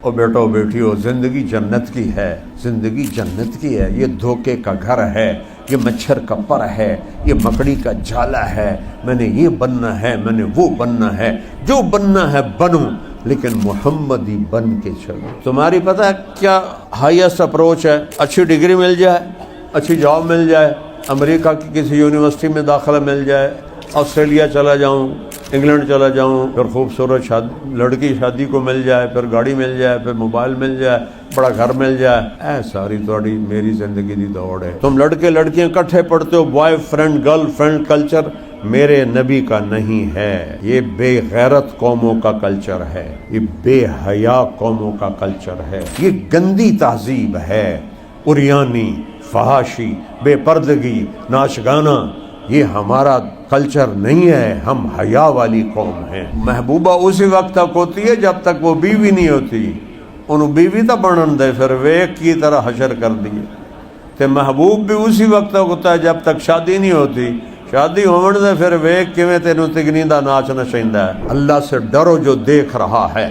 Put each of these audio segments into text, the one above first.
او بیٹو بیٹیو، زندگی جنت کی ہے، زندگی جنت کی ہے۔ یہ دھوکے کا گھر ہے، یہ مچھر کا پر ہے، یہ مکڑی کا جالا ہے۔ میں نے یہ بننا ہے، میں نے وہ بننا ہے، جو بننا ہے بنوں، لیکن محمدی بن کے چلو۔ تمہاری پتہ ہے کیا ہائیسٹ اپروچ ہے؟ اچھی ڈگری مل جائے، اچھی جاب مل جائے، امریکہ کی کسی یونیورسٹی میں داخلہ مل جائے، آسٹریلیا چلا جاؤں، انگلینڈ چلا جاؤں، پھر خوبصورت لڑکی شادی کو مل جائے، پھر گاڑی مل جائے، پھر موبائل مل جائے، بڑا گھر مل جائے۔ اے ساری تھوڑی میری زندگی دی دوڑ ہے۔ تم لڑکے لڑکیاں کٹھے پڑھتے ہو، boyfriend girlfriend culture میرے نبی کا نہیں ہے۔ یہ بے غیرت قوموں کا کلچر ہے، یہ بے حیا قوموں کا کلچر ہے، یہ گندی تہذیب ہے، عریانی، فحاشی، بے پردگی، ناچ گانا، یہ ہمارا کلچر نہیں ہے۔ ہم حیا والی قوم ہیں۔ محبوبہ اسی وقت تک ہوتی ہے جب تک وہ بیوی نہیں ہوتی، انہوں بیوی تو بنن دے، پھر ویک کی طرح حشر کر دیے۔ تے محبوب بھی اسی وقت تک ہوتا ہے جب تک شادی نہیں ہوتی، شادی ہون دے پھر ویک کیویں تینوں تگنی دا ناچ نچیندا ہے۔ اللہ سے ڈرو جو دیکھ رہا ہے،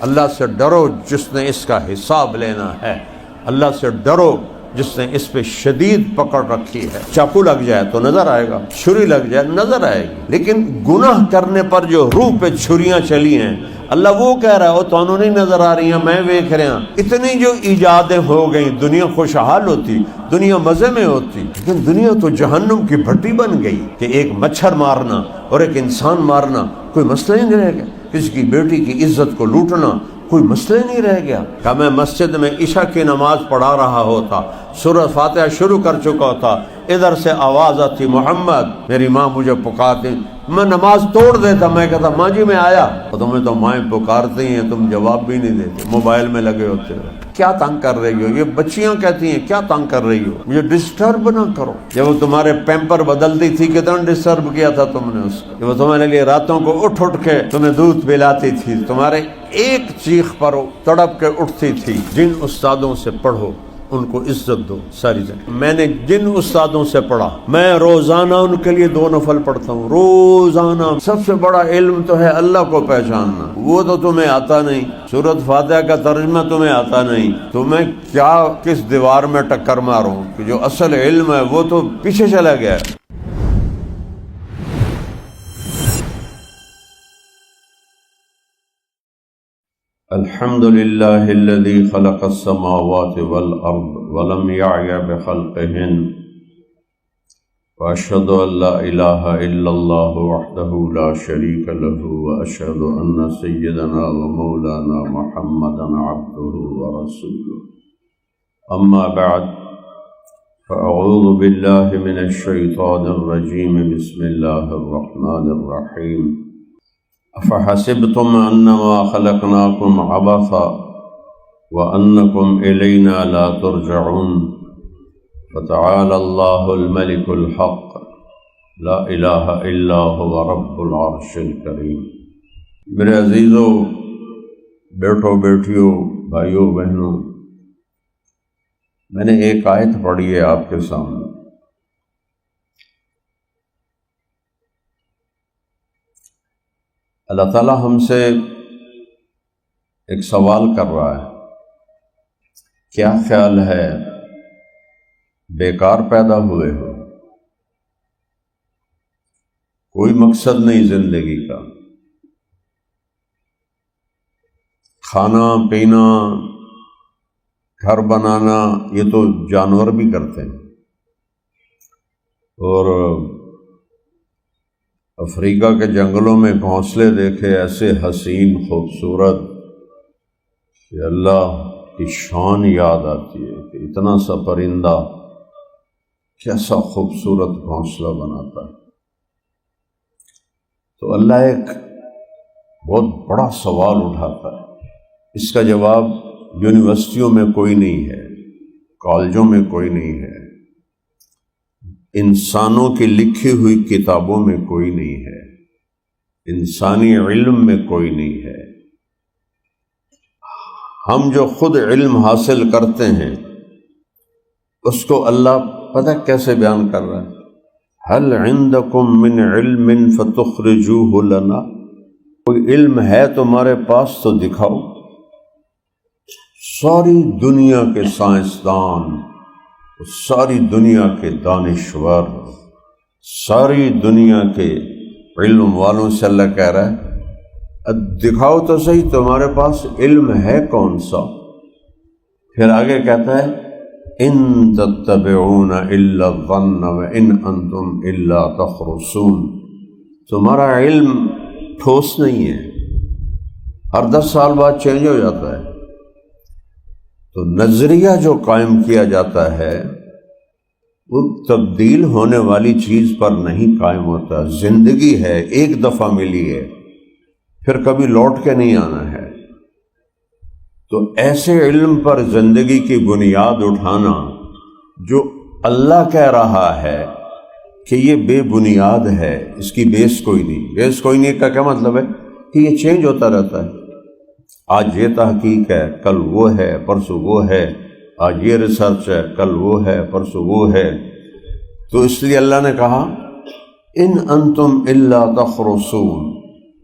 اللہ سے ڈرو جس نے اس کا حساب لینا ہے، اللہ سے ڈرو جس نے اس پہ شدید پکڑ رکھی ہے۔ چاقو لگ جائے تو نظر آئے گا، چھری لگ جائے نظر آئے گی، لیکن گناہ کرنے پر جو روح پہ چھریاں چلی ہیں، اللہ وہ کہہ رہا ہے وہ تانوں نہیں نظر آ رہی ہیں، میں دیکھ رہا۔ اتنی جو ایجادیں ہو گئیں، دنیا خوشحال ہوتی، دنیا مزے میں ہوتی، لیکن دنیا تو جہنم کی بھٹی بن گئی کہ ایک مچھر مارنا اور ایک انسان مارنا کوئی مسئلہ ہی نہیں رہ گیا، کسی کی بیٹی کی عزت کو لوٹنا کوئی مسئلہ نہیں رہ گیا۔ کہ میں مسجد میں عشاء کی نماز پڑھا رہا ہوتا، سورہ فاتحہ شروع کر چکا تھا، ادھر سے آواز آتی محمد، میری ماں مجھے پکارتی، میں نماز توڑ دیتا، میں کہتا ماں جی میں آیا، اور تمہیں تو مائیں پکارتی ہیں، تم جواب بھی نہیں دیتے، موبائل میں لگے ہوتے ہو، کیا تنگ کر رہی ہو؟ یہ بچیاں کہتی ہیں کیا تنگ کر رہی ہو، مجھے ڈسٹرب نہ کرو۔ جب وہ تمہارے پیمپر بدلتی تھی کتنا ڈسٹرب کیا تھا تم نے اس کو، جب وہ تمہارے لیے راتوں کو اٹھ کے تمہیں دودھ پلاتی تھی، تمہارے ایک چیخ پر تڑپ کے اٹھتی تھی۔ جن استادوں سے پڑھو ان کو عزت دو ساری زندگی۔ میں نے جن استادوں سے پڑھا، میں روزانہ ان کے لیے 2 نفل پڑھتا ہوں، روزانہ۔ سب سے بڑا علم تو ہے اللہ کو پہچاننا، وہ تو تمہیں آتا نہیں، سورۃ فاتحہ کا ترجمہ تمہیں آتا نہیں، تمہیں کیا کس دیوار میں ٹکر ماروں کہ جو اصل علم ہے وہ تو پیچھے چلا گیا ہے۔ الحمد للہ الذی خلق السماوات والارض ولم یعی بخلقہن واشہد ان لا الہ الا اللہ وحدہ لا شریک لہ واشہد ان سیدنا ومولانا محمدا عبدہ ورسولہ اما بعد فاعوذ باللہ من الشیطان الرجیم بسم اللہ الرحمن الرحیم افحسبتم انما خلقناکم عبثا وانکم الینا لا ترجعون فتعالی اللہ الملک الحق لا الہ الا هو رب العرش الکریم۔ میرے عزیزو، بیٹھو بیٹھیو، بھائیو بہنوں، میں نے ایک آیت پڑھی ہے آپ کے سامنے۔ اللہ تعالیٰ ہم سے ایک سوال کر رہا ہے، کیا خیال ہے بیکار پیدا ہوئے ہو؟ کوئی مقصد نہیں زندگی کا، کھانا پینا گھر بنانا یہ تو جانور بھی کرتے ہیں، اور افریقہ کے جنگلوں میں گھونسلے دیکھے ایسے حسین خوبصورت کہ اللہ کی شان یاد آتی ہے کہ اتنا سا پرندہ کیسا خوبصورت گھونسلہ بناتا ہے۔ تو اللہ ایک بہت بڑا سوال اٹھاتا ہے، اس کا جواب یونیورسٹیوں میں کوئی نہیں ہے، کالجوں میں کوئی نہیں ہے، انسانوں کی لکھی ہوئی کتابوں میں کوئی نہیں ہے، انسانی علم میں کوئی نہیں ہے۔ ہم جو خود علم حاصل کرتے ہیں اس کو اللہ پتہ کیسے بیان کر رہا ہے، هل عندکم من علم فتخرجوه لنا، کوئی علم ہے تمہارے پاس تو دکھاؤ۔ ساری دنیا کے سائنسدان، ساری دنیا کے دانشور، ساری دنیا کے علم والوں سے اللہ کہہ رہا ہے دکھاؤ تو صحیح تمہارے پاس علم ہے کون سا؟ پھر آگے کہتا ہے ان تتبعون الا الظن وان انتم الا تخرصون، تمہارا علم ٹھوس نہیں ہے، ہر 10 سال بعد چینج ہو جاتا ہے۔ تو نظریہ جو قائم کیا جاتا ہے وہ تبدیل ہونے والی چیز پر نہیں قائم ہوتا۔ زندگی ہے، ایک دفعہ ملی ہے، پھر کبھی لوٹ کے نہیں آنا ہے۔ تو ایسے علم پر زندگی کی بنیاد اٹھانا جو اللہ کہہ رہا ہے کہ یہ بے بنیاد ہے، اس کی بیس کوئی نہیں۔ بیس کوئی نہیں کا کیا مطلب ہے؟ کہ یہ چینج ہوتا رہتا ہے، آج یہ تحقیق ہے، کل وہ ہے، پرسوں وہ ہے، آج یہ ریسرچ ہے، کل وہ ہے، پرسوں وہ ہے۔ تو اس لیے اللہ نے کہا ان انتم الا تخرصون،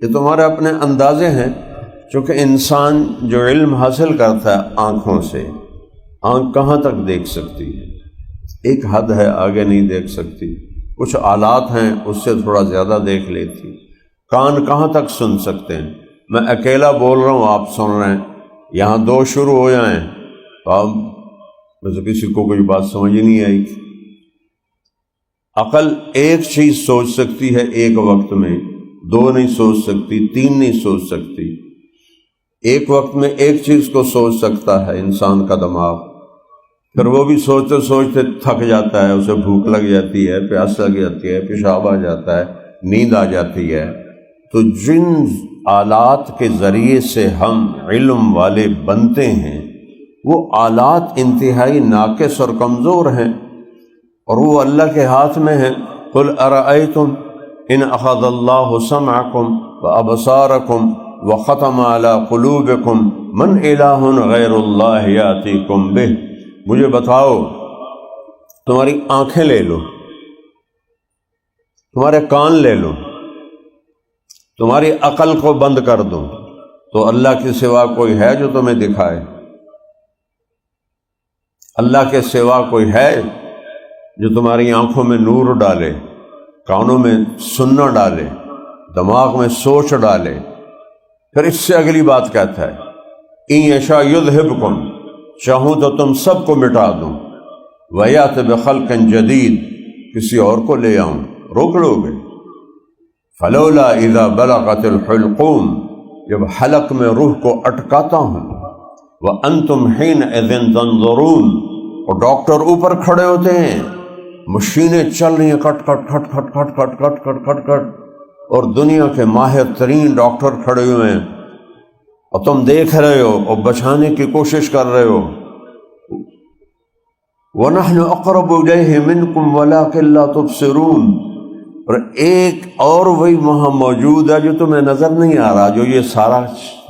یہ تمہارے اپنے اندازے ہیں، چونکہ انسان جو علم حاصل کرتا ہے آنکھوں سے، آنکھ کہاں تک دیکھ سکتی ہے؟ ایک حد ہے، آگے نہیں دیکھ سکتی۔ کچھ آلات ہیں اس سے تھوڑا زیادہ دیکھ لیتی۔ کان کہاں تک سن سکتے ہیں؟ میں اکیلا بول رہا ہوں، آپ سن رہے ہیں، یہاں 2 شروع ہو جائیں تو اب ویسے کسی کو کوئی بات سمجھ ہی نہیں آئی۔ عقل ایک چیز سوچ سکتی ہے ایک وقت میں، 2 نہیں سوچ سکتی، 3 نہیں سوچ سکتی۔ ایک وقت میں ایک چیز کو سوچ سکتا ہے انسان کا دماغ، پھر وہ بھی سوچتے سوچتے تھک جاتا ہے، اسے بھوک لگ جاتی ہے، پیاس لگ جاتی ہے، پیشاب آ جاتا ہے، نیند آ جاتی ہے۔ تو جن آلات کے ذریعے سے ہم علم والے بنتے ہیں وہ آلات انتہائی ناقص اور کمزور ہیں، اور وہ اللہ کے ہاتھ میں ہیں۔ قل ارأیتم ان اخذ اللہ سمعکم وابصارکم وختم علی قلوبکم من الہ غیر اللہ یاتیکم بہ، مجھے بتاؤ، تمہاری آنکھیں لے لو، تمہارے کان لے لو، تمہاری عقل کو بند کر دو، تو اللہ کے سوا کوئی ہے جو تمہیں دکھائے؟ اللہ کے سوا کوئی ہے جو تمہاری آنکھوں میں نور ڈالے، کانوں میں سننا ڈالے، دماغ میں سوچ ڈالے؟ پھر اس سے اگلی بات کہتا ہے ان یشاء یذہبکم، چاہوں تو تم سب کو مٹا دوں، ویات بخلق جدید، کسی اور کو لے آؤں، روک لو گے؟ فلولا اذا بلغت الحلقوم، جب حلق میں روح کو اٹکاتا ہوں، وانتم حینئذ تنظرون، اور ڈاکٹر اوپر کھڑے ہوتے ہیں، مشینیں چل رہی ہیں کٹ کٹ کٹ کٹ کٹ کٹ کٹ کٹ کٹ کٹ، اور دنیا کے ماہر ترین ڈاکٹر کھڑے ہوئے ہیں، اور تم دیکھ رہے ہو اور بچانے کی کوشش کر رہے ہو۔ وَنَحْنُ أَقْرَبُ إِلَيْهِ مِنْكُمْ وَلَكِنْ لَا تُبْصِرُونَ، اور ایک اور وہی وہاں موجود ہے جو تمہیں نظر نہیں آ رہا، جو یہ سارا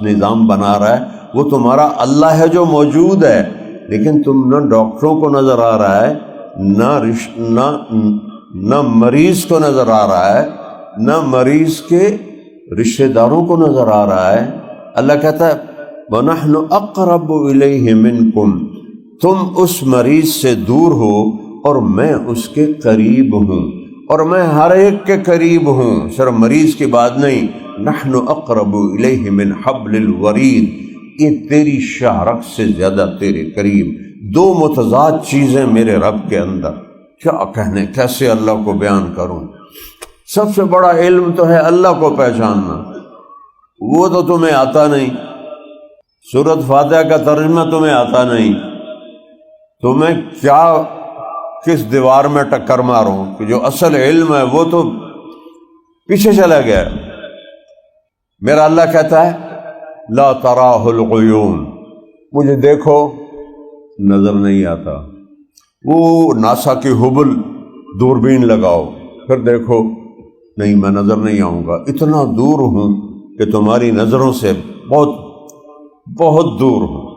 نظام بنا رہا ہے وہ تمہارا اللہ ہے جو موجود ہے، لیکن تم نہ ڈاکٹروں کو نظر آ رہا ہے، نہ مریض کو نظر آ رہا ہے، نہ مریض کے رشتہ داروں کو نظر آ رہا ہے۔ اللہ کہتا ہے وَنَحْنُ أَقْرَبُ إِلَيْهِ مِنْكُمْ، تم اس مریض سے دور ہو اور میں اس کے قریب ہوں، اور میں ہر ایک کے قریب ہوں، صرف مریض کی بات نہیں۔ نحن اقرب الیہ من حبل الورید، یہ تیری شاہرگ سے زیادہ تیرے قریب، 2 متضاد چیزیں میرے رب کے اندر، کیا کہنے، کیسے اللہ کو بیان کروں؟ سب سے بڑا علم تو ہے اللہ کو پہچاننا، وہ تو تمہیں آتا نہیں۔ سورۃ فاتحہ کا ترجمہ تمہیں آتا نہیں، تمہیں کیا کس دیوار میں ٹکر ماروں کہ جو اصل علم ہے وہ تو پیچھے چلا گیا۔ میرا اللہ کہتا ہے لا تراہ العیون، مجھے دیکھو، نظر نہیں آتا۔ وہ ناسا کی ہبل دوربین لگاؤ، پھر دیکھو، نہیں میں نظر نہیں آؤں گا، اتنا دور ہوں کہ تمہاری نظروں سے بہت بہت دور ہوں۔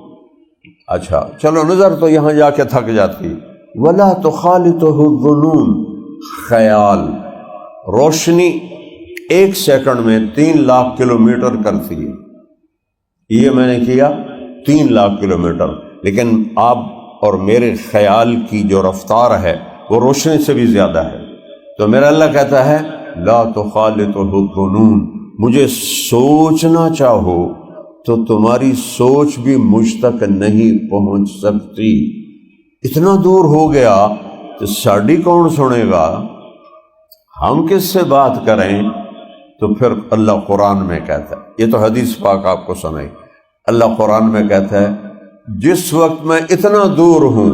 اچھا چلو، نظر تو یہاں جا کے تھک جاتی۔ ولا تخالطه الظنون، خیال، روشنی 1 سیکنڈ میں 3 لاکھ کلومیٹر کرتی ہے، یہ میں نے کیا 3 لاکھ کلومیٹر، لیکن آپ اور میرے خیال کی جو رفتار ہے وہ روشنی سے بھی زیادہ ہے۔ تو میرا اللہ کہتا ہے لا تخالطہ الظنون، مجھے سوچنا چاہو تو تمہاری سوچ بھی مجھ تک نہیں پہنچ سکتی، اتنا دور ہو گیا تو ساڑی کون سنے گا، ہم کس سے بات کریں؟ تو پھر اللہ قرآن میں کہتا ہے، یہ تو حدیث پاک آپ کو سنائی، اللہ قرآن میں کہتا ہے جس وقت میں اتنا دور ہوں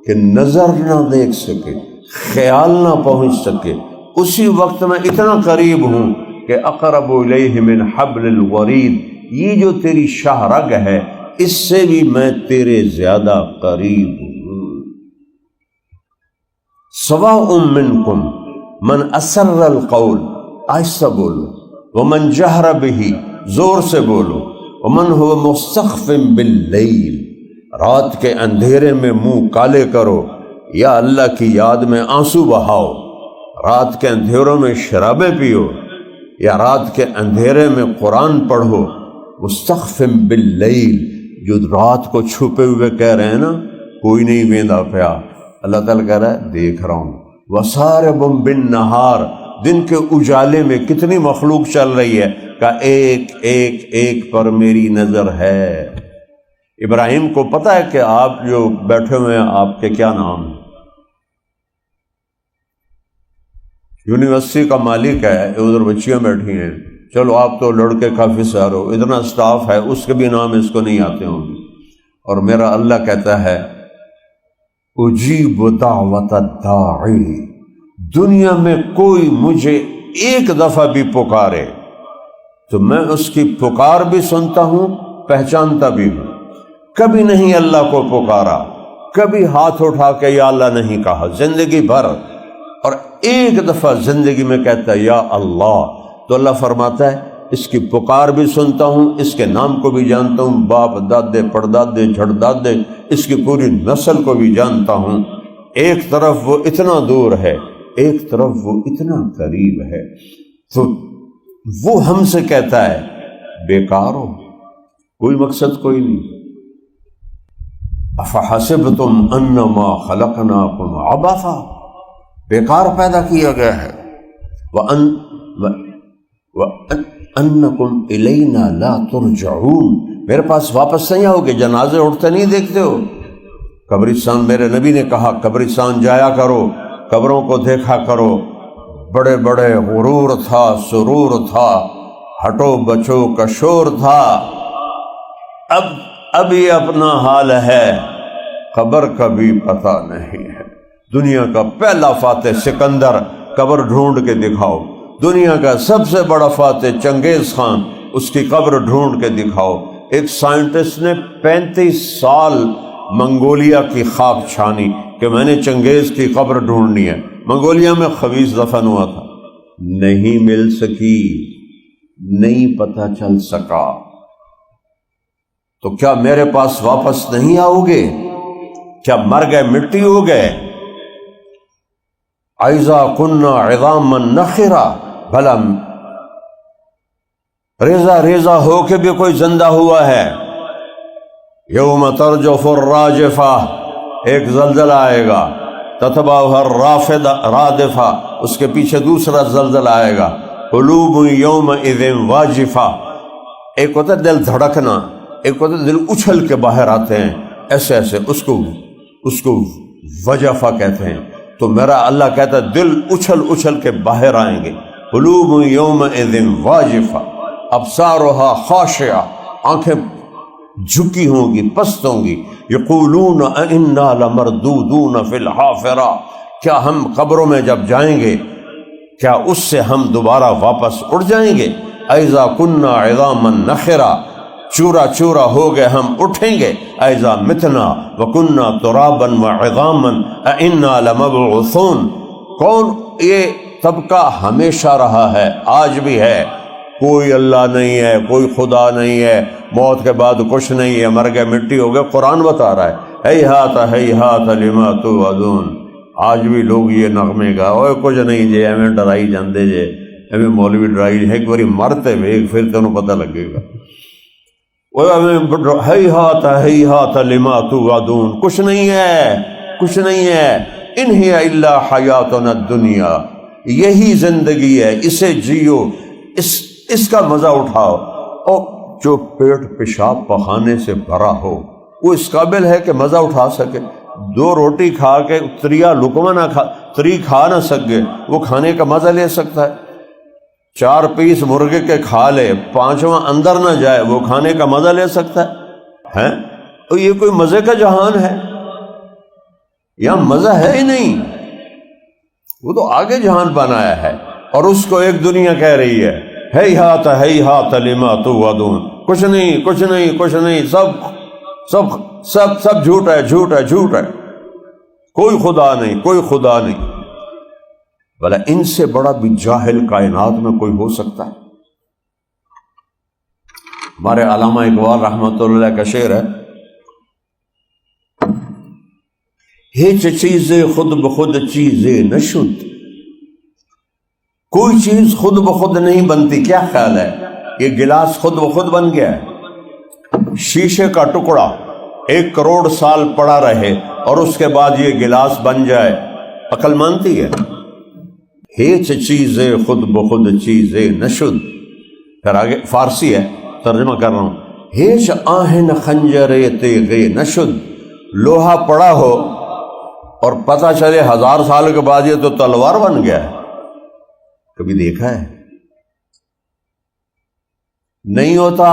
کہ نظر نہ دیکھ سکے، خیال نہ پہنچ سکے، اسی وقت میں اتنا قریب ہوں کہ اقرب الیہ من حبل الورید، یہ جو تیری شاہ رگ ہے اس سے بھی میں تیرے زیادہ قریب ہوں۔ سواء منکم من اسر القول، آہستہ بولو، ومن جہر بہ، زور سے بولو، ومن هو مستخف باللیل، رات کے اندھیرے میں منہ کالے کرو، یا اللہ کی یاد میں آنسو بہاؤ، رات کے اندھیروں میں شرابیں پیو، یا رات کے اندھیرے میں قرآن پڑھو۔ مستخف باللیل، جو رات کو چھپے ہوئے کہہ رہے ہیں نا کوئی نہیں ویندا پیا، اللہ تعالیٰ کہہ رہا ہے دیکھ رہا ہوں۔ وسارب بالنہار، دن کے اجالے میں کتنی مخلوق چل رہی ہے کہ ایک ایک ایک پر میری نظر ہے۔ ابراہیم کو پتہ ہے کہ آپ جو بیٹھے ہوئے ہیں آپ کے کیا نام ہیں؟ یونیورسٹی کا مالک ہے، ادھر بچیاں بیٹھی ہیں، چلو آپ تو لڑکے کافی سارے ہو، اتنا سٹاف ہے، اس کے بھی نام اس کو نہیں آتے ہوں گے، اور میرا اللہ کہتا ہے اجیب دعوت الداعی، دنیا میں کوئی مجھے ایک دفعہ بھی پکارے تو میں اس کی پکار بھی سنتا ہوں، پہچانتا بھی ہوں۔ کبھی نہیں اللہ کو پکارا، کبھی ہاتھ اٹھا کے یا اللہ نہیں کہا زندگی بھر، اور ایک دفعہ زندگی میں کہتا ہے یا اللہ، تو اللہ فرماتا ہے اس کی پکار بھی سنتا ہوں، اس کے نام کو بھی جانتا ہوں، باپ دادے پردادے جھڑدادے اس کی پوری نسل کو بھی جانتا ہوں۔ ایک طرف وہ اتنا دور ہے، ایک طرف وہ اتنا قریب ہے، تو وہ ہم سے کہتا ہے بیکار ہو، کوئی مقصد کوئی نہیں۔ افحسبتم انما خلقناکم عبثا، بیکار پیدا کیا گیا ہے، وَأَنَّكُمْ إِلَيْنَا لَا تُرْجَعُونَ، میرے پاس واپس نہیں آؤ گے، جنازے اٹھتے نہیں دیکھتے ہو؟ قبرستان، میرے نبی نے کہا قبرستان جایا کرو، قبروں کو دیکھا کرو، بڑے بڑے غرور تھا، سرور تھا، ہٹو بچو کا شور تھا، اب یہ اپنا حال ہے، قبر کا بھی پتہ نہیں ہے۔ دنیا کا پہلا فاتح سکندر، قبر ڈھونڈ کے دکھاؤ، دنیا کا سب سے بڑا فاتح چنگیز خان، اس کی قبر ڈھونڈ کے دکھاؤ۔ ایک سائنٹسٹ نے 35 سال منگولیا کی خاک چھانی کہ میں نے چنگیز کی قبر ڈھونڈنی ہے، منگولیا میں خبیث دفن ہوا تھا، نہیں مل سکی، نہیں پتہ چل سکا۔ تو کیا میرے پاس واپس نہیں آؤ گے؟ کیا مر گئے، مٹی ہو گئے؟ اذا كنا عظاما نخرا، بھلا ریزہ ریزہ ہو کے بھی کوئی زندہ ہوا ہے؟ یوم ترجف الراجفہ، ایک زلزلہ آئے گا، تتبعها الرادفہ، اس کے پیچھے دوسرا زلزلہ آئے گا، قلوب یومئذ واجفہ، ایک ہوتا ہے دل دھڑکنا، ایک ہوتا ہے دل اچھل کے باہر آتے ہیں، ایسے ایسے، اس کو وجفہ کہتے ہیں۔ تو میرا اللہ کہتا ہے دل اچھل اچھل کے باہر آئیں گے، قلوب یومئذ واجفہ ابصارها خاشعہ، آنکھیں جھکی ہوں گی، پست ہوں گی، یقولون انا لمردودون فی الحافرہ، کیا ہم قبروں میں جب جائیں گے کیا اس سے ہم دوبارہ واپس اٹھ جائیں گے؟ اذا کنا عظاما نخرا، چورا چورا ہو گئے ہم اٹھیں گے، اذا متنا وکنا ترابا وعظاما انا لمبعوثون۔ کون یہ طبقہ ہمیشہ رہا ہے، آج بھی ہے، کوئی اللہ نہیں ہے، کوئی خدا نہیں ہے، موت کے بعد کچھ نہیں ہے، مر گئے مٹی ہو گئے، قرآن بتا رہا ہے ہیہات ہیہات لما توعدون۔ آج بھی لوگ یہ نغمے گا، اوے کچھ نہیں جے ایویں ڈرائی جاندے جے، ایویں مولوی ڈرائی، ایک باری مرتے ویک پھر تینوں پتہ لگے گا۔ ہیہات لما توعدون، کچھ نہیں ہے، کچھ نہیں ہے، ان ہی الا حیاتنا الدنیا، یہی زندگی ہے، اسے جیو، اس کا مزہ اٹھاؤ۔ اور جو پیٹ پیشاب پخانے سے بھرا ہو وہ اس قابل ہے کہ مزہ اٹھا سکے؟ 2 روٹی کھا کے تریا لقمہ نہ کھا نہ سکے، وہ کھانے کا مزہ لے سکتا ہے؟ 4 پیس مرغے کے کھا لے، 5واں اندر نہ جائے، وہ کھانے کا مزہ لے سکتا ہے؟ تو یہ کوئی مزے کا جہان ہے؟ یہاں مزہ ہے ہی نہیں، وہ تو آگے جہان بنایا ہے، اور اس کو ایک دنیا کہہ رہی ہے ہیہات لما توعدون، کچھ نہیں، کچھ نہیں، کچھ نہیں، سب جھوٹ ہے، جھوٹ ہے، جھوٹ ہے، کوئی خدا نہیں، کوئی خدا نہیں۔ بھلا ان سے بڑا بھی جاہل کائنات میں کوئی ہو سکتا ہے؟ ہمارے علامہ اقبال رحمۃ اللہ علیہ کا شعر ہے، ہیچ چیزیں خود بخود چیزیں نشد، کوئی چیز خود بخود نہیں بنتی۔ کیا خیال ہے یہ گلاس خود بخود بن گیا ہے؟ شیشے کا ٹکڑا 1 کروڑ سال پڑا رہے اور اس کے بعد یہ گلاس بن جائے، عقل مانتی ہے؟ ہیچ چیزیں خود بخود چیزیں نشد۔ پھر آگے فارسی ہے، ترجمہ کر رہا ہوں، ہیچ آہن خنجر تیغ نشد، لوہا پڑا ہو اور پتہ چلے 1000 سال کے بعد یہ تو تلوار بن گیا ہے، کبھی دیکھا ہے؟ نہیں ہوتا۔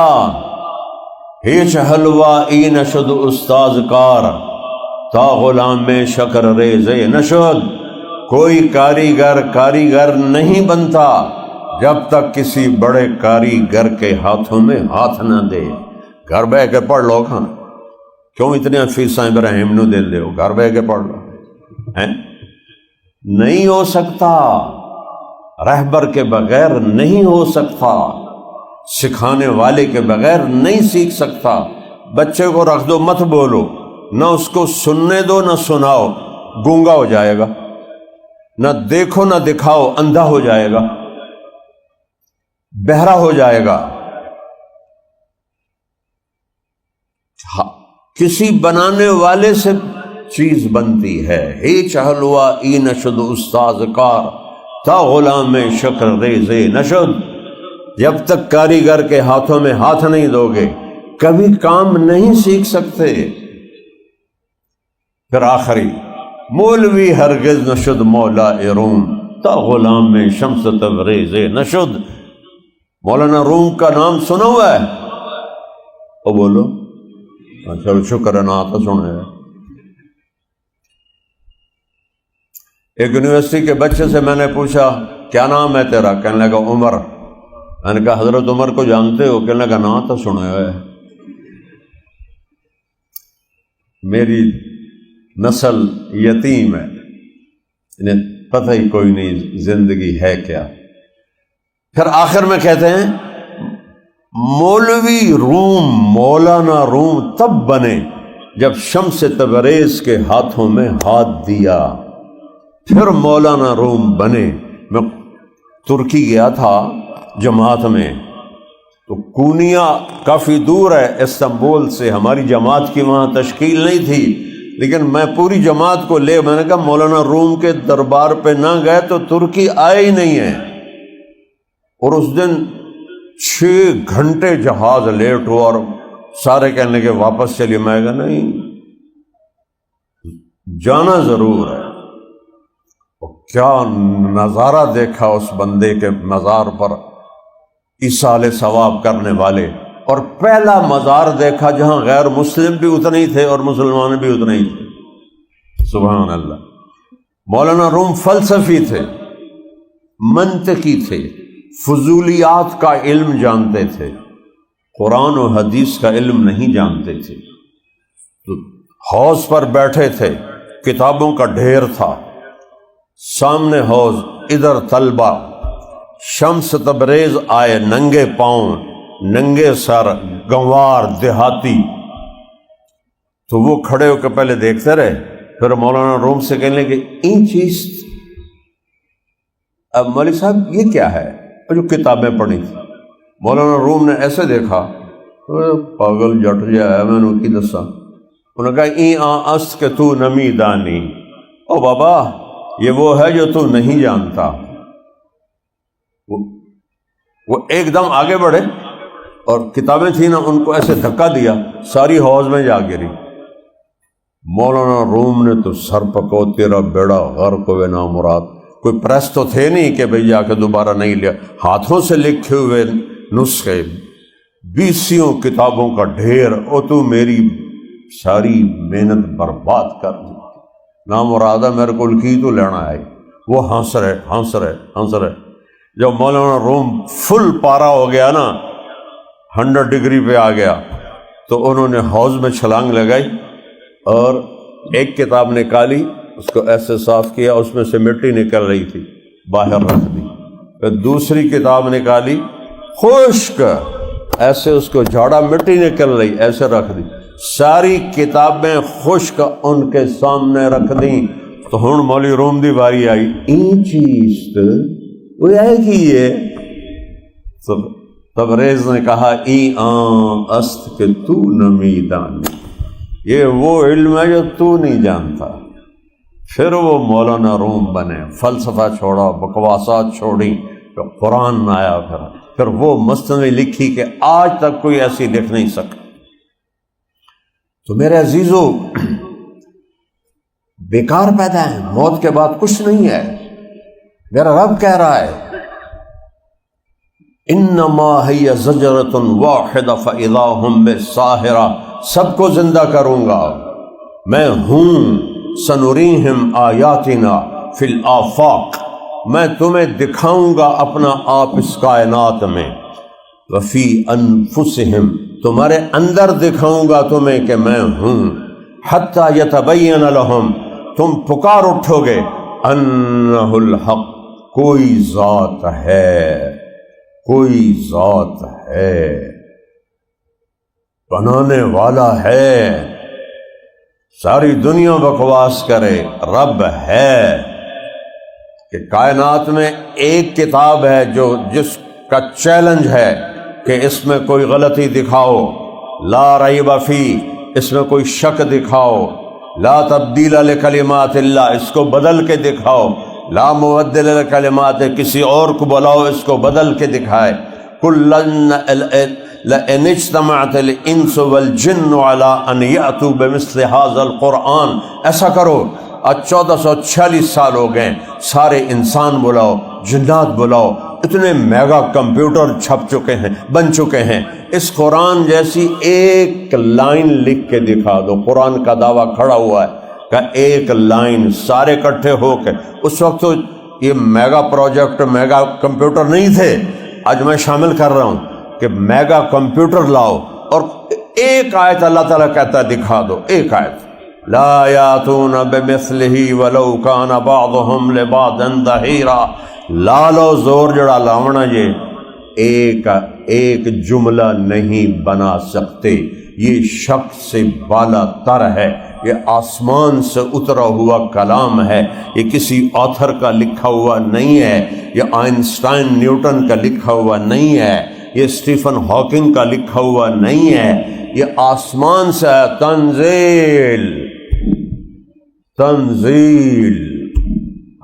ہیچ حلوہ ای نشد استاذ کار، تا غلام میں شکر ریز نشد، کوئی کاریگر نہیں بنتا جب تک کسی بڑے کاریگر کے ہاتھوں میں ہاتھ نہ دے۔ گھر بیٹھ کے پڑھ لو، ہاں کیوں اتنے فیساں ابراہیم نو دے دے ہو؟ گھر بیٹھ کے پڑھ لو۔ نہیں ہو سکتا، رہبر کے بغیر نہیں ہو سکتا، سکھانے والے کے بغیر نہیں سیکھ سکتا۔ بچے کو رکھ دو، مت بولو، نہ اس کو سننے دو نہ سناؤ، گونگا ہو جائے گا، نہ دیکھو نہ دکھاؤ، اندھا ہو جائے گا، بہرا ہو جائے گا۔ کسی بنانے والے سے چیز بنتی ہے۔ ہیچ حلوہ ای نشد استاذ کار، تا غلام شکر ریز نشد، جب تک کاریگر کے ہاتھوں میں ہاتھ نہیں دو گے کبھی کام نہیں سیکھ سکتے۔ پھر آخری، مولوی ہرگز نشد مولا روم، تا غلام میں شمس تبریز نشد۔ مولانا روم کا نام سنا ہوا ہے؟ او بولو، چلو شکر ہے، نا تو سنا ہے۔ ایک یونیورسٹی کے بچے سے میں نے پوچھا کیا نام ہے تیرا؟ کہنے لگا عمر۔ میں نے کہا حضرت عمر کو جانتے ہو؟ کہنے لگا نا تو سنا ہے۔ میری نسل یتیم ہے، انہیں پتہ ہی کوئی نہیں زندگی ہے کیا۔ پھر آخر میں کہتے ہیں مولوی روم، مولانا روم تب بنے جب شمس تبریز کے ہاتھوں میں ہاتھ دیا، پھر مولانا روم بنے۔ میں ترکی گیا تھا جماعت میں، تو کونیا کافی دور ہے استنبول سے، ہماری جماعت کی وہاں تشکیل نہیں تھی، لیکن میں پوری جماعت کو لے، میں نے کہا مولانا روم کے دربار پہ نہ گئے تو ترکی آئے ہی نہیں ہے۔ اور اس دن 6 گھنٹے جہاز لیٹ ہوا، اور سارے کہنے کے واپس چلیے۔ میں کہا نہیں، جانا ضرور ہے۔ کیا نظارہ دیکھا اس بندے کے مزار پر ایصال ثواب کرنے والے، اور پہلا مزار دیکھا جہاں غیر مسلم بھی اتنے ہی تھے اور مسلمان بھی اتنے ہی تھے۔ سبحان اللہ۔ مولانا روم فلسفی تھے، منطقی تھے، فضولیات کا علم جانتے تھے، قرآن و حدیث کا علم نہیں جانتے تھے۔ تو حوض پر بیٹھے تھے، کتابوں کا ڈھیر تھا، سامنے حوض، ادھر طلبہ۔ شمس تبریز آئے، ننگے پاؤں، ننگے سر، گنوار، دیہاتی، تو وہ کھڑے ہو کے پہلے دیکھتے رہے، پھر مولانا روم سے کہنے لگے این چیز، اب مولوی صاحب یہ کیا ہے؟ جو کتابیں پڑھی تھی۔ مولانا روم نے ایسے دیکھا پاگل جٹ جا ہے، میں نے کی دسا؟ انہوں نے کہا این است کہ تو نمی دانی، او بابا یہ وہ ہے جو تو نہیں جانتا۔ وہ ایک دم آگے بڑھے اور کتابیں تھیں نا، ان کو ایسے دھکا دیا، ساری حوض میں جا گری۔ مولانا روم نے تو سر پکو تیرا بیڑا غرق ہوئے نامراد۔ کوئی پریس تو تھے نہیں کہ بھئی جا کے دوبارہ نہیں لیا، ہاتھوں سے لکھے ہوئے نسخے، 20 کتابوں کا ڈھیر، اور تو میری ساری محنت برباد کر دی۔ نامرادہ میرے کو کی تو لینا ہے۔ وہ ہنس رہے۔ جب مولانا روم فل پارا ہو گیا نا، 100 ڈگری پہ آ گیا، تو انہوں نے حوض میں چھلانگ لگائی اور ایک کتاب نکالی، اس کو ایسے صاف کیا، اس میں سے مٹی نکل رہی تھی، باہر رکھ دی۔ پھر دوسری کتاب نکالی، خشک، ایسے اس کو جھاڑا، مٹی نکل رہی، ایسے رکھ دی۔ ساری کتابیں خشک ان کے سامنے رکھ دیں۔ تو ہن مولوی روم دی باری آئی، این چیز وہ ہے کہ یہ تبریز نے کہا ای آن است کہ تو نمی دانی، یہ وہ علم ہے جو تو نہیں جانتا۔ پھر وہ مولانا روم بنے، فلسفہ چھوڑا، بکواسات چھوڑی، پھر قرآن آیا، پھر وہ مثنوی لکھی کہ آج تک کوئی ایسی لکھ نہیں سکا۔ تو میرے عزیزو، بیکار پیدا ہے، موت کے بعد کچھ نہیں ہے۔ میرا رب کہہ رہا ہے انما ہی زجرۃ واحدہ فاذا ہم بالساہرہ، سب کو زندہ کروں گا میں ہوں، سنریہم آیاتنا فی الآفاق، میں تمہیں دکھاؤں گا اپنا آپ اس کائنات میں، وفی انفسہم، تمہارے اندر دکھاؤں گا تمہیں کہ میں ہوں، حتی یتبین لہم، تم پکار اٹھو گے، انہ الحق، کوئی ذات ہے، کوئی ذات ہے، بنانے والا ہے۔ ساری دنیا بکواس کرے، رب ہے۔ کہ کائنات میں ایک کتاب ہے جس کا چیلنج ہے کہ اس میں کوئی غلطی دکھاؤ، لا ریب فی، اس میں کوئی شک دکھاؤ، لا تبدیل لکلمات اللہ، اس کو بدل کے دکھاؤ، لا مبدل لکلمات، کسی اور کو بلاؤ اس کو بدل کے دکھائے۔ کلن لئن اجتمعت الانس والجن علی ان یأتوا بمثل ھذا القرآن، ایسا کرو، آج 1446 سال ہو گئے، سارے انسان بلاؤ، جنات بلاؤ، اتنے میگا کمپیوٹر چھپ چکے ہیں، بن چکے ہیں، اس قرآن جیسی ایک لائن لکھ کے دکھا دو۔ قرآن کا دعویٰ کھڑا ہوا ہے کہ ایک لائن، سارے اکٹھے ہو کے۔ اس وقت تو یہ میگا پروجیکٹ، میگا کمپیوٹر نہیں تھے، آج میں شامل کر رہا ہوں کہ میگا کمپیوٹر لاؤ اور ایک آیت اللہ تعالیٰ کہتا ہے دکھا دو، ایک آیت، لا یاتون بمثلہ ولو کان بعضهم لبعض ظہیرا، لالو زور جڑا لاونا یہ ایک جملہ نہیں بنا سکتے، یہ شک سے بالا تر ہے، یہ آسمان سے اترا ہوا کلام ہے، یہ کسی آتھر کا لکھا ہوا نہیں ہے، یہ آئنسٹائن نیوٹن کا لکھا ہوا نہیں ہے، یہ اسٹیفن ہاکنگ کا لکھا ہوا نہیں ہے، یہ آسمان سے تنزیل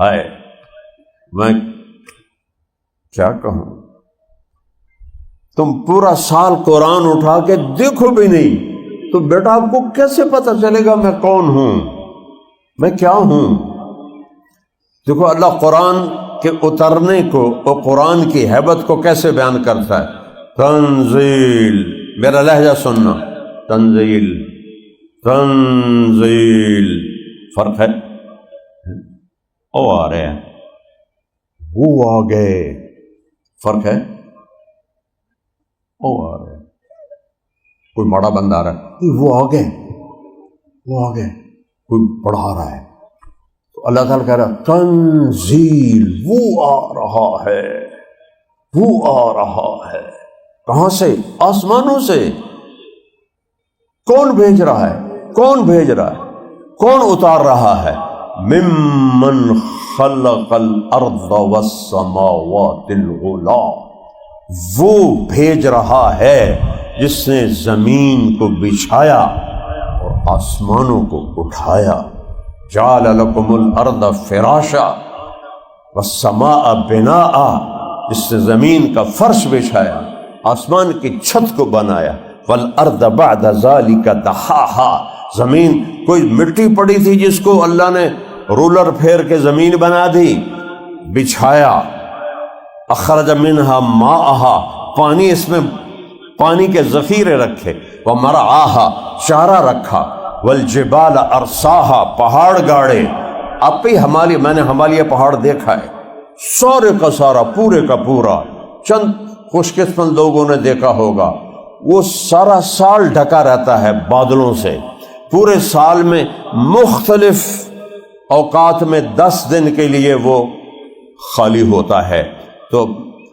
ہے۔ میں کیا کہوں، تم پورا سال قرآن اٹھا کے دیکھو بھی نہیں تو بیٹا آپ کو کیسے پتہ چلے گا میں کون ہوں، میں کیا ہوں؟ دیکھو اللہ قرآن کے اترنے کو اور قرآن کی ہیبت کو کیسے بیان کرتا ہے، تنزیل، میرا لہجہ سننا، تنزیل، تنزیل، فرق ہے، او آ رہے ہیں، وہ آ گئے، فرق ہے، او آ رہے ہیں، کوئی ماڑا بندہ آ رہا ہے، وہ آ گئے، وہ آ گئے، کوئی پڑھا رہا ہے، تو اللہ تعالیٰ کہہ رہا ہے تنزیل، وہ آ رہا ہے، وہ آ رہا ہے، کہاں سے؟ آسمانوں سے۔ کون بھیج رہا ہے؟ کون بھیج رہا ہے؟ کون اتار رہا ہے؟ ممن خلق الارض والسماوات العلا، وہ بھیج رہا ہے جس نے زمین کو بچھایا اور آسمانوں کو اٹھایا. جعل لکم الارض فراشا والسماء بناء، جس نے زمین کا فرش بچھایا، آسمان کی چھت کو بنایا. والارض بعد ذلک دحاہا، زمین کوئی مٹی پڑی تھی جس کو اللہ نے رولر پھیر کے زمین بنا دی، بچھایا. اخرج منہا ماءہا، پانی، اس میں پانی کے ذخیرے رکھے. ومرعاہا، چارہ رکھا. والجبال ارساہا، پہاڑ گاڑے. آپ ہی ہمالیہ، میں نے ہمالیہ پہاڑ دیکھا ہے، سارے کا سارا، پورے کا پورا. چند خوش قسمت لوگوں نے دیکھا ہوگا، وہ سارا سال ڈھکا رہتا ہے بادلوں سے. پورے سال میں مختلف اوقات میں 10 دن کے لیے وہ خالی ہوتا ہے. تو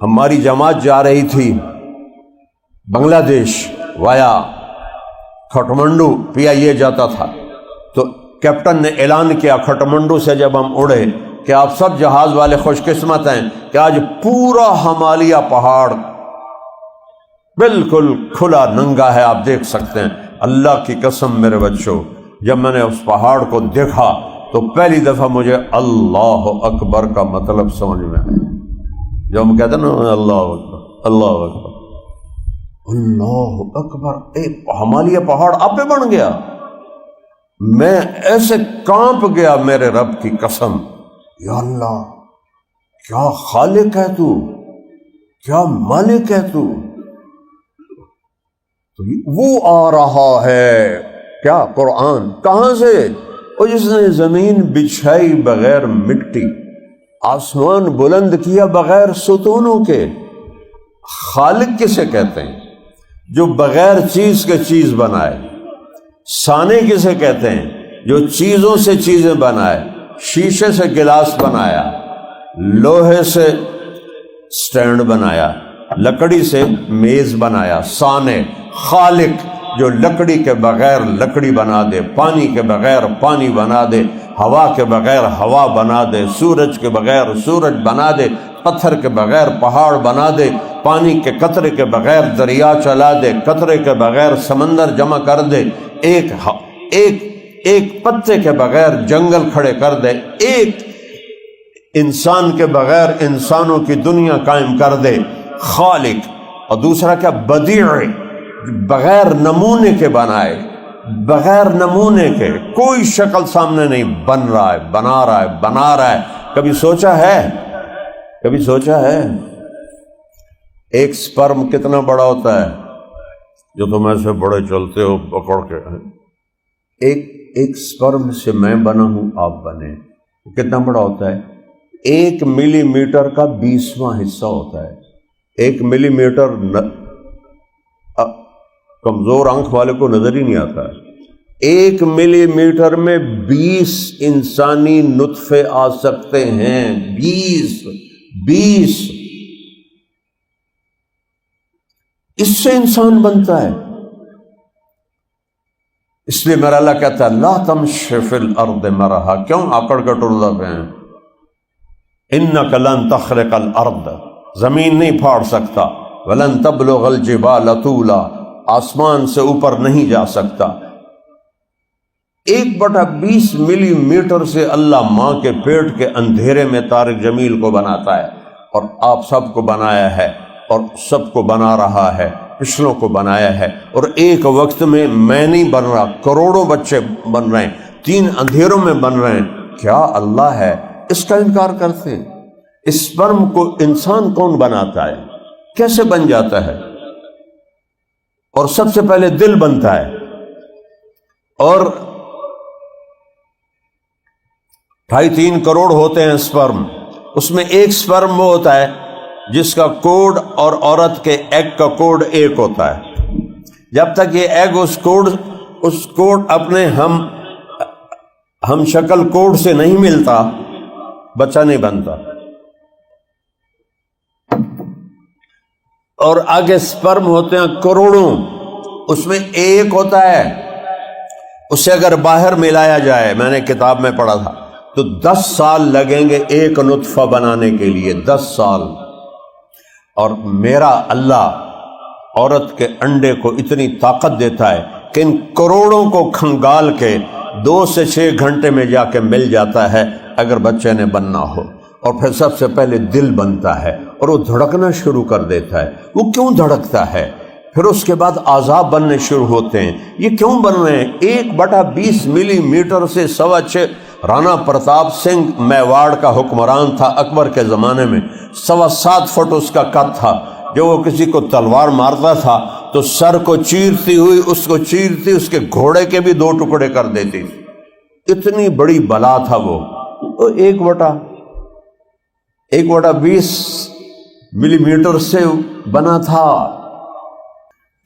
ہماری جماعت جا رہی تھی بنگلہ دیش وایا کھٹمنڈو، PIA جاتا تھا. تو کیپٹن نے اعلان کیا کھٹمنڈو سے جب ہم اڑے کہ آپ سب جہاز والے خوش قسمت ہیں کہ آج پورا ہمالیہ پہاڑ بالکل کھلا ننگا ہے، آپ دیکھ سکتے ہیں. اللہ کی قسم میرے بچوں، جب میں نے اس پہاڑ کو دیکھا تو پہلی دفعہ مجھے اللہ اکبر کا مطلب سمجھ میں آیا. جو ہم کہتے ہیں نا اللہ اکبر، اللہ اکبر، اللہ اکبر. ایک ہمالیہ پہاڑ آپ پہ بن گیا. میں ایسے کانپ گیا میرے رب کی قسم. یا اللہ، کیا خالق ہے تو، کیا مالک ہے تو. وہ آ رہا ہے کیا قرآن کہاں سے؟ اور جس نے زمین بچھائی بغیر مٹی، آسمان بلند کیا بغیر ستونوں کے. خالق کسے کہتے ہیں؟ جو بغیر چیز کے چیز بنائے. صانع کسے کہتے ہیں؟ جو چیزوں سے چیزیں بنائے. شیشے سے گلاس بنایا، لوہے سے سٹینڈ بنایا، لکڑی سے میز بنایا. صانع. خالق جو لکڑی کے بغیر لکڑی بنا دے، پانی کے بغیر پانی بنا دے، ہوا کے بغیر ہوا بنا دے، سورج کے بغیر سورج بنا دے، پتھر کے بغیر پہاڑ بنا دے، پانی کے قطرے کے بغیر دریا چلا دے، قطرے کے بغیر سمندر جمع کر دے، ایک پتے کے بغیر جنگل کھڑے کر دے، ایک انسان کے بغیر انسانوں کی دنیا قائم کر دے. خالق. اور دوسرا کیا؟ بدیع، بغیر نمونے کے بنائے، بغیر نمونے کے، کوئی شکل سامنے نہیں، بن رہا ہے، بنا رہا ہے، بنا رہا ہے. کبھی سوچا ہے، کبھی سوچا ہے ایک سپرم کتنا بڑا ہوتا ہے؟ جو تم ایسے بڑے چلتے ہو پکڑ کے، ایک سپرم سے میں بنا ہوں، آپ بنے، کتنا بڑا ہوتا ہے؟ 1 ملی میٹر کا 20واں حصہ ہوتا ہے. 1 ملی میٹر کمزور آنکھ والے کو نظر ہی نہیں آتا ہے. 1 ملی میٹر میں 20 انسانی نطفے آ سکتے ہیں. 20 اس سے انسان بنتا ہے. اس لیے میرا اللہ کہتا ہے لا تمشِ فی الارض مرحا. کیوں آکڑ کے ٹردا پہ ہیں؟ انک لن تخرق الارض، زمین نہیں پھاڑ سکتا. ولن تبلغ الجبال طولا، آسمان سے اوپر نہیں جا سکتا. 1/20 ملی میٹر سے اللہ ماں کے پیٹ کے اندھیرے میں طارق جمیل کو بناتا ہے، اور آپ سب کو بنایا ہے، اور سب کو بنا رہا ہے، پچھلوں کو بنایا ہے. اور ایک وقت میں نہیں بن رہا، کروڑوں بچے بن رہے ہیں، 3 اندھیروں میں بن رہے ہیں. کیا اللہ ہے؟ اس کا انکار کرتے ہیں. اسپرم کو انسان کون بناتا ہے؟ کیسے بن جاتا ہے؟ اور سب سے پہلے دل بنتا ہے، اور 2.5-3 کروڑ ہوتے ہیں اسپرم. اس میں ایک اسپرم وہ ہوتا ہے جس کا کوڈ اور عورت کے ایگ کا کوڈ ایک ہوتا ہے. جب تک یہ ایگ اس کوڈ اپنے ہم شکل کوڈ سے نہیں ملتا، بچہ نہیں بنتا. اور آگے سپرم ہوتے ہیں کروڑوں، اس میں ایک ہوتا ہے. اسے اگر باہر ملایا جائے، میں نے کتاب میں پڑھا تھا، تو 10 سال لگیں گے ایک نطفہ بنانے کے لیے، 10 سال. اور میرا اللہ عورت کے انڈے کو اتنی طاقت دیتا ہے کہ ان کروڑوں کو کھنگال کے 2 سے 6 گھنٹے میں جا کے مل جاتا ہے اگر بچے نے بننا ہو. اور پھر سب سے پہلے دل بنتا ہے اور وہ دھڑکنا شروع کر دیتا ہے. وہ کیوں دھڑکتا ہے؟ پھر اس کے بعد اعضاء بننے شروع ہوتے ہیں. یہ کیوں بن رہے ہیں؟ 1/20 ملی میٹر سے 6.25. رانا پرتاپ سنگھ میواڑ کا حکمران تھا اکبر کے زمانے میں. 7.25 فٹ اس کا قد تھا. جو وہ کسی کو تلوار مارتا تھا تو سر کو چیرتی ہوئی اس کو چیرتی اس کے گھوڑے کے بھی 2 ٹکڑے کر دیتی. اتنی بڑی بلا تھا وہ. 1/20 ملی میٹر سے بنا تھا.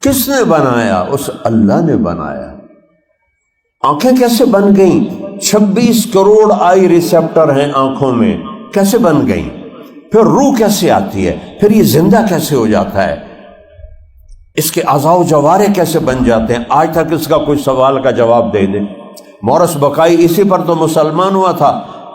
کس نے بنایا؟ اس اللہ نے بنایا. آنکھیں کیسے بن گئیں؟ 26 کروڑ آئی ریسیپٹر ہیں آنکھوں میں. کیسے بن گئیں؟ پھر روح کیسے آتی ہے؟ پھر یہ زندہ کیسے ہو جاتا ہے؟ اس کے اعضاء و جوارے کیسے بن جاتے ہیں؟ آج تک اس کا کوئی سوال کا جواب دے دے. مورس بقائی اسی پر تو مسلمان ہوا تھا،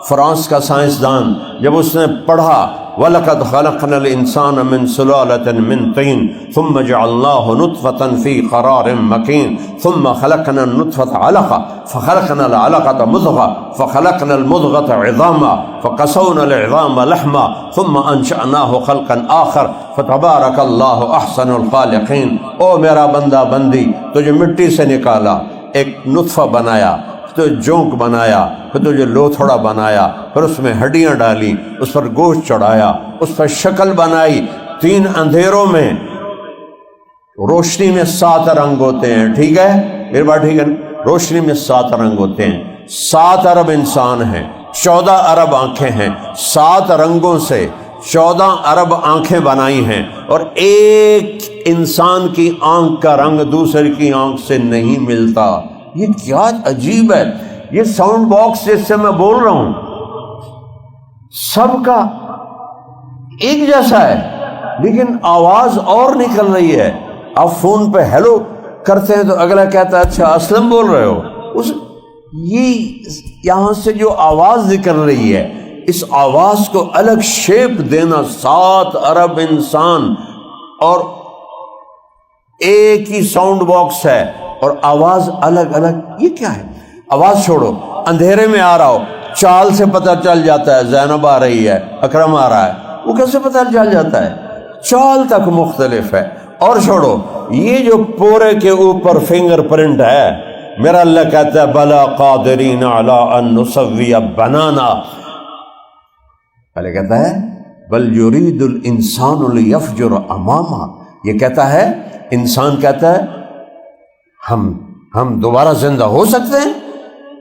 فرانس کا سائنسدان. جب اس نے پڑھا وَلَقَدْ خَلَقْنَا الْإِنسَانَ مِنْ سُلَالَةٍ مِنْ طِينٍ ثُمَّ جَعَلْنَاهُ نُطْفَةً فِي قَرَارٍ مَكِينٍ ثُمَّ خَلَقْنَا النُّطْفَةَ عَلَقَةً فَخَلَقْنَا الْعَلَقَةَ مُضْغَةً فَخَلَقْنَا الْمُضْغَةَ عِظَامًا فَقَسَوْنَا الْعِظَامَ لَحْمًا ثُمَّ أَنشَأْنَاهُ خَلْقًا آخَرَ فَتَبَارَكَ اللَّهُ أَحْسَنُ الْخَالِقِينَ. او میرا بندہ بندی، تجھے مٹی سے نکالا، ایک نطفہ بنایا، تو جونک بنایا، پھر تجھے لوتھڑا بنایا، پھر اس میں ہڈیاں ڈالی، اس پر گوشت چڑھایا، اس پر شکل بنائی. 3 اندھیروں میں روشنی میں 7 رنگ ہوتے ہیں. ٹھیک ہے؟ میری بات ٹھیک ہے؟ روشنی میں 7 رنگ ہوتے ہیں. 7 ارب انسان ہیں، 14 ارب آنکھیں ہیں. 7 رنگوں سے 14 ارب آنکھیں بنائی ہیں. اور ایک انسان کی آنکھ کا رنگ دوسرے کی آنکھ سے نہیں ملتا. یہ کیا عجیب ہے. یہ ساؤنڈ باکس جس سے میں بول رہا ہوں سب کا ایک جیسا ہے، لیکن آواز اور نکل رہی ہے. آپ فون پہ ہیلو کرتے ہیں تو اگلا کہتا ہے اچھا اسلم بول رہے ہو. یہ یہاں سے جو آواز نکل رہی ہے، اس آواز کو الگ شیپ دینا 7 ارب انسان، اور ایک ہی ساؤنڈ باکس ہے اور آواز الگ الگ. یہ کیا ہے؟ آواز چھوڑو، اندھیرے میں آ رہا ہو، چال سے پتہ چل جاتا ہے زینب آ رہی ہے، اکرم آ رہا ہے. وہ کیسے پتہ چل جاتا ہے؟ چال تک مختلف ہے. اور چھوڑو، یہ جو پورے کے اوپر فنگر پرنٹ ہے، میرا اللہ کہتا ہے بلا قادرین علی ان نسوی بنانا. اللہ کہتا ہے بل یرید الانسان لیفجر اماما. یہ کہتا ہے، انسان کہتا ہے ہم دوبارہ زندہ ہو سکتے ہیں،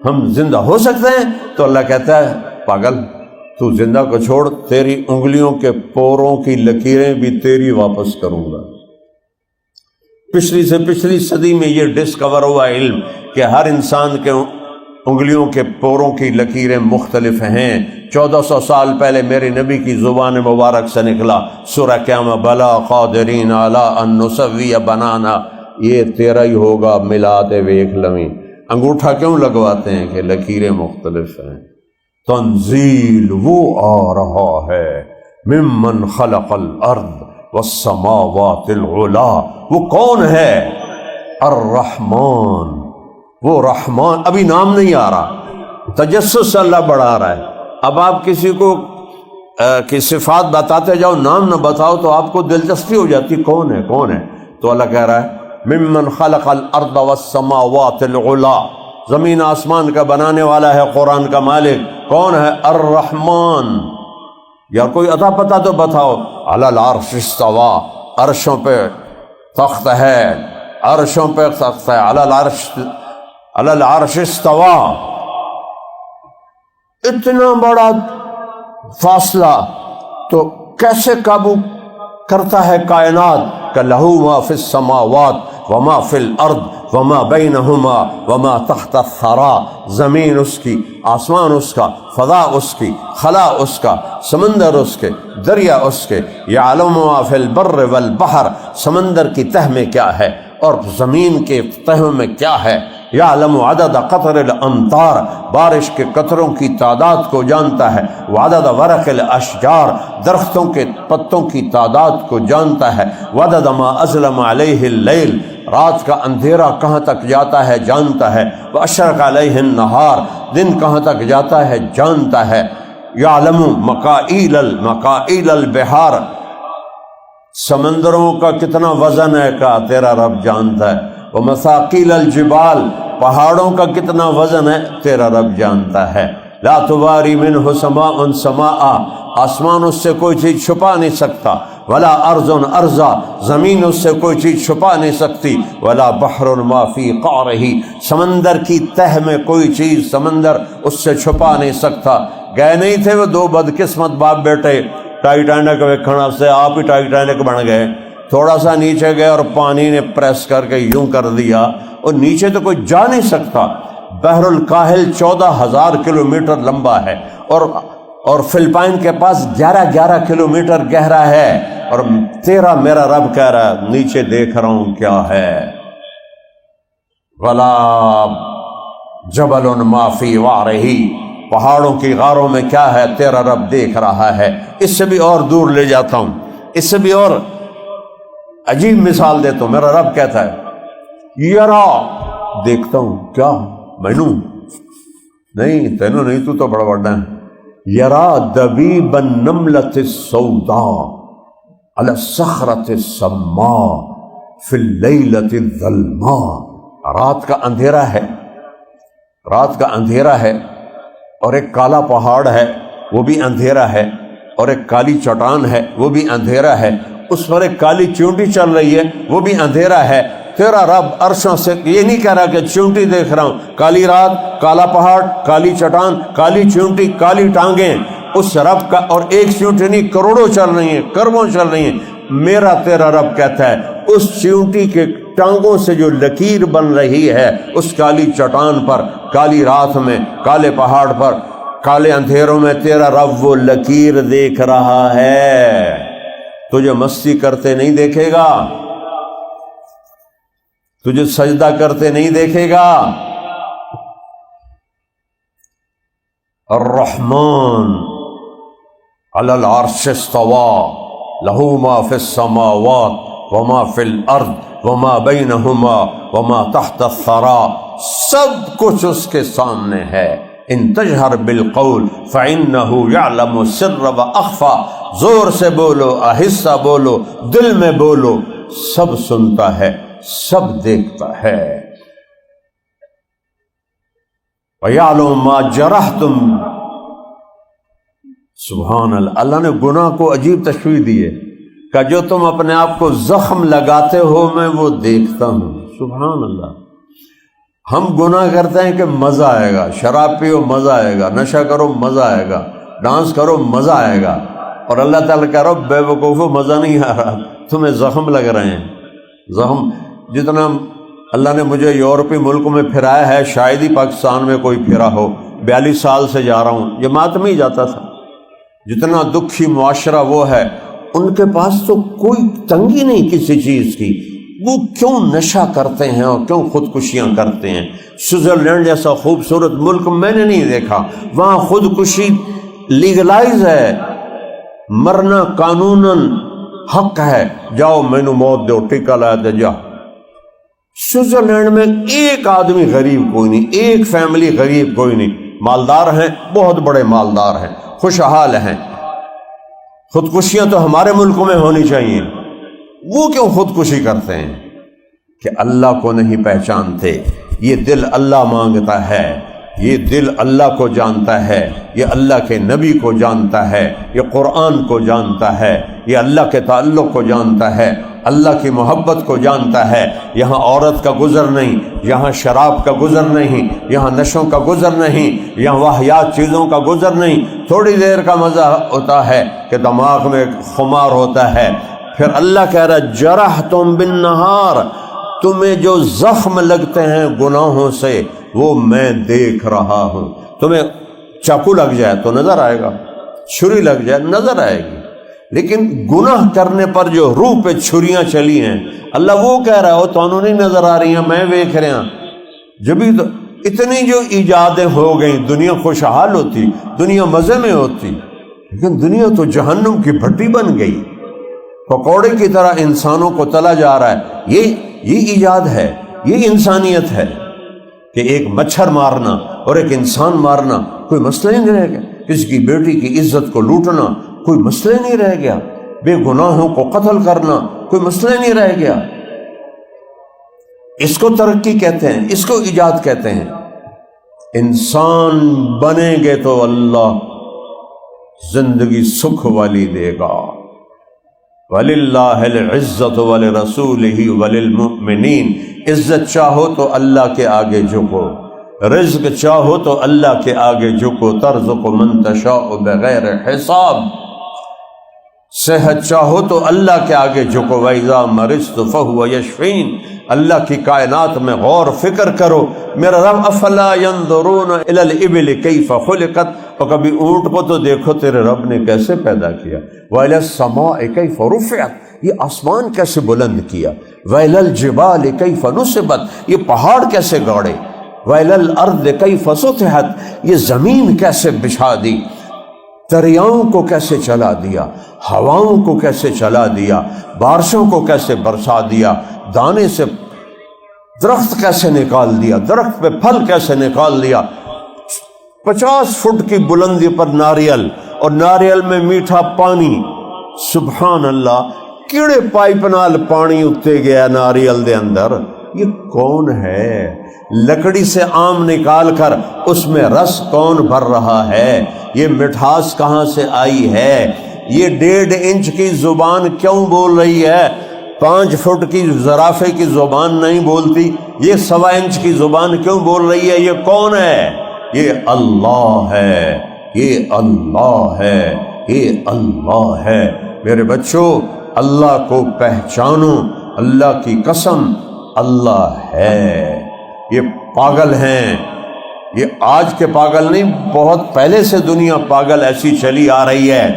ہم زندہ ہو سکتے ہیں. تو اللہ کہتا ہے پاگل، تو زندہ کو چھوڑ، تیری انگلیوں کے پوروں کی لکیریں بھی تیری واپس کروں گا. پچھلی سے پچھلی صدی میں یہ ڈسکور ہوا علم کہ ہر انسان کے انگلیوں کے پوروں کی لکیریں مختلف ہیں. 1400 سال پہلے میرے نبی کی زبان مبارک سے نکلا سورہ قیامہ بلا قادرین علی ان نسوی بنانا. یہ تیرا ہی ہوگا، ملا دے ویکھ لویں. انگوٹھا کیوں لگواتے ہیں؟ کہ لکیریں مختلف ہیں. تنزیل وہ آ رہا ہے ممن خلق الارض والسماوات العلا. وہ کون ہے؟ الرحمن. وہ رحمان، ابھی نام نہیں آ رہا، تجسس سے اللہ بڑھا رہا ہے. اب آپ کسی کو کی صفات بتاتے جاؤ، نام نہ بتاؤ تو آپ کو دلچسپی ہو جاتی کون ہے کون ہے. تو اللہ کہہ رہا ہے ممن خلق الارض والسماوات العلا. زمین آسمان کا بنانے والا ہے قرآن کا مالک. کون ہے؟ الرحمن. یا کوئی عطا پتہ تو بتاؤ. علی العرش استوى، عرشوں پہ تخت ہے، عرشوں پہ تخت ہے. علی العرش استوى. اتنا بڑا فاصلہ تو کیسے قابو کرتا ہے کائنات؟ کہ لہو ما فی السماوات وما فی الارض وما بینہما وما تحت الثری. زمین اس کی، آسمان اس کا، فضا اس کی، خلا اس کا، سمندر اس کے، دریا اس کے. یعلم ما فی البر والبحر. سمندر کی تہ میں کیا ہے اور زمین کے تہوں میں کیا ہے، یعلم عدد قطر الامطار، بارش کے قطروں کی تعداد کو جانتا ہے، وعدد ورق الاشجار، درختوں کے پتوں کی تعداد کو جانتا ہے، وعدد ما اظلم علیہ اللیل، رات کا اندھیرا کہاں تک جاتا ہے جانتا ہے، واشرق علیہ النہار، دن کہاں تک جاتا ہے جانتا ہے، یعلم مکائل البحار، سمندروں کا کتنا وزن ہے کا تیرا رب جانتا ہے، ومثاقیل الجبال، پہاڑوں کا کتنا وزن ہے تیرا رب جانتا ہے، لا تباری منہ سماء سماء، آسمان اس سے کوئی چیز چھپا نہیں سکتا، ولا ارض ارضا، زمین اس سے کوئی چیز چھپا نہیں سکتی، ولا بحر ما فی قعرہ، سمندر کی تہ میں کوئی چیز سمندر اس سے چھپا نہیں سکتا۔ گئے نہیں تھے وہ دو بدقسمت باپ بیٹے ٹائٹینک ویکھنا سے، آپ ہی ٹائٹینک بن گئے، تھوڑا سا نیچے گئے اور پانی نے پریس کر کے یوں کر دیا، اور نیچے تو کوئی جا نہیں سکتا۔ بحر الکاہل 14,000 کلومیٹر لمبا ہے، اور فلپائن کے پاس 11 کلومیٹر گہرا ہے، اور تیرا میرا رب کہہ رہا ہے نیچے دیکھ رہا ہوں کیا ہے، ولا جبل ما فی وعرہ، پہاڑوں کی غاروں میں کیا ہے تیرا رب دیکھ رہا ہے۔ اس سے بھی اور دور لے جاتا ہوں، اس سے بھی اور عجیب مثال دیتا ہوں۔ میرا رب کہتا ہے یرا، دیکھتا ہوں، کیا مینو نہیں تینوں نہیں، تو بڑا بڑا ہے، یرا دبیب النملۃ السوداء علی الصخرۃ السماء فی اللیلۃ الظلماء، رات کا اندھیرا ہے، رات کا اندھیرا ہے، اور ایک کالا پہاڑ ہے وہ بھی اندھیرا ہے، اور ایک کالی چٹان ہے وہ بھی اندھیرا ہے، اس پر ایک کالی چونٹی چل رہی ہے وہ بھی اندھیرا ہے۔ تیرا رب عرشوں سے یہ نہیں کہہ رہا کہ چونٹی دیکھ رہا ہوں، کالی رات، کالا پہاڑ، کالی چٹان، کالی چونٹی، کالی ٹانگیں، اس رب کا، اور ایک چونٹی نہیں کروڑوں چل رہی ہیں، کربوں چل رہی ہیں۔ میرا تیرا رب کہتا ہے اس چونٹی کے ٹانگوں سے جو لکیر بن رہی ہے اس کالی چٹان پر، کالی رات میں، کالے پہاڑ پر، کالے اندھیروں میں، تیرا رب وہ لکیر دیکھ رہا ہے۔ تجھے مستی کرتے نہیں دیکھے گا، تجھے سجدہ کرتے نہیں دیکھے گا۔ الرحمن علی العرش استوى لہ ما فی السماوات وما فی الارض وما بینہما وما تحت الثری، سب کچھ اس کے سامنے ہے۔ ان تجہر بالقول فإنہ یعلم السر واخفی، زور سے بولو، آہستہ بولو، دل میں بولو، سب سنتا ہے، سب دیکھتا ہے۔ وَيَعْلَمُ مَا جَرَحْتُمْ، سبحان اللہ، اللہ نے گناہ کو عجیب تشبیہ دی ہے کہ جو تم اپنے آپ کو زخم لگاتے ہو میں وہ دیکھتا ہوں۔ سبحان اللہ، ہم گناہ کرتے ہیں کہ مزہ آئے گا، شراب پیو مزہ آئے گا، نشہ کرو مزہ آئے گا، ڈانس کرو مزہ آئے گا، اور اللہ تعالیٰ کہہ رہا ہو بے وقوفو مزہ نہیں آ رہا، تمہیں زخم لگ رہے ہیں۔ زخم جتنا اللہ نے مجھے یورپی ملک میں پھرایا ہے شاید ہی پاکستان میں کوئی پھرا ہو، 42 سال سے جا رہا ہوں، جماعت میں ہی جاتا تھا۔ جتنا دکھی معاشرہ وہ ہے، ان کے پاس تو کوئی تنگی نہیں کسی چیز کی، وہ کیوں نشہ کرتے ہیں اور کیوں خودکشیاں کرتے ہیں۔ سوئٹزرلینڈ جیسا خوبصورت ملک میں نے نہیں دیکھا، وہاں خودکشی لیگلائز ہے، مرنا قانوناً حق ہے، جاؤ مینو موت دو، ٹکا لایا دے جا۔ سوئٹزرلینڈ میں ایک آدمی غریب کوئی نہیں، ایک فیملی غریب کوئی نہیں، مالدار ہیں، بہت بڑے مالدار ہیں، خوشحال ہیں۔ خودکشیاں تو ہمارے ملکوں میں ہونی چاہیے، وہ کیوں خودکشی کرتے ہیں؟ کہ اللہ کو نہیں پہچانتے۔ یہ دل اللہ مانگتا ہے، یہ دل اللہ کو جانتا ہے، یہ اللہ کے نبی کو جانتا ہے، یہ قرآن کو جانتا ہے، یہ اللہ کے تعلق کو جانتا ہے، اللہ کی محبت کو جانتا ہے۔ یہاں عورت کا گزر نہیں، یہاں شراب کا گزر نہیں، یہاں نشوں کا گزر نہیں، یہاں واہیات چیزوں کا گزر نہیں۔ تھوڑی دیر کا مزہ ہوتا ہے کہ دماغ میں خمار ہوتا ہے۔ پھر اللہ کہہ رہا ہے جرحتم بالنہار، تمہیں جو زخم لگتے ہیں گناہوں سے وہ میں دیکھ رہا ہوں۔ تمہیں چاقو لگ جائے تو نظر آئے گا، چھری لگ جائے نظر آئے گی، لیکن گناہ کرنے پر جو روح پہ چھریاں چلی ہیں، اللہ وہ کہہ رہا ہو تو انہوں نہیں نظر آ رہی ہیں، میں دیکھ رہا ہوں، جبھی تو اتنی جو ایجادیں ہو گئیں دنیا خوشحال ہوتی، دنیا مزے میں ہوتی، لیکن دنیا تو جہنم کی بھٹی بن گئی، پکوڑے کی طرح انسانوں کو تلا جا رہا ہے۔ یہ ایجاد ہے، یہ انسانیت ہے کہ ایک مچھر مارنا اور ایک انسان مارنا کوئی مسئلہ ہی نہیں رہ گیا، کسی کی بیٹی کی عزت کو لوٹنا کوئی مسئلہ ہی نہیں رہ گیا، بے گناہوں کو قتل کرنا کوئی مسئلہ ہی نہیں رہ گیا۔ اس کو ترقی کہتے ہیں، اس کو ایجاد کہتے ہیں۔ انسان بنیں گے تو اللہ زندگی سکھ والی دے گا۔ وَلِلَّهِ الْعِزَّةُ وَلِرَسُولِهِ وَلِلْمُؤْمِنِينَ، عزت چاہو تو اللہ کے آگے جھکو، رزق چاہو تو اللہ کے آگے جھکو، ترزق من تشاء بغیر حساب، صحت چاہو تو اللہ کے آگے جھکو، وَإِذَا مَرِضْتُ فَهُوَ يَشْفِينِ، اللہ کی کائنات میں غور فکر کرو، میرا رب افلا ينظرون الى الابل کیف خلقت، اور کبھی اونٹ کو تو دیکھو تیرے رب نے کیسے پیدا کیا، وَإِلَى السَّمَاءِ كَيْفَ رُفِعَتْ، یہ آسمان کیسے بلند کیا، وَإِلَى الْجِبَالِ كَيْفَ نُصِبَتْ، یہ پہاڑ کیسے گاڑے، وَإِلَى الْأَرْضِ كَيْفَ سُطِحَتْ، یہ زمین کیسے بچھا دی، دریاؤں کو کیسے چلا دیا، ہواؤں کو کیسے چلا دیا، بارشوں کو کیسے برسا دیا، دانے سے درخت کیسے نکال دیا، درخت پہ پھل کیسے نکال دیا، 50 فٹ کی بلندی پر ناریل، اور ناریل میں میٹھا پانی، سبحان اللہ، کیڑے پائپ نال پانی اتے گیا ناریل دے اندر، یہ کون ہے؟ لکڑی سے آم نکال کر اس میں رس کون بھر رہا ہے؟ یہ مٹھاس کہاں سے آئی ہے؟ یہ 1.5 انچ کی زبان کیوں بول رہی ہے؟ 5 فٹ کی زرافے کی زبان نہیں بولتی، یہ 1.25 انچ کی زبان کیوں بول رہی ہے؟ یہ کون ہے؟ یہ اللہ ہے، یہ اللہ ہے، یہ اللہ ہے۔ میرے بچوں، اللہ کو پہچانو، اللہ کی قسم اللہ ہے۔ یہ پاگل ہیں، یہ آج کے پاگل نہیں، بہت پہلے سے دنیا پاگل ایسی چلی آ رہی ہے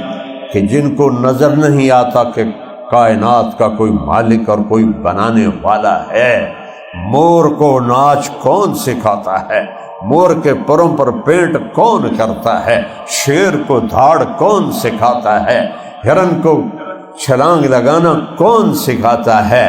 کہ جن کو نظر نہیں آتا کہ کائنات کا کوئی مالک اور کوئی بنانے والا ہے۔ مور کو ناچ کون سکھاتا ہے؟ مور کے پروں پر پینٹ کون کرتا ہے؟ شیر کو دھاڑ کون سکھاتا ہے؟ ہرن کو چھلانگ لگانا کون سکھاتا ہے؟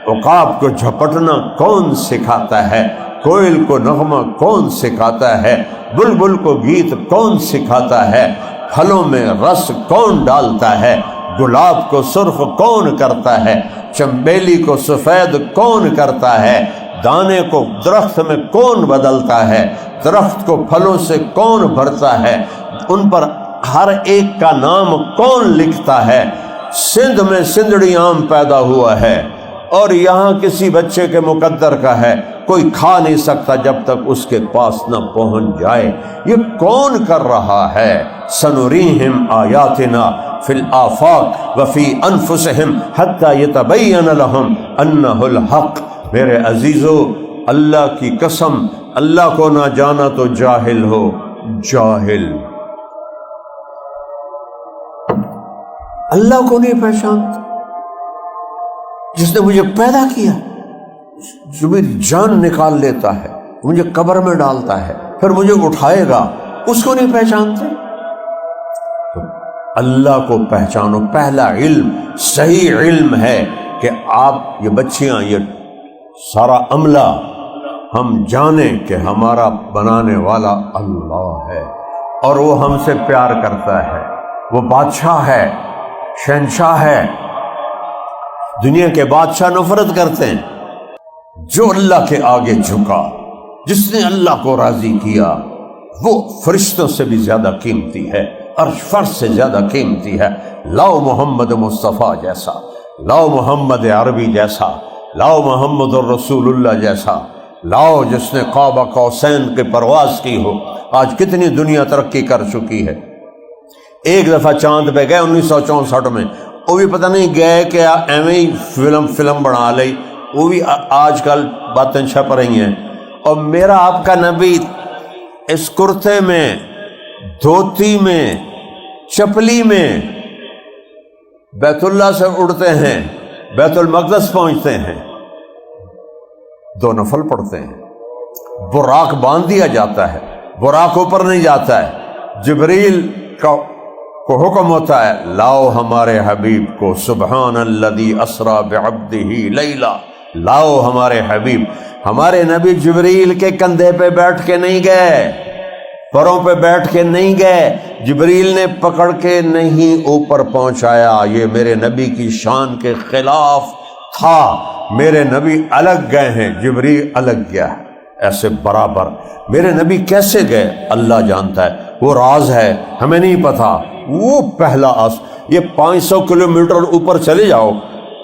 عقاب کو جھپٹنا کون سکھاتا ہے؟ کوئل کو نغمہ کون سکھاتا ہے؟ بلبل کو گیت کون سکھاتا ہے؟ پھلوں میں رس کون ڈالتا ہے؟ گلاب کو سرخ کون کرتا ہے؟ چنبیلی کو سفید کون کرتا ہے؟ دانے کو درخت میں کون بدلتا ہے؟ درخت کو پھلوں سے کون بھرتا ہے؟ ان پر ہر ایک کا نام کون لکھتا ہے؟ سندھ میں سندڑی آم پیدا ہوا ہے، اور یہاں کسی بچے کے مقدر کا ہے، کوئی کھا نہیں سکتا جب تک اس کے پاس نہ پہنچ جائے۔ یہ کون کر رہا ہے؟ سنریہم آیاتنا فی الآفاق وفی انفسہم حتی یتبین لہم انہ الحق۔ میرے عزیزو، اللہ کی قسم، اللہ کو نہ جانا تو جاہل ہو، جاہل۔ اللہ کو نہیں پہچانتا، جس نے مجھے پیدا کیا، جو میری جان نکال لیتا ہے، مجھے قبر میں ڈالتا ہے، پھر مجھے اٹھائے گا، اس کو نہیں پہچانتے؟ تو اللہ کو پہچانو۔ پہلا علم، صحیح علم ہے کہ آپ، یہ بچیاں، یہ سارا عملہ ہم جانیں کہ ہمارا بنانے والا اللہ ہے، اور وہ ہم سے پیار کرتا ہے، وہ بادشاہ ہے، شہنشاہ ہے۔ دنیا کے بادشاہ نفرت کرتے ہیں، جو اللہ کے آگے جھکا، جس نے اللہ کو راضی کیا، وہ فرشتوں سے بھی زیادہ قیمتی ہے، عرش فرش سے زیادہ قیمتی ہے۔ لاؤ محمد مصطفیٰ جیسا، لاؤ محمد عربی جیسا، لاؤ محمد الرسول اللہ جیسا، لاؤ جس نے قاب قوسین کی پرواز کی ہو۔ آج کتنی دنیا ترقی کر چکی ہے۔ ایک دفعہ چاند پہ گئے 1964 میں، وہ بھی پتہ نہیں گئے کہ ایویں ہی فلم بنا لئی، وہ بھی آج کل باتیں چھپ رہی ہیں۔ اور میرا آپ کا نبی اس کرتے میں، دھوتی میں، چپلی میں بیت اللہ سے اڑتے ہیں، بیت المقدس پہنچتے ہیں، 2 نفل پڑھتے ہیں، براق باندھ دیا جاتا ہے، براق اوپر نہیں جاتا ہے، جبریل کو حکم ہوتا ہے لاؤ ہمارے حبیب کو، سبحان الذی اسری بعبدہ لیلا، لاؤ ہمارے حبیب۔ ہمارے نبی جبریل کے کندھے پہ بیٹھ کے نہیں گئے، پروں پہ بیٹھ کے نہیں گئے، جبریل نے پکڑ کے نہیں اوپر پہنچایا، یہ میرے نبی کی شان کے خلاف تھا۔ میرے نبی الگ گئے ہیں، جبریل الگ گیا ہے، ایسے برابر۔ میرے نبی کیسے گئے اللہ جانتا ہے، وہ راز ہے، ہمیں نہیں پتا۔ وہ پہلا یہ 500 کلومیٹر اوپر چلے جاؤ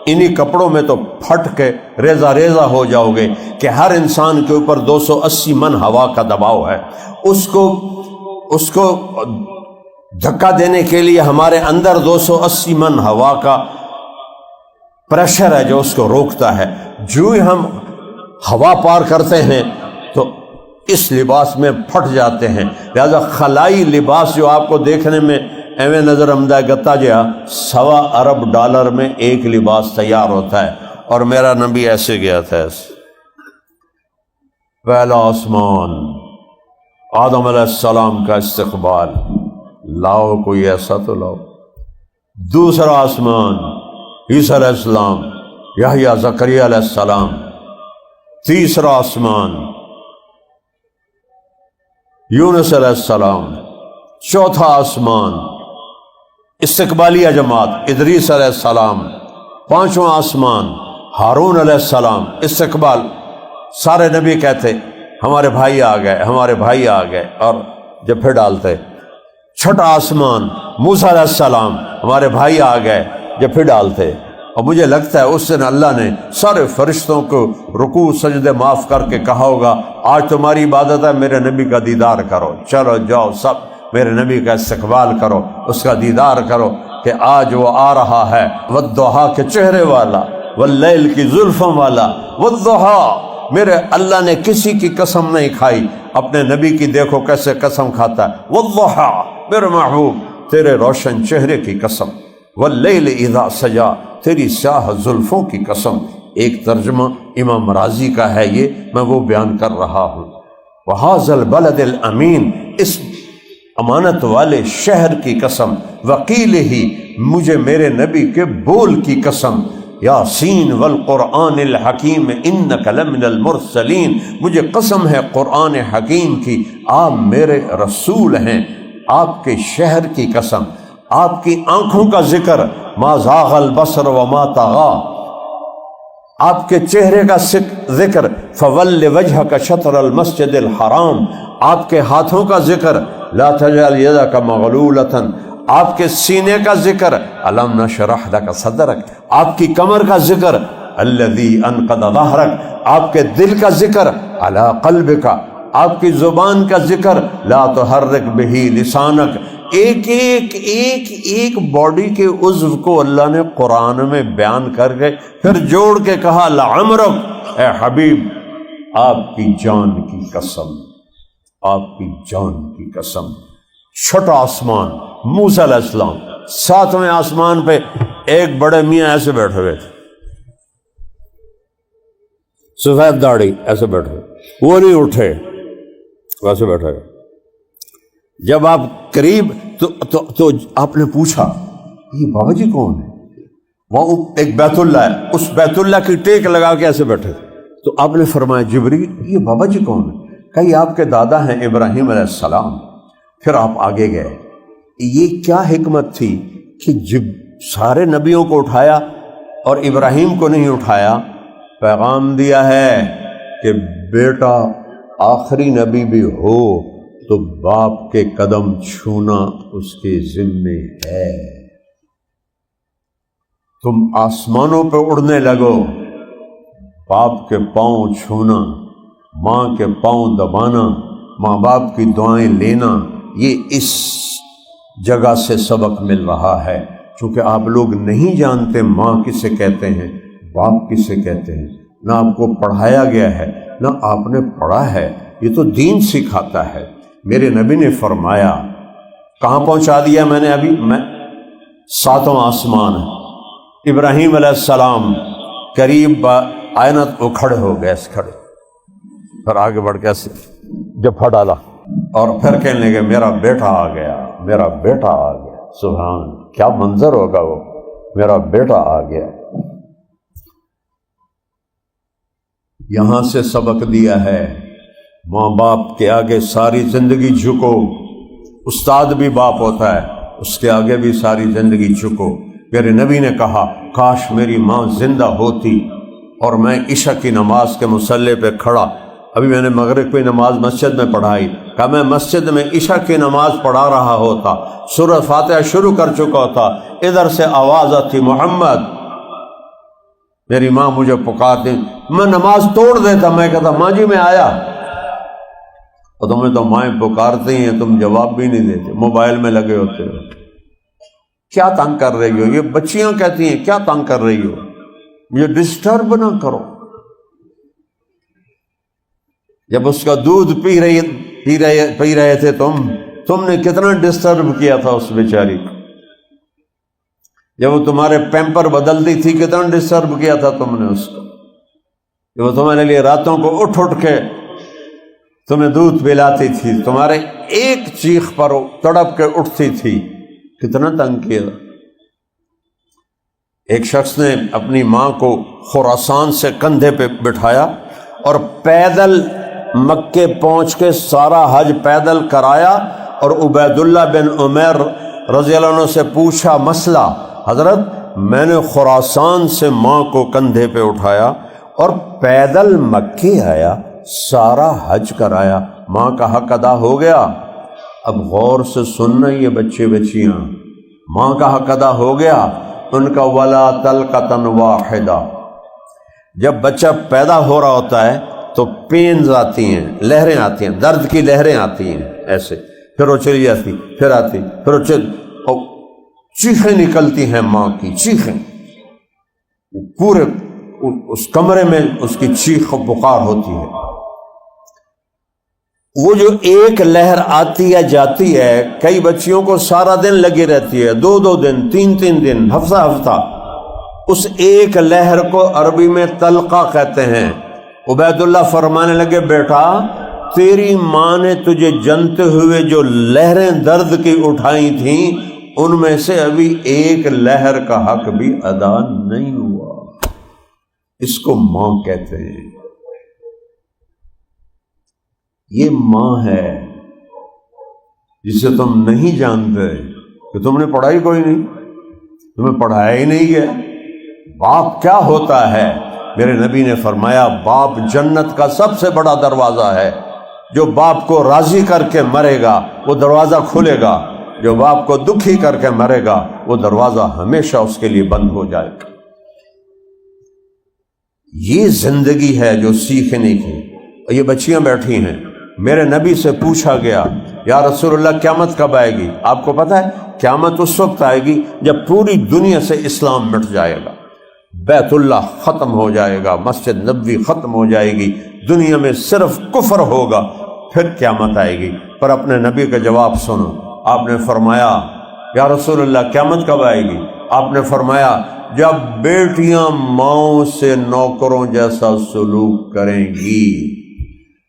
انہی کپڑوں میں تو پھٹ کے ریزہ ریزہ ہو جاؤ گے کہ ہر انسان کے اوپر 280 من ہوا کا دباؤ ہے، اس کو دھکا دینے کے لیے ہمارے اندر 280 من ہوا کا پریشر ہے جو اس کو روکتا ہے۔ جو ہی ہم ہوا پار کرتے ہیں تو اس لباس میں پھٹ جاتے ہیں۔ لہذا خلائی لباس جو آپ کو دیکھنے میں ایویں نظر آمدہ گتا جیا، $1.25 ارب میں ایک لباس تیار ہوتا ہے، اور میرا نبی ایسے گیا تھا۔ پہلا آسمان، آدم علیہ السلام کا استقبال، لاؤ کوئی ایسا تو لاؤ۔ دوسرا آسمان، عیسیٰ علیہ السلام، یحییٰ، زکریا علیہ السلام۔ تیسرا آسمان، یونس علیہ السلام۔ چوتھا آسمان، استقبالیہ جماعت، ادریس علیہ السلام۔ پانچواں آسمان، ہارون علیہ السلام، استقبال۔ سارے نبی کہتے ہمارے بھائی آ گئے، ہمارے بھائی آ گئے، اور جب پھر ڈالتے۔ چھٹا آسمان، موسیٰ علیہ السلام، ہمارے بھائی آ گئے، جب پھر ڈالتے۔ اور مجھے لگتا ہے اس دن اللہ نے سارے فرشتوں کو رکوع سجدے معاف کر کے کہا ہوگا آج تمہاری عبادت ہے، میرے نبی کا دیدار کرو، چلو جاؤ سب میرے نبی کا استقبال کرو، اس کا دیدار کرو کہ آج وہ آ رہا ہے، والضحیٰ کے چہرے والا، واللیل کی زلفوں والا، والضحیٰ۔ میرے اللہ نے کسی کی قسم نہیں کھائی، اپنے نبی کی دیکھو کیسے قسم کھاتا ہے، والضحیٰ، میرے محبوب تیرے روشن چہرے کی قسم، واللیل اذا سجا، تیری سیاہ زلفوں کی قسم۔ ایک ترجمہ امام رازی کا ہے، یہ میں وہ بیان کر رہا ہوں۔ وَهَذَا الْبَلَدِ الْأَمِينَ، اس امانت والے شہر کی قسم، وقیلہ، مجھے میرے نبی کے بول کی قسم، یاسین والقرآن الحکیم انک لمن المرسلین، مجھے قسم ہے قرآن حکیم کی، آپ میرے رسول ہیں۔ آپ کے شہر کی قسم، آپ کی آنکھوں کا ذکر، ما زاغ البصر وما طغی، آپ کے چہرے کا ذکر، فول وجہک شطر المسجد الحرام، آپ کے ہاتھوں کا ذکر، لا تجعل یدک مغلولۃ، آپ کے سینے کا ذکر، الم نشرح لک صدرک، آپ کی کمر کا ذکر، الذی انقض ظہرک، آپ کے دل کا ذکر، علی قلبک، آپ کی زبان کا ذکر، لا تحرک بہ لسانک۔ ایک باڈی کے عضو کو اللہ نے قرآن میں بیان کر کے پھر جوڑ کے کہا لعمرک، اے حبیب آپ کی جان کی قسم، آپ کی جان کی قسم۔ چھٹا آسمان، موسیٰ علیہ السلام۔ ساتویں آسمان پہ ایک بڑے میاں ایسے بیٹھے ہوئے تھے، سفید داڑھی، ایسے بیٹھے ہوئے، وہ نہیں اٹھے، ویسے بیٹھے ہوئے۔ جب آپ قریب تو آپ نے پوچھا یہ بابا جی کون ہے؟ وہاں ایک بیت اللہ ہے، اس بیت اللہ کی ٹیک لگا کے ایسے بیٹھے تھے۔ تو آپ نے فرمایا جبریل یہ بابا جی کون ہے؟ کہ یہ آپ کے دادا ہیں ابراہیم علیہ السلام۔ پھر آپ آگے گئے، یہ کیا حکمت تھی کہ جب سارے نبیوں کو اٹھایا اور ابراہیم کو نہیں اٹھایا؟ پیغام دیا ہے کہ بیٹا آخری نبی بھی ہو تو باپ کے قدم چھونا اس کے ذمے ہے۔ تم آسمانوں پہ اڑنے لگو، باپ کے پاؤں چھونا، ماں کے پاؤں دبانا، ماں باپ کی دعائیں لینا، یہ اس جگہ سے سبق مل رہا ہے۔ چونکہ آپ لوگ نہیں جانتے ماں کسے کہتے ہیں، باپ کسے کہتے ہیں، نہ آپ کو پڑھایا گیا ہے نہ آپ نے پڑھا ہے، یہ تو دین سکھاتا ہے۔ میرے نبی نے فرمایا، کہاں پہنچا دیا میں نے ابھی، میں ساتواں آسمان، ابراہیم علیہ السلام قریب آئینت وہ کھڑے ہو گئے، کھڑے پھر آگے بڑھ کے جب پھڑ ڈالا اور پھر کہنے لگے میرا بیٹا آ گیا، میرا بیٹا آ گیا۔ سبحان، کیا منظر ہوگا وہ، میرا بیٹا آ گیا۔ یہاں سے سبق دیا ہے، ماں باپ کے آگے ساری زندگی جھکو۔ استاد بھی باپ ہوتا ہے، اس کے آگے بھی ساری زندگی جھکو۔ میرے نبی نے کہا کاش میری ماں زندہ ہوتی اور میں عشاء کی نماز کے مصلی پہ کھڑا، ابھی میں نے مغرب کی نماز مسجد میں پڑھائی، کہا میں مسجد میں عشاء کی نماز پڑھا رہا ہوتا، سورہ فاتحہ شروع کر چکا ہوتا، ادھر سے آواز آتی محمد، میری ماں مجھے پکارتی، میں نماز توڑ دیتا، میں کہتا ماں جی میں آیا، اور تمہیں تو مائیں پکارتی ہیں تم جواب بھی نہیں دیتے، موبائل میں لگے ہوتے ہو، کیا تنگ کر رہی ہو؟ یہ بچیاں کہتی ہیں کیا تنگ کر رہی ہو، یہ ڈسٹرب نہ کرو۔ جب اس کا دودھ پی رہے تھے تم نے کتنا ڈسٹرب کیا تھا اس بیچاری کو، جب وہ تمہارے پیمپر بدلتی تھی کتنا ڈسٹرب کیا تھا تم نے اس کو، جب وہ تمہارے لیے راتوں کو اٹھ کے تمہیں دودھ پلاتی تھی، تمہارے ایک چیخ پر تڑپ کے اٹھتی تھی، کتنا تنگ کیا۔ ایک شخص نے اپنی ماں کو خراسان سے کندھے پہ بٹھایا اور پیدل مکے پہنچ کے سارا حج پیدل کرایا، اور عبید اللہ بن عمیر رضی اللہ عنہ سے پوچھا مسئلہ، حضرت میں نے خراسان سے ماں کو کندھے پہ اٹھایا اور پیدل مکے آیا، سارا حج کرایا، ماں کا حق ادا ہو گیا؟ اب غور سے سننا یہ بچے بچیاں، ماں کا حق ادا ہو گیا ان کا، ولا تلقتن واحدہ۔ جب بچہ پیدا ہو رہا ہوتا ہے تو پینز آتی ہیں، لہریں آتی ہیں، درد کی لہریں آتی ہیں ایسے، پھر وہ چلی جاتی، پھر آتی، پھر وہ چیخیں نکلتی ہیں، ماں کی چیخیں، پورے اس کمرے میں اس کی چیخ و پکار ہوتی ہے۔ وہ جو ایک لہر آتی ہے جاتی ہے، کئی بچیوں کو سارا دن لگی رہتی ہے، 2 دن 3 دن، ہفتہ، اس ایک لہر کو عربی میں تلقہ کہتے ہیں۔ عبید اللہ فرمانے لگے بیٹا تیری ماں نے تجھے جنتے ہوئے جو لہریں درد کی اٹھائی تھیں ان میں سے ابھی ایک لہر کا حق بھی ادا نہیں ہوا، اس کو ماں کہتے ہیں۔ یہ ماں ہے جسے تم نہیں جانتے کہ تم نے پڑھائی کوئی نہیں، تمہیں پڑھایا ہی نہیں ہے۔ باپ کیا ہوتا ہے؟ میرے نبی نے فرمایا باپ جنت کا سب سے بڑا دروازہ ہے، جو باپ کو راضی کر کے مرے گا وہ دروازہ کھلے گا، جو باپ کو دکھی کر کے مرے گا وہ دروازہ ہمیشہ اس کے لیے بند ہو جائے گا۔ یہ زندگی ہے جو سیکھنے کی۔ یہ بچیاں بیٹھی ہیں، میرے نبی سے پوچھا گیا یا رسول اللہ قیامت کب آئے گی؟ آپ کو پتہ ہے قیامت اس وقت آئے گی جب پوری دنیا سے اسلام مٹ جائے گا، بیت اللہ ختم ہو جائے گا، مسجد نبوی ختم ہو جائے گی، دنیا میں صرف کفر ہوگا، پھر قیامت آئے گی۔ پر اپنے نبی کا جواب سنو، آپ نے فرمایا یا رسول اللہ قیامت کب آئے گی؟ آپ نے فرمایا جب بیٹیاں ماؤں سے نوکروں جیسا سلوک کریں گی،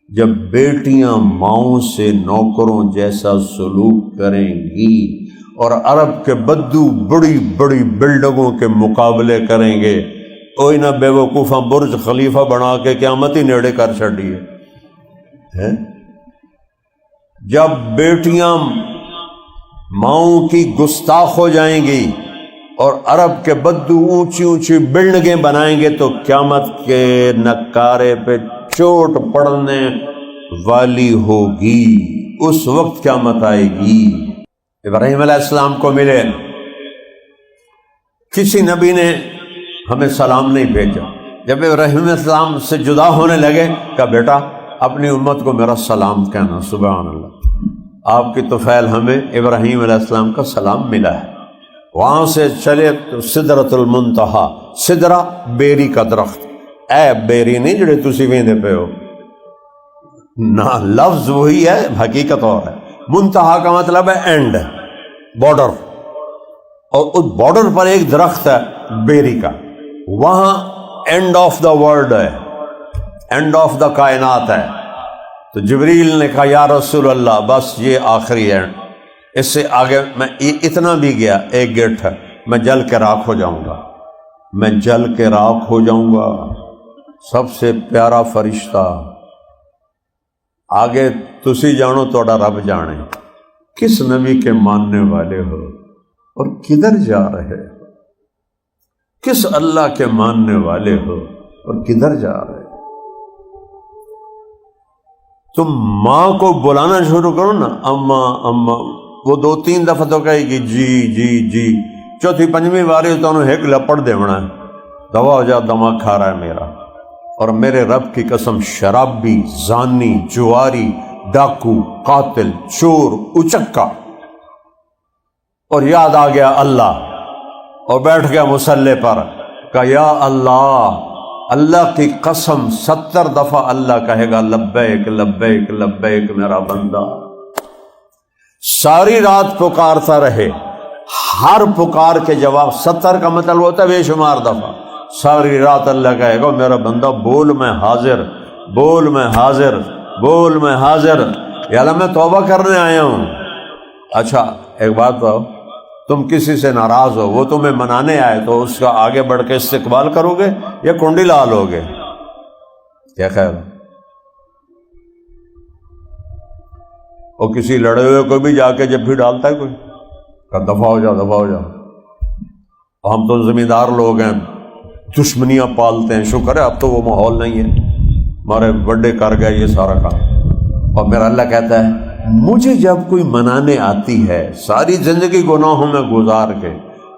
جب بیٹیاں ماؤں سے نوکروں جیسا سلوک کریں گی، اور عرب کے بدو بڑی بڑی بلڈنگوں کے مقابلے کریں گے، اوئی نہ بے وقوفاں برج خلیفہ بنا کے قیامت ہی نیڑے کر چڑھی ہے۔ جب بیٹیاں ماؤں کی گستاخ ہو جائیں گی اور عرب کے بدو اونچی اونچی بلڈنگیں بنائیں گے تو قیامت کے نکارے پہ چوٹ پڑنے والی ہوگی، اس وقت قیامت آئے گی۔ ابراہیم علیہ السلام کو ملے، کسی نبی نے ہمیں سلام نہیں بھیجا، جب ابراہیم علیہ السلام سے جدا ہونے لگے کہا بیٹا اپنی امت کو میرا سلام کہنا۔ سبحان اللہ، آپ کی طفیل ہمیں ابراہیم علیہ السلام کا سلام ملا ہے۔ وہاں سے چلے تو سدرۃ المنتہا، سدرہ بیری کا درخت، اے بیری نہیں جڑے تسی ویندے پہ ہو، نہ لفظ وہی ہے حقیقت اور ہے۔ منتہا کا مطلب ہے اینڈ، بارڈر، اور اس بارڈر پر ایک درخت ہے بیری کا، وہاں اینڈ آف دا ورلڈ ہے، اینڈ آف دا کائنات ہے۔ تو جبریل نے کہا یا رسول اللہ بس یہ آخری ہے، اس سے آگے میں اتنا بھی گیا ایک گیٹ ہے، میں جل کے راکھ ہو جاؤں گا، میں جل کے راکھ ہو جاؤں گا۔ سب سے پیارا فرشتہ، آگے تسی جانو توڑا رب جانے، کس نبی کے ماننے والے ہو اور کدھر جا رہے ہو؟ کس اللہ کے ماننے والے ہو اور کدھر جا رہے ہو؟ تم ماں کو بلانا شروع کرو نا، اماں اماں، وہ 2-3 دفعہ تو کہے گی جی جی جی، چوتھی پنجویں باری تو انہوں ایک لپڑ دیونا ہے، دوا ہو جا دماغ کھا رہا ہے میرا، اور میرے رب کی قسم شرابی، زانی، جواری، ڈاکو، قاتل، چور، اچکا، اور یاد آ گیا اللہ، اور بیٹھ گیا مصلی پر، کہ یا اللہ، اللہ کی قسم 70 دفعہ اللہ کہے گا لبیک لبیک لبیک میرا بندہ، ساری رات پکارتا رہے، ہر پکار کے جواب 70 کا مطلب ہوتا ہے بے شمار دفعہ، ساری رات اللہ کہے گا میرا بندہ بول میں حاضر، بول میں حاضر، بول میں حاضر، یا اللہ میں توبہ کرنے آیا ہوں۔ اچھا ایک بات بتاؤ، تم کسی سے ناراض ہو، وہ تمہیں منانے آئے تو اس کا آگے بڑھ کے استقبال کرو گے یا کنڈی لال ہوگے؟ کیا خیال؟ اور کسی لڑے ہوئے کو بھی جا کے جب بھی ڈالتا ہے کوئی کہ دفعہ ہو جا دفعہ ہو جا، ہم تو زمیندار لوگ ہیں، دشمنیاں پالتے ہیں، شکر ہے اب تو وہ ماحول نہیں ہے، ہمارے بڑے کر گئے یہ سارا کام۔ اور میرا اللہ کہتا ہے مجھے جب کوئی منانے آتی ہے ساری زندگی گناہوں میں گزار کے،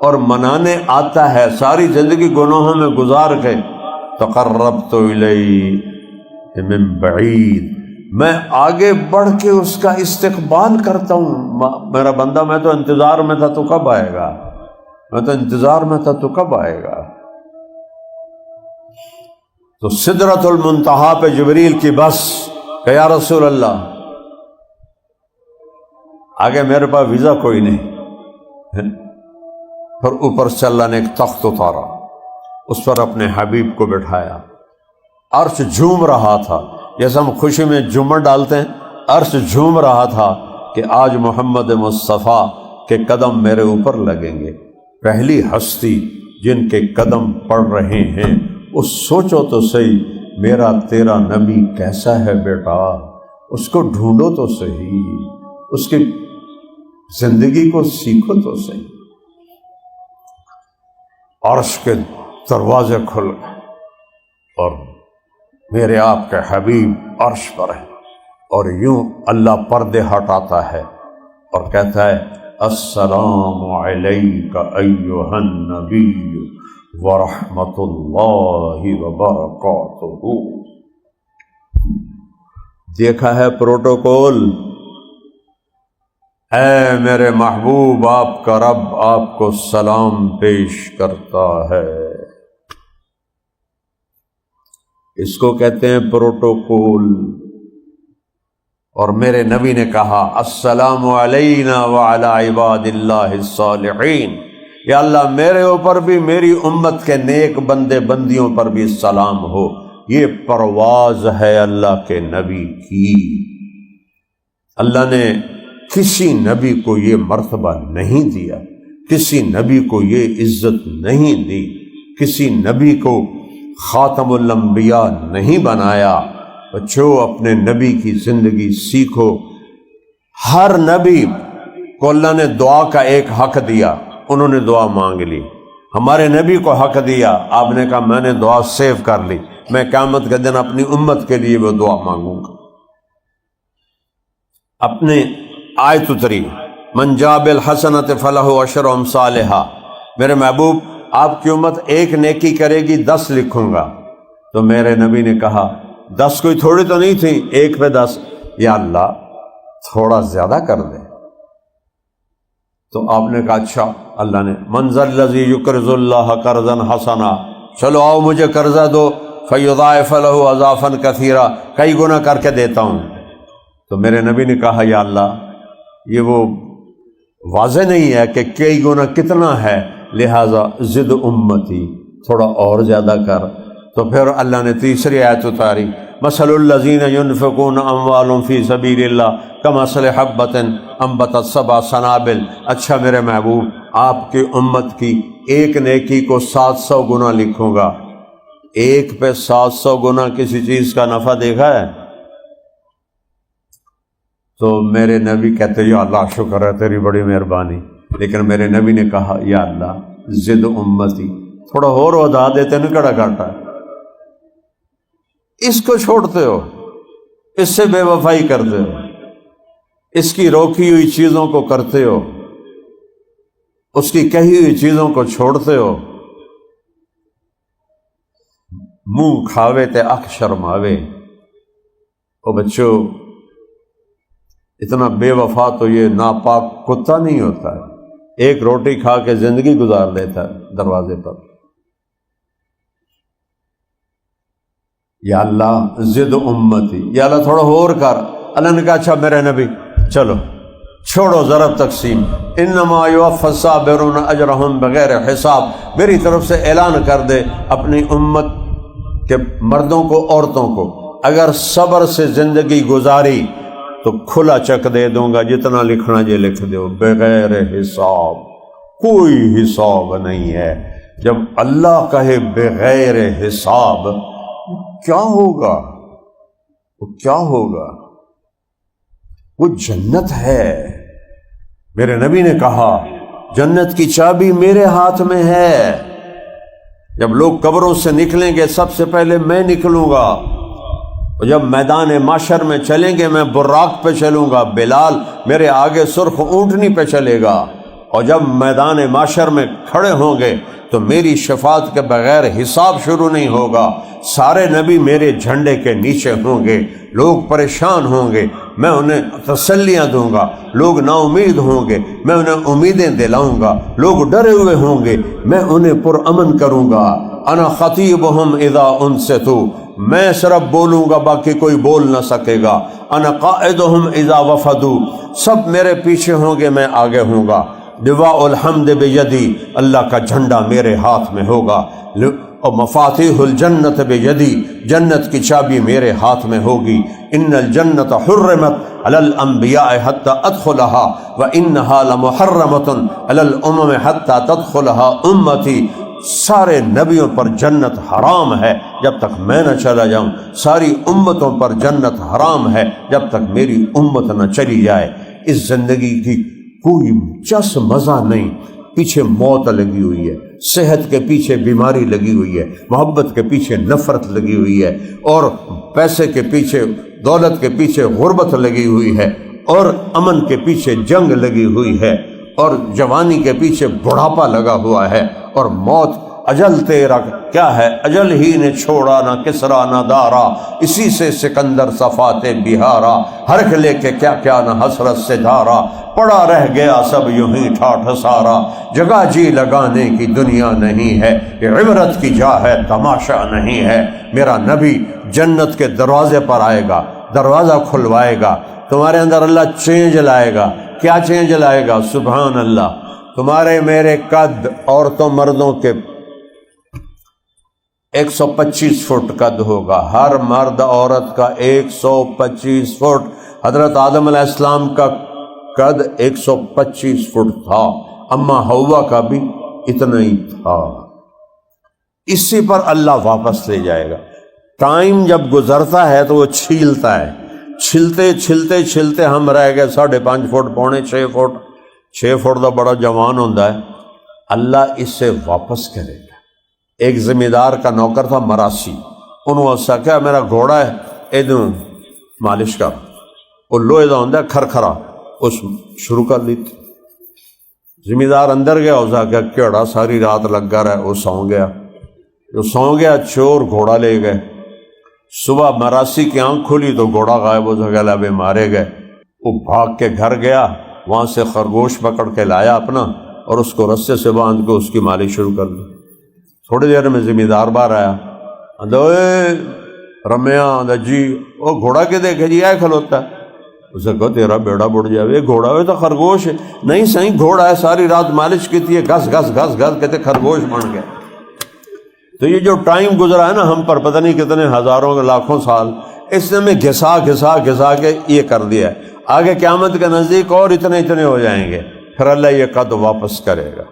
اور منانے آتا ہے ساری زندگی گناہوں میں گزار کے، تقربت الیہ من بعید، میں آگے بڑھ کے اس کا استقبال کرتا ہوں۔ میرا بندہ میں تو انتظار میں تھا تو کب آئے گا، میں تو انتظار میں تھا تو کب آئے گا۔ تو سدرۃ المنتہا پہ جبریل کی بس کہ یا رسول اللہ، آگے میرے پاس ویزا کوئی نہیں، پھر اوپر سے اللہ نے ایک تخت اتارا، اس پر اپنے حبیب کو بٹھایا، عرش جھوم رہا تھا، جیسے ہم خوشی میں جھومر ڈالتے ہیں، عرش جھوم رہا تھا کہ آج محمد مصطفیٰ کے قدم میرے اوپر لگیں گے۔ پہلی ہستی جن کے قدم پڑ رہے ہیں، اس سوچو تو صحیح میرا تیرا نبی کیسا ہے بیٹا، اس کو ڈھونڈو تو صحیح، اس کی زندگی کو سیکھو تو صحیح۔ عرش کے دروازے کھل گئے اور میرے آپ کے حبیب عرش پر ہے، اور یوں اللہ پردے ہٹاتا ہے اور کہتا ہے السلام علیک ایھا النبی ورحمۃ اللہ وبرکاتہ۔ دیکھا ہے پروٹوکول، اے میرے محبوب آپ کا رب آپ کو سلام پیش کرتا ہے، اس کو کہتے ہیں پروٹوکول۔ اور میرے نبی نے کہا السلام علینا وعلی عباد اللہ الصالحین، یا اللہ میرے اوپر بھی میری امت کے نیک بندے بندیوں پر بھی سلام ہو۔ یہ پرواز ہے اللہ کے نبی کی، اللہ نے کسی نبی کو یہ مرتبہ نہیں دیا، کسی نبی کو یہ عزت نہیں دی، کسی نبی کو خاتم الانبیاء نہیں بنایا۔ بچوں اپنے نبی کی زندگی سیکھو۔ ہر نبی کو اللہ نے دعا کا ایک حق دیا، انہوں نے دعا مانگ لی۔ ہمارے نبی کو حق دیا، آپ نے کہا میں نے دعا سیو کر لی، میں قیامت کے دن اپنی امت کے لیے وہ دعا مانگوں گا۔ اپنے آیت اتری من جاء بالحسنۃ فلہ عشر امثالھا، میرے محبوب آپ کی امت ایک نیکی کرے گی 10 لکھوں گا۔ تو میرے نبی نے کہا 10 کوئی تھوڑی تو نہیں تھی، 1 پہ 10، یا اللہ تھوڑا زیادہ کر دے۔ تو آپ نے کہا اچھا، اللہ نے من ذا الذی یقرض اللہ قرضا حسنا، چلو آؤ مجھے قرضہ دو، فیضاعف لہ اضعافا کثیرا، کئی گنا کر کے دیتا ہوں۔ تو میرے نبی نے کہا یا اللہ یہ وہ واضح نہیں ہے کہ کئی گنا کتنا ہے، لہذا زد امتی، تھوڑا اور زیادہ کر۔ تو پھر اللہ نے تیسری آیت اتاری، مثل الذین ينفقون اموالهم فی سبیل اللہ کمثل حبۃ انبتت سبع سنابل۔ اچھا میرے محبوب، آپ کی امت کی ایک نیکی کو 700 گنا لکھوں گا۔ ایک پہ 700 گنا کسی چیز کا نفع دیکھا ہے؟ تو میرے نبی کہتے یا اللہ شکر ہے تیری بڑی مہربانی، لیکن میرے نبی نے کہا یا اللہ زد امتی، تھوڑا اور ودا دیتے نا، کڑا گھاٹا ہے، اس کو چھوڑتے ہو، اس سے بے وفائی کرتے ہو، اس کی روکی ہوئی چیزوں کو کرتے ہو، اس کی کہی ہوئی چیزوں کو چھوڑتے ہو۔ منہ کھاوے تے اکھ شرماوے۔ او بچوں، اتنا بے وفا تو یہ ناپاک کتا نہیں ہوتا ہے، ایک روٹی کھا کے زندگی گزار لیتا ہے دروازے پر۔ یا اللہ زد امتی، یا اللہ تھوڑا اور کر۔ اللہ نے کہا اچھا میرے نبی چلو چھوڑو ضرب تقسیم، انما یوفی الصابرون اجرہم بغیر حساب۔ میری طرف سے اعلان کر دے اپنی امت کے مردوں کو، عورتوں کو، اگر صبر سے زندگی گزاری تو کھلا چک دے دوں گا، جتنا لکھنا یہ لکھ دو، بغیر حساب۔ کوئی حساب نہیں ہے۔ جب اللہ کہے بغیر حساب، کیا ہوگا؟ وہ کیا ہوگا؟ وہ جنت ہے۔ میرے نبی نے کہا جنت کی چابی میرے ہاتھ میں ہے۔ جب لوگ قبروں سے نکلیں گے سب سے پہلے میں نکلوں گا، اور جب میدان معشر میں چلیں گے میں براق پہ چلوں گا، بلال میرے آگے سرخ اونٹنی پہ چلے گا، اور جب میدان معشر میں کھڑے ہوں گے تو میری شفاعت کے بغیر حساب شروع نہیں ہوگا۔ سارے نبی میرے جھنڈے کے نیچے ہوں گے، لوگ پریشان ہوں گے، میں انہیں تسلیاں دوں گا، لوگ نا امید ہوں گے، میں انہیں امیدیں دلاؤں گا، لوگ ڈرے ہوئے ہوں گے، میں انہیں پرامن کروں گا۔ انا خطیبہم اذا انصتوا، میں صرف بولوں گا، باقی کوئی بول نہ سکے گا۔ انا قائدہم اذا وفدوا، سب میرے پیچھے ہوں گے، میں آگے ہوں گا۔ لواء الحمد بیدی، اللہ کا جھنڈا میرے ہاتھ میں ہوگا۔ اور مفاتیح الجنت بیدی، جنت کی چابی میرے ہاتھ میں ہوگی۔ ان الجنت حرمت علی الانبیاء حتی ادخلها وانها لمحرمۃ علی الامم حتی تدخلها امتی۔ سارے نبیوں پر جنت حرام ہے جب تک میں نہ چلا جاؤں، ساری امتوں پر جنت حرام ہے جب تک میری امت نہ چلی جائے۔ اس زندگی کی کوئی چس مزہ نہیں، پیچھے موت لگی ہوئی ہے، صحت کے پیچھے بیماری لگی ہوئی ہے، محبت کے پیچھے نفرت لگی ہوئی ہے، اور پیسے کے پیچھے، دولت کے پیچھے غربت لگی ہوئی ہے، اور امن کے پیچھے جنگ لگی ہوئی ہے، اور جوانی کے پیچھے بڑھاپا لگا ہوا ہے، اور موت اجل تیرا کیا ہے، اجل ہی نے چھوڑا نہ کسرا نہ دارا، اسی سے سکندر صفات بہارا، ہرک لے کے کیا کیا نہ حسرت سے دھارا، پڑا رہ گیا سب یوں ہی ٹھاٹھ سارا، جگہ جی لگانے کی دنیا نہیں ہے، یہ عبرت کی جا ہے تماشا نہیں ہے۔ میرا نبی جنت کے دروازے پر آئے گا، دروازہ کھلوائے گا، تمہارے اندر اللہ چینج لائے گا۔ کیا چینج لائے گا؟ سبحان اللہ، تمہارے میرے قد عورتوں مردوں کے 125 فٹ قد ہوگا، ہر مرد عورت کا 125 فٹ۔ حضرت آدم علیہ السلام کا قد 125 فٹ تھا، اما حوا کا بھی اتنا ہی تھا۔ اسی پر اللہ واپس لے جائے گا۔ ٹائم جب گزرتا ہے تو وہ چھیلتا ہے، چھلتے چھلتے چھلتے ہم رہ گئے 5.5 فٹ، پونے 6 فٹ۔ 6 فٹ کا بڑا جوان ہوتا ہے، اللہ اس سے واپس کرے گا۔ ایک زمیندار کا نوکر تھا مراسی، انہوں نے کہا میرا گھوڑا ہے ادھر مالش کر، وہ لوہے کا ہوتا ہے کھرکھرا، اس شروع کر لی۔ زمیندار اندر گیا، اس کا کیڑا ساری رات لگا رہا، وہ سو گیا۔ جو سو گیا چور گھوڑا لے گئے۔ صبح مراسی کی آنکھ کھلی تو گھوڑا غائب ہو گیا، لبے مارے گئے۔ وہ بھاگ کے گھر گیا، وہاں سے خرگوش پکڑ کے لایا اپنا، اور اس کو رسے سے باندھ کے اس کی مالش شروع کر دی۔ تھوڑی دیر میں زمیندار باہر آیا، رمیا جی وہ گھوڑا کے دیکھے جی آئے کھلوتا ہے۔ اسے کہا تیرا بیڑا بڑھ جائے، گھوڑا ہوئے تو خرگوش ہے۔ نہیں صحیح گھوڑا ہے، ساری رات مالش کی تھی، گھس گھس گھس گھس کہتے خرگوش بن گیا۔ تو یہ جو ٹائم گزرا ہے نا ہم پر پتہ نہیں کتنے ہزاروں لاکھوں سال، اس نے ہمیں گھسا گھسا گھسا کے یہ کر دیا ہے. آگے قیامت کے نزدیک اور اتنے اتنے ہو جائیں گے، پھر اللہ یہ قد واپس کرے گا.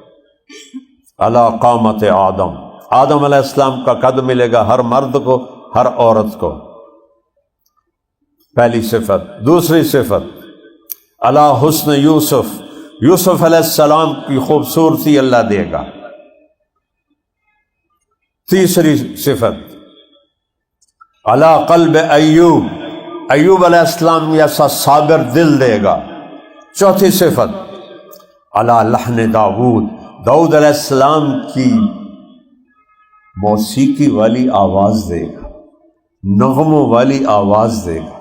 علی قامت آدم، آدم علیہ السلام کا قد ملے گا ہر مرد کو، ہر عورت کو. پہلی صفت. دوسری صفت علی حسن یوسف، یوسف علیہ السلام کی خوبصورتی اللہ دے گا. تیسری صفت علی قلب ایوب، ایوب علیہ السلام جیسا صابر دل دے گا. چوتھی صفت علی لحن داؤد، داؤد علیہ السلام کی موسیقی والی آواز دے گا، نغموں والی آواز دے گا.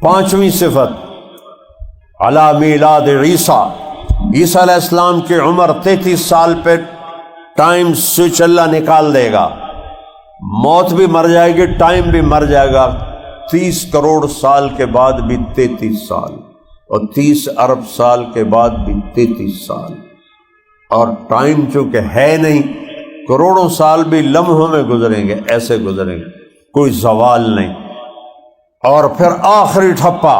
پانچویں صفت علی میلاد عیسیٰ، عیسیٰ علیہ السلام کی عمر 33 سال پہ ٹائم سوئچ اللہ نکال دے گا. موت بھی مر جائے گی، ٹائم بھی مر جائے گا. 30 کروڑ سال کے بعد بھی 33 سال، اور 30 ارب سال کے بعد بھی 33 سال. اور ٹائم چونکہ ہے نہیں، کروڑوں سال بھی لمحوں میں گزریں گے، ایسے گزریں گے، کوئی زوال نہیں. اور پھر آخری ٹھپا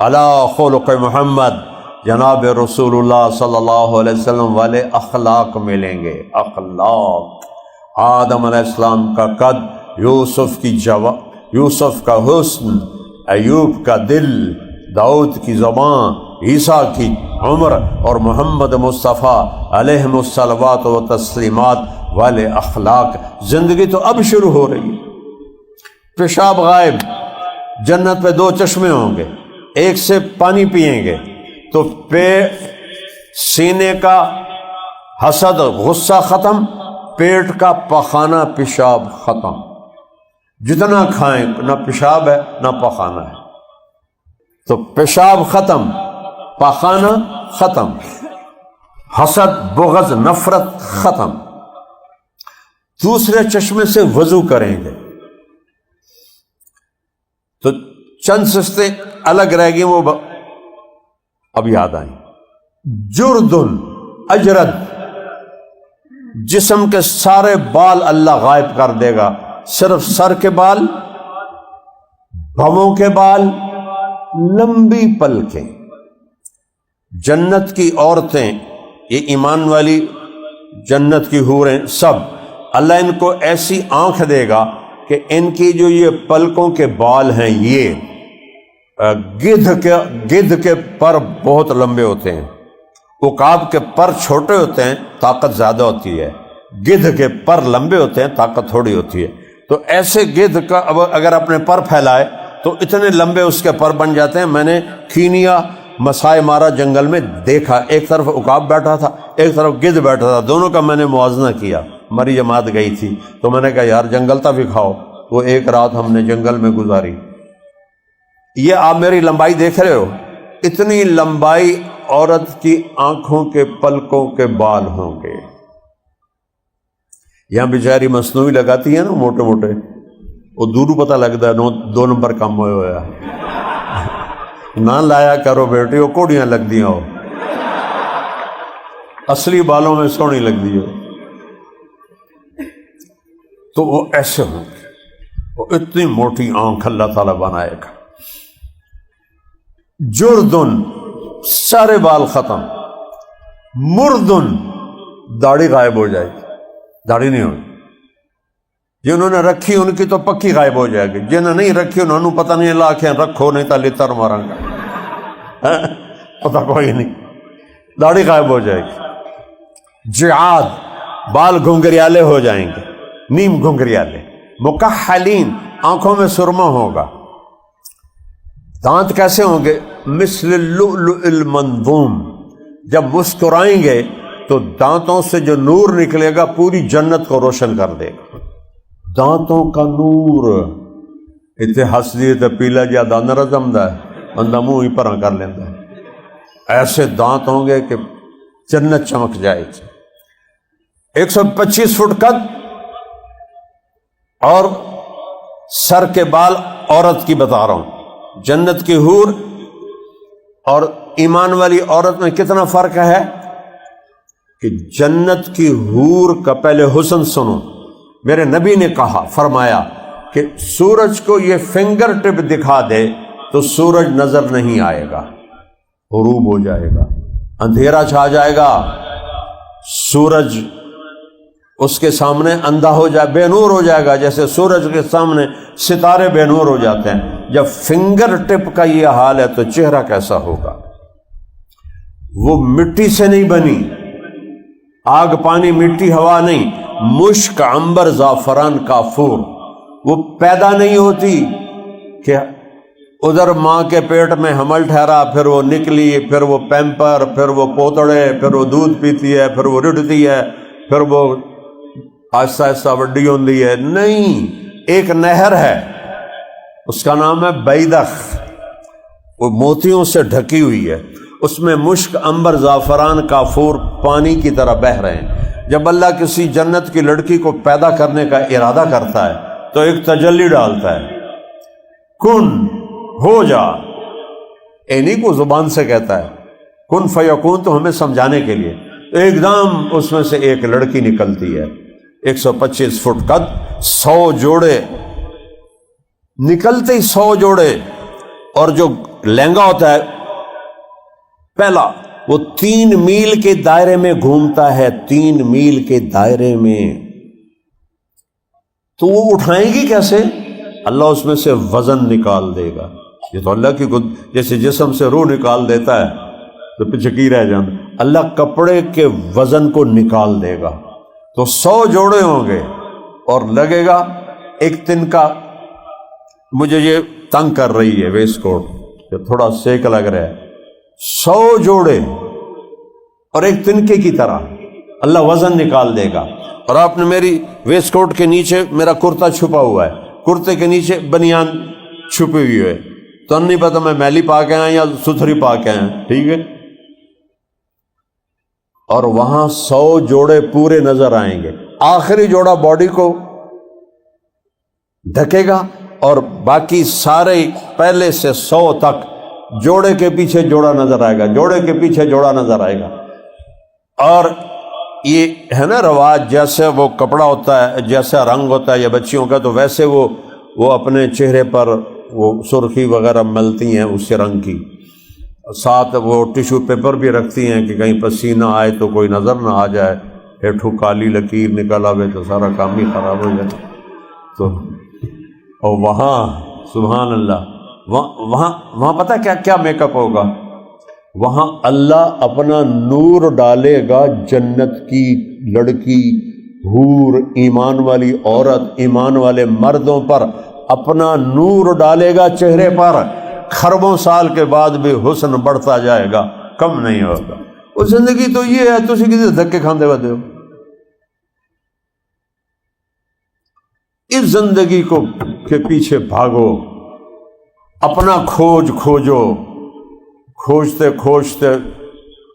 علی خلق محمد، جناب رسول اللہ صلی اللہ علیہ وسلم والے اخلاق ملیں گے. اخلاق، آدم علیہ السلام کا قد، یوسف کا حسن، ایوب کا دل، داؤد کی زبان، عیسیٰ کی عمر، اور محمد مصطفیٰ علیہ الصلوات و تسلیمات والے اخلاق. زندگی تو اب شروع ہو رہی ہے. پیشاب غائب، جنت پہ 2 چشمے ہوں گے، ایک سے پانی پئیں گے تو سینے کا حسد غصہ ختم، پیٹ کا پخانہ پیشاب ختم. جتنا کھائیں نہ پیشاب ہے نہ پخانہ ہے. تو پیشاب ختم، پخانہ ختم، حسد بغض نفرت ختم. دوسرے چشمے سے وضو کریں گے تو چند سستے الگ رہ گئی، وہ اب یاد آئیں. جردن، اجرد، جسم کے سارے بال اللہ غائب کر دے گا، صرف سر کے بال، بھووں کے بال، لمبی پلکیں. جنت کی عورتیں، یہ ایمان والی جنت کی حوریں، سب اللہ ان کو ایسی آنکھ دے گا کہ ان کی جو یہ پلکوں کے بال ہیں، یہ گدھ کے پر بہت لمبے ہوتے ہیں. عقاب کے پر چھوٹے ہوتے ہیں، طاقت زیادہ ہوتی ہے. گدھ کے پر لمبے ہوتے ہیں، طاقت تھوڑی ہوتی ہے. تو ایسے گدھ کا اگر اپنے پر پھیلائے تو اتنے لمبے اس کے پر بن جاتے ہیں. میں نے کینیا مسائے مارا جنگل میں دیکھا، ایک طرف عقاب بیٹھا تھا، ایک طرف گدھ بیٹھا تھا، دونوں کا میں نے موازنہ کیا. ہماری جماعت گئی تھی تو میں نے کہا یار جنگل تک بھی کھاؤ. وہ ایک رات ہم نے جنگل میں گزاری. یہ آپ میری لمبائی دیکھ رہے ہو، اتنی لمبائی عورت کی آنکھوں کے پلکوں کے بال ہوں گے. یہاں بیچاری مصنوعی لگاتی ہے نا موٹے موٹے، وہ دورو پتہ لگتا ہے 2 نمبر کم ہوا. نہ لایا کرو بیٹی، وہ کوڑیاں لگ دیا ہو، اصلی بالوں میں سونی لگ دی ہو. تو وہ ایسے ہوں گے، وہ اتنی موٹی آنکھ اللہ تعالیٰ بنائے گا. جردن، سارے بال ختم. مردن، داڑھی غائب ہو جائے گی، داڑھی نہیں ہوگی. جنہوں نے رکھی ان کی تو پکی غائب ہو جائے گی، جنہوں نے نہیں رکھی انہوں نے پتہ نہیں اللہ آنکھیں رکھو نہیں تو لتر مارا گا، پتہ کوئی نہیں. داڑھی غائب ہو جائے گی. جعاد، بال گھنگریالے ہو جائیں گے، نیم گھنگریالے. مکحلین، آنکھوں میں سرما ہوگا. دانت کیسے ہوں گے؟ مثل اللؤلؤ المنضوم. جب مسکرائیں گے تو دانتوں سے جو نور نکلے گا پوری جنت کو روشن کر دے گا. دانتوں کا نور اتنے ہس دیے تو پیلا جا دان رزم ہے، بندہ منہ ہی پرا کر لینا ہے. ایسے دانت ہوں گے کہ جنت چمک جائے گی. 125 فٹ قد اور سر کے بال عورت کی بتا رہا ہوں. جنت کی حور اور ایمان والی عورت میں کتنا فرق ہے کہ جنت کی حور کا پہلے حسن سنو. میرے نبی نے کہا، فرمایا کہ سورج کو یہ فنگر ٹپ دکھا دے تو سورج نظر نہیں آئے گا، غروب ہو جائے گا، اندھیرا چھا جائے گا، سورج اس کے سامنے اندھا ہو جائے، بے نور ہو جائے گا، جیسے سورج کے سامنے ستارے بے نور ہو جاتے ہیں. جب فنگر ٹپ کا یہ حال ہے تو چہرہ کیسا ہوگا؟ وہ مٹی سے نہیں بنی، آگ پانی مٹی ہوا نہیں، مشک عنبر زعفران کافور. وہ پیدا نہیں ہوتی کہ ادھر ماں کے پیٹ میں حمل ٹھہرا، پھر وہ نکلی، پھر وہ پیمپر، پھر وہ پوتڑے، پھر وہ دودھ پیتی ہے، پھر وہ رڑتی ہے، پھر وہ آہستہ آہستہ وڈی ہوتی ہے. نہیں، ایک نہر ہے، اس کا نام ہے بیدخ، وہ موتیوں سے ڈھکی ہوئی ہے، اس میں مشک عنبر زعفران کافور پانی کی طرح بہہ رہے ہیں. جب اللہ کسی جنت کی لڑکی کو پیدا کرنے کا ارادہ کرتا ہے تو ایک تجلی ڈالتا ہے، کن ہو جا. اینی کو زبان سے کہتا ہے کن فیکون، تو ہمیں سمجھانے کے لیے ایک دم اس میں سے ایک لڑکی نکلتی ہے، 125 فٹ قد، 100 جوڑے نکلتے ہی 100 جوڑے. اور جو لہنگا ہوتا ہے پہلا، وہ 3 میل کے دائرے میں گھومتا ہے، 3 میل کے دائرے میں. تو وہ اٹھائیں گی کیسے؟ اللہ اس میں سے وزن نکال دے گا. یہ تو اللہ کی جیسے جسم سے روح نکال دیتا ہے تو پیچھے کی رہ جانا. اللہ کپڑے کے وزن کو نکال دے گا. تو 100 جوڑے ہوں گے اور لگے گا ایک تن کا. مجھے یہ تنگ کر رہی ہے ویسٹ کوٹ، تھوڑا سیک لگ رہا ہے. 100 جوڑے اور ایک تنکے کی طرح اللہ وزن نکال دے گا. اور آپ نے میری ویسٹ کوٹ کے نیچے میرا کرتا چھپا ہوا ہے، کرتے کے نیچے بنیان چھپی ہوئی ہے، تو نہیں پتا میں میلی پا کے آئیں یا ستھری پا کے آئیں، ٹھیک ہے. اور وہاں 100 جوڑے پورے نظر آئیں گے. آخری جوڑا باڈی کو ڈھکے گا اور باقی سارے پہلے سے 100 تک جوڑے کے پیچھے جوڑا نظر آئے گا، جوڑے کے پیچھے جوڑا نظر آئے گا. اور یہ ہے نا رواج، جیسے وہ کپڑا ہوتا ہے، جیسا رنگ ہوتا ہے یا بچیوں کا، تو ویسے وہ اپنے چہرے پر وہ سرخی وغیرہ ملتی ہیں اس رنگ کی. ساتھ وہ ٹیشو پیپر بھی رکھتی ہیں کہ کہیں پسینہ آئے تو کوئی نظر نہ آ جائے، ہیٹھو کالی لکیر نکل آوے تو سارا کام ہی خراب ہو جائے. تو اور وہاں سبحان اللہ، وہاں پتہ کیا میک اپ ہوگا؟ وہاں اللہ اپنا نور ڈالے گا جنت کی لڑکی، حور، ایمان والی عورت، ایمان والے مردوں پر اپنا نور ڈالے گا چہرے پر. خربوں سال کے بعد بھی حسن بڑھتا جائے گا، کم نہیں ہوگا. اور زندگی تو یہ ہے، تسی کسی دھکے کھاندے ہوتے ہو. اس زندگی کو کے پیچھے بھاگو، اپنا کھوجو. کھوجتے کھوجتے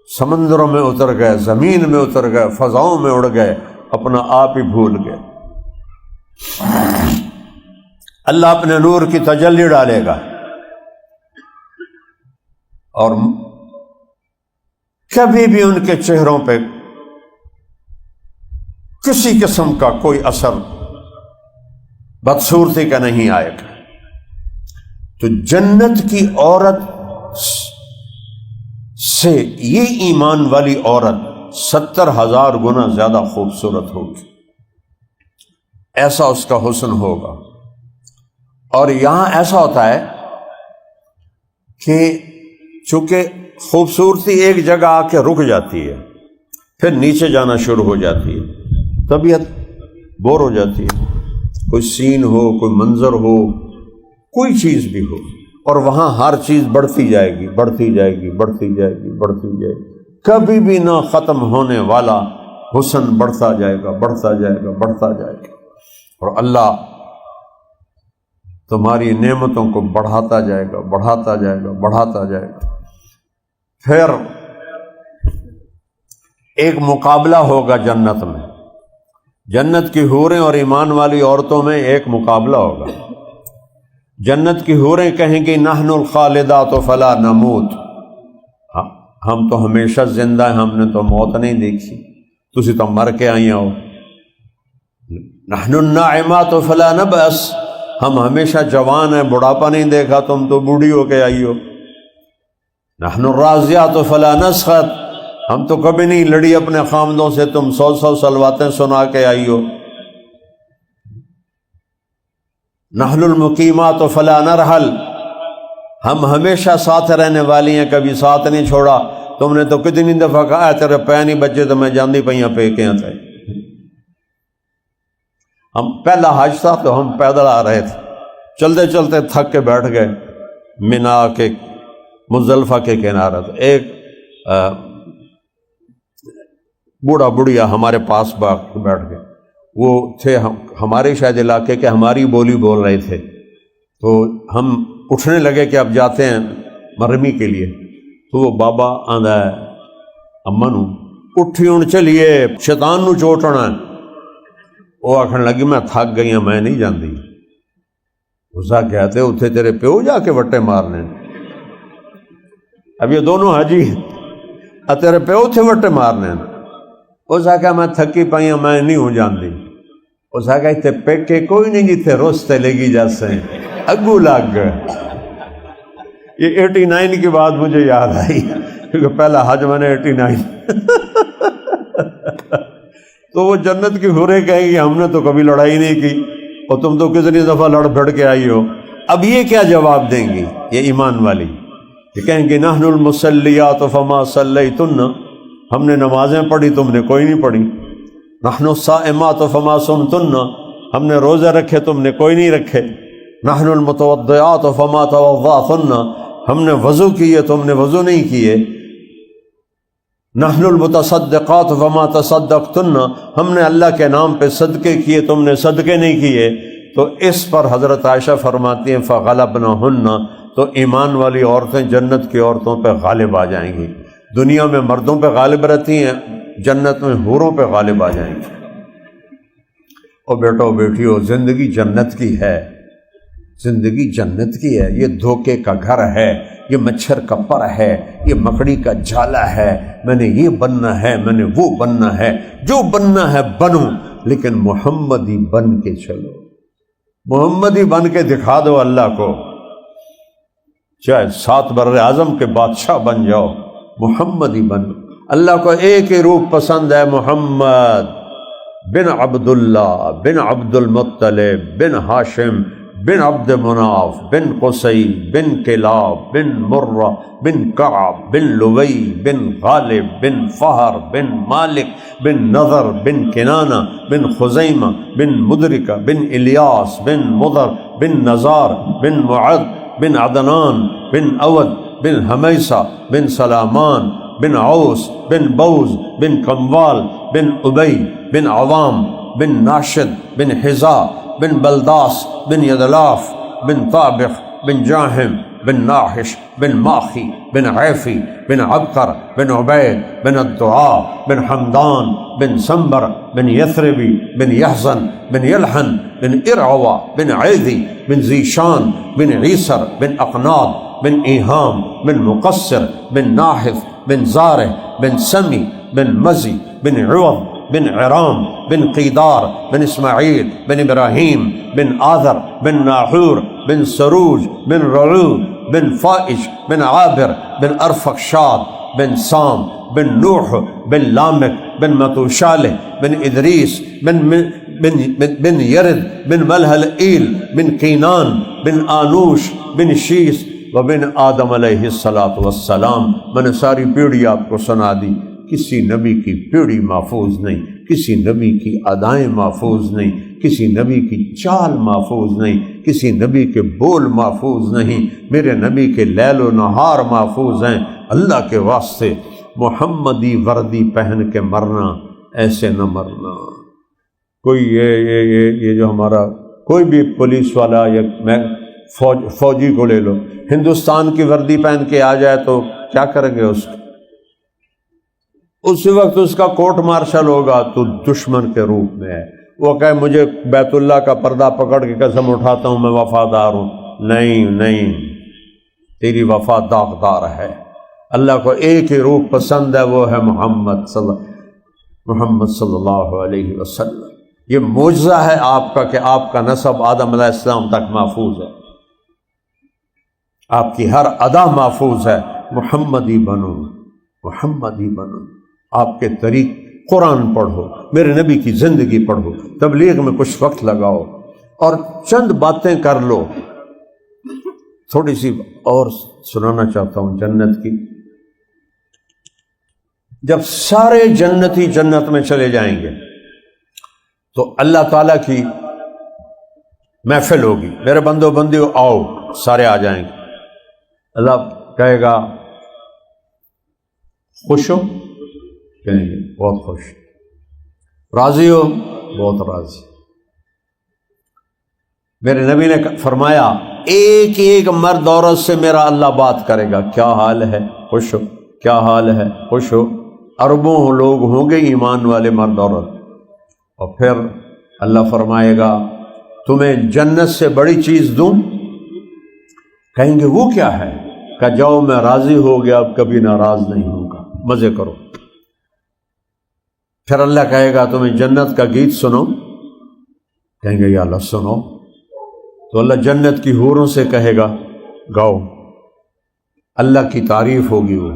سمندروں میں اتر گئے، زمین میں اتر گئے، فضاؤں میں اڑ گئے، اپنا آپ ہی بھول گئے. اللہ اپنے نور کی تجلی ڈالے گا اور کبھی بھی ان کے چہروں پہ کسی قسم کا کوئی اثر بدصورتی کا نہیں آئے گا. تو جنت کی عورت سے یہ ایمان والی عورت 70,000 گنا زیادہ خوبصورت ہوگی. ایسا اس کا حسن ہوگا. اور یہاں ایسا ہوتا ہے کہ چونکہ خوبصورتی ایک جگہ آ کے رک جاتی ہے، پھر نیچے جانا شروع ہو جاتی ہے، طبیعت بور ہو جاتی ہے. کوئی سین ہو، کوئی منظر ہو، کوئی چیز بھی ہو، اور وہاں ہر چیز بڑھتی جائے گی، بڑھتی جائے گی، بڑھتی جائے گی، بڑھتی جائے گی. کبھی بھی نہ ختم ہونے والا حسن بڑھتا جائے گا، بڑھتا جائے گا، بڑھتا جائے گا. اور اللہ تمہاری نعمتوں کو بڑھاتا جائے گا، بڑھاتا جائے گا، بڑھاتا جائے گا. پھر ایک مقابلہ ہوگا جنت میں. جنت کی حوریں اور ایمان والی عورتوں میں ایک مقابلہ ہوگا. جنت کی حوریں کہیں گی نحن الخالدات فلا نموت، ہم تو ہمیشہ زندہ ہیں، ہم نے تو موت نہیں دیکھی. تسی تو مر کے آئی ہو. نحن الناعمات فلا نبأس، ہم ہمیشہ جوان ہیں، بڑھاپا نہیں دیکھا، تم تو بوڑھی ہو کے آئی ہو. نحن الراضیات فلا نسخط، ہم تو کبھی نہیں لڑی اپنے خامدوں سے، تم 100 سلواتیں سنا کے آئی ہو. نحن المقیمات فلا نرحل، ہم ہمیشہ ساتھ رہنے والی ہیں، کبھی ساتھ نہیں چھوڑا. تم نے تو کتنی دفعہ کہا ہے تیرے پے نہیں بچے تو میں جاندی پئیاں پے کے تھے. ہم پہلا حج تھا تو ہم پیدل آ رہے تھے، چلتے چلتے تھک کے بیٹھ گئے مینا کے مزدلفہ کے کنارے. تو ایک بوڑھا بڑھیا ہمارے پاس بیٹھ گئے. وہ تھے ہمارے شاید علاقے کے، ہماری بولی بول رہے تھے. تو ہم اٹھنے لگے کہ اب جاتے ہیں مرمی کے لیے. تو وہ بابا آندا ہے اماں نو اٹھی ہوں چلیے شیطان نو چوٹنا. وہ آخر لگی میں تھک گئی ہوں میں نہیں جاندی. اسا کہتے اتنے تیرے پیو جا کے وٹے مارنے. اب یہ دونوں حاجی تیرے پیو اتنے وٹے مارنے. اس آخیا میں تھکی پائی ہوں میں نہیں ہوں جاندی. اس آخیا اتنے پیکے کوئی نہیں جتنے روستے لگی جیسے اگو لگ. یہ 89 کی بات مجھے یاد آئی کیونکہ پہلا حج میں نے 89. تو وہ جنت کی حوریں کہیں گی ہم نے تو کبھی لڑائی نہیں کی اور تم تو کتنی دفعہ لڑ بھڑ کے آئی ہو. اب یہ کیا جواب دیں گی یہ ایمان والی؟ یہ کہیں گے نحن المصلیات فما صلیتن، ہم نے نمازیں پڑھی تم نے کوئی نہیں پڑھی. نحن الصائمات فما صمتن، ہم نے روزے رکھے تم نے کوئی نہیں رکھے. نحن المتوضئات فما توضأتن، ہم نے وضو کیے تم نے وضو نہیں کیے. نحن المتصدقات فما تصدقتن، ہم نے اللہ کے نام پہ صدقے کیے تم نے صدقے نہیں کیے. تو اس پر حضرت عائشہ فرماتی ہیں فغلبنہن، تو ایمان والی عورتیں جنت کی عورتوں پہ غالب آ جائیں گی. دنیا میں مردوں پہ غالب رہتی ہیں، جنت میں حوروں پہ غالب آ جائیں گی. اور بیٹو بیٹیو زندگی جنت کی ہے، زندگی جنت کی ہے. یہ دھوکے کا گھر ہے، یہ مچھر کا پر ہے، یہ مکڑی کا جالا ہے. میں نے یہ بننا ہے، میں نے وہ بننا ہے، جو بننا ہے بنو، لیکن محمدی بن کے چلو. محمدی بن کے دکھا دو اللہ کو. چاہے 7 بر اعظم کے بادشاہ بن جاؤ، محمدی بن. اللہ کو ایک ہی روپ پسند ہے، محمد بن عبداللہ بن عبد المطلب بن ہاشم بن عبد مناف بن قصی بن کلاب بن مرہ بن کعب بن لوی بن غالب بن فہر بن مالک بن نضر بن کنانہ بن خزیمہ بن مدرکہ بن الیاس بن مضر بن نزار بن معد بن عدنان بن اود بن حمیسہ بن سلامان بن عوس بن بوز بن کموال بن ابی بن عوام بن ناشد بن حزا بن بلداس بن یدلاف بن طابخ بن جاہم بن ناحش بن ماخی بن عیفی بن عبقر بن عبید بن الدعاء بن حمدان بن سنبر بن یثربی بن یحزن بن یلحن بن ارعوا بن عیدی بن زیشان بن عیسر بن اقناد بن ایہام بن مقصر بن ناحف بن زارع بن سمی بن مزی بن عوض بن عرام بن قیدار بن اسماعیل بن ابراہیم بن آذر بن ناحور بن سروج بن رعو بن فائش بن عابر بن ارفخشاد بن سام بن نوح بن لامک بن متوشالح بن ادریس بن یرد بن ملحلئیل بن کینان بن آنوش بن شیس و بن آدم علیہ السلام. میں نے ساری پیڑھی آپ کو سنا دی. کسی نبی کی پیڑھی محفوظ نہیں، کسی نبی کی ادائیں محفوظ نہیں، کسی نبی کی چال محفوظ نہیں، کسی نبی کے بول محفوظ نہیں. میرے نبی کے لیل و نہار محفوظ ہیں. اللہ کے واسطے محمدی وردی پہن کے مرنا، ایسے نہ مرنا. کوئی یہ جو ہمارا کوئی بھی پولیس والا یا میں فوجی کو لے لو، ہندوستان کی وردی پہن کے آ جائے تو کیا کریں گے اس کو؟ اسی وقت اس کا کورٹ مارشل ہوگا تو دشمن کے روپ میں ہے. وہ کہے مجھے بیت اللہ کا پردہ پکڑ کے قسم اٹھاتا ہوں میں وفادار ہوں. نہیں، تیری وفا داغدار ہے. اللہ کو ایک ہی روپ پسند ہے، وہ ہے محمد صلی اللہ. محمد صلی اللہ علیہ وسلم۔ یہ معجزہ ہے آپ کا کہ آپ کا نسب آدم علیہ السلام تک محفوظ ہے، آپ کی ہر ادا محفوظ ہے۔ محمدی بنو، محمدی بنو، آپ کے طریق قرآن پڑھو، میرے نبی کی زندگی پڑھو، تبلیغ میں کچھ وقت لگاؤ اور چند باتیں کر لو۔ تھوڑی سی اور سنانا چاہتا ہوں جنت کی۔ جب سارے جنتی جنت میں چلے جائیں گے تو اللہ تعالیٰ کی محفل ہوگی، میرے بندو بندیو آؤ، سارے آ جائیں گے۔ اللہ کہے گا خوش ہو، کہیں گے بہت خوش، راضی ہو، بہت راضی۔ میرے نبی نے فرمایا ایک ایک مرد عورت سے میرا اللہ بات کرے گا، کیا حال ہے، خوش ہو، کیا حال ہے، خوش ہو۔ اربوں لوگ ہوں گے ایمان والے مرد عورت، اور پھر اللہ فرمائے گا تمہیں جنت سے بڑی چیز دوں؟ کہیں گے وہ کیا ہے؟ کہ جاؤ میں راضی ہو گیا، اب کبھی ناراض نہیں ہوں گا، مزے کرو۔ پھر اللہ کہے گا تمہیں جنت کا گیت سنو؟ کہیں گے یا اللہ سنو۔ تو اللہ جنت کی حوروں سے کہے گا گاؤ، اللہ کی تعریف ہوگی وہ،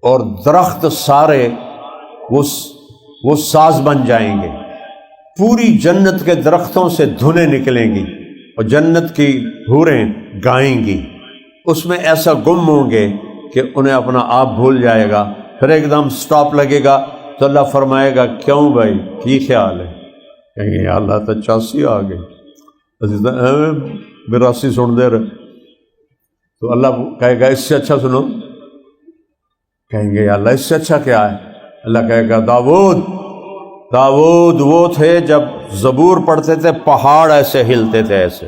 اور درخت سارے وہ ساز بن جائیں گے، پوری جنت کے درختوں سے دھنیں نکلیں گی اور جنت کی حوریں گائیں گی۔ اس میں ایسا گم ہوں گے کہ انہیں اپنا آپ بھول جائے گا، پھر ایک دم سٹاپ لگے گا تو اللہ فرمائے گا کیوں بھائی کی خیال ہے؟ کہیں گے یا اللہ تو 84 آ گئے، 82 سن دے رہے۔ تو اللہ کہے گا اس سے اچھا سنو؟ کہیں گے یا اللہ اس سے اچھا کیا ہے؟ اللہ کہے گا داؤد وہ تھے جب زبور پڑھتے تھے پہاڑ ایسے ہلتے تھے، ایسے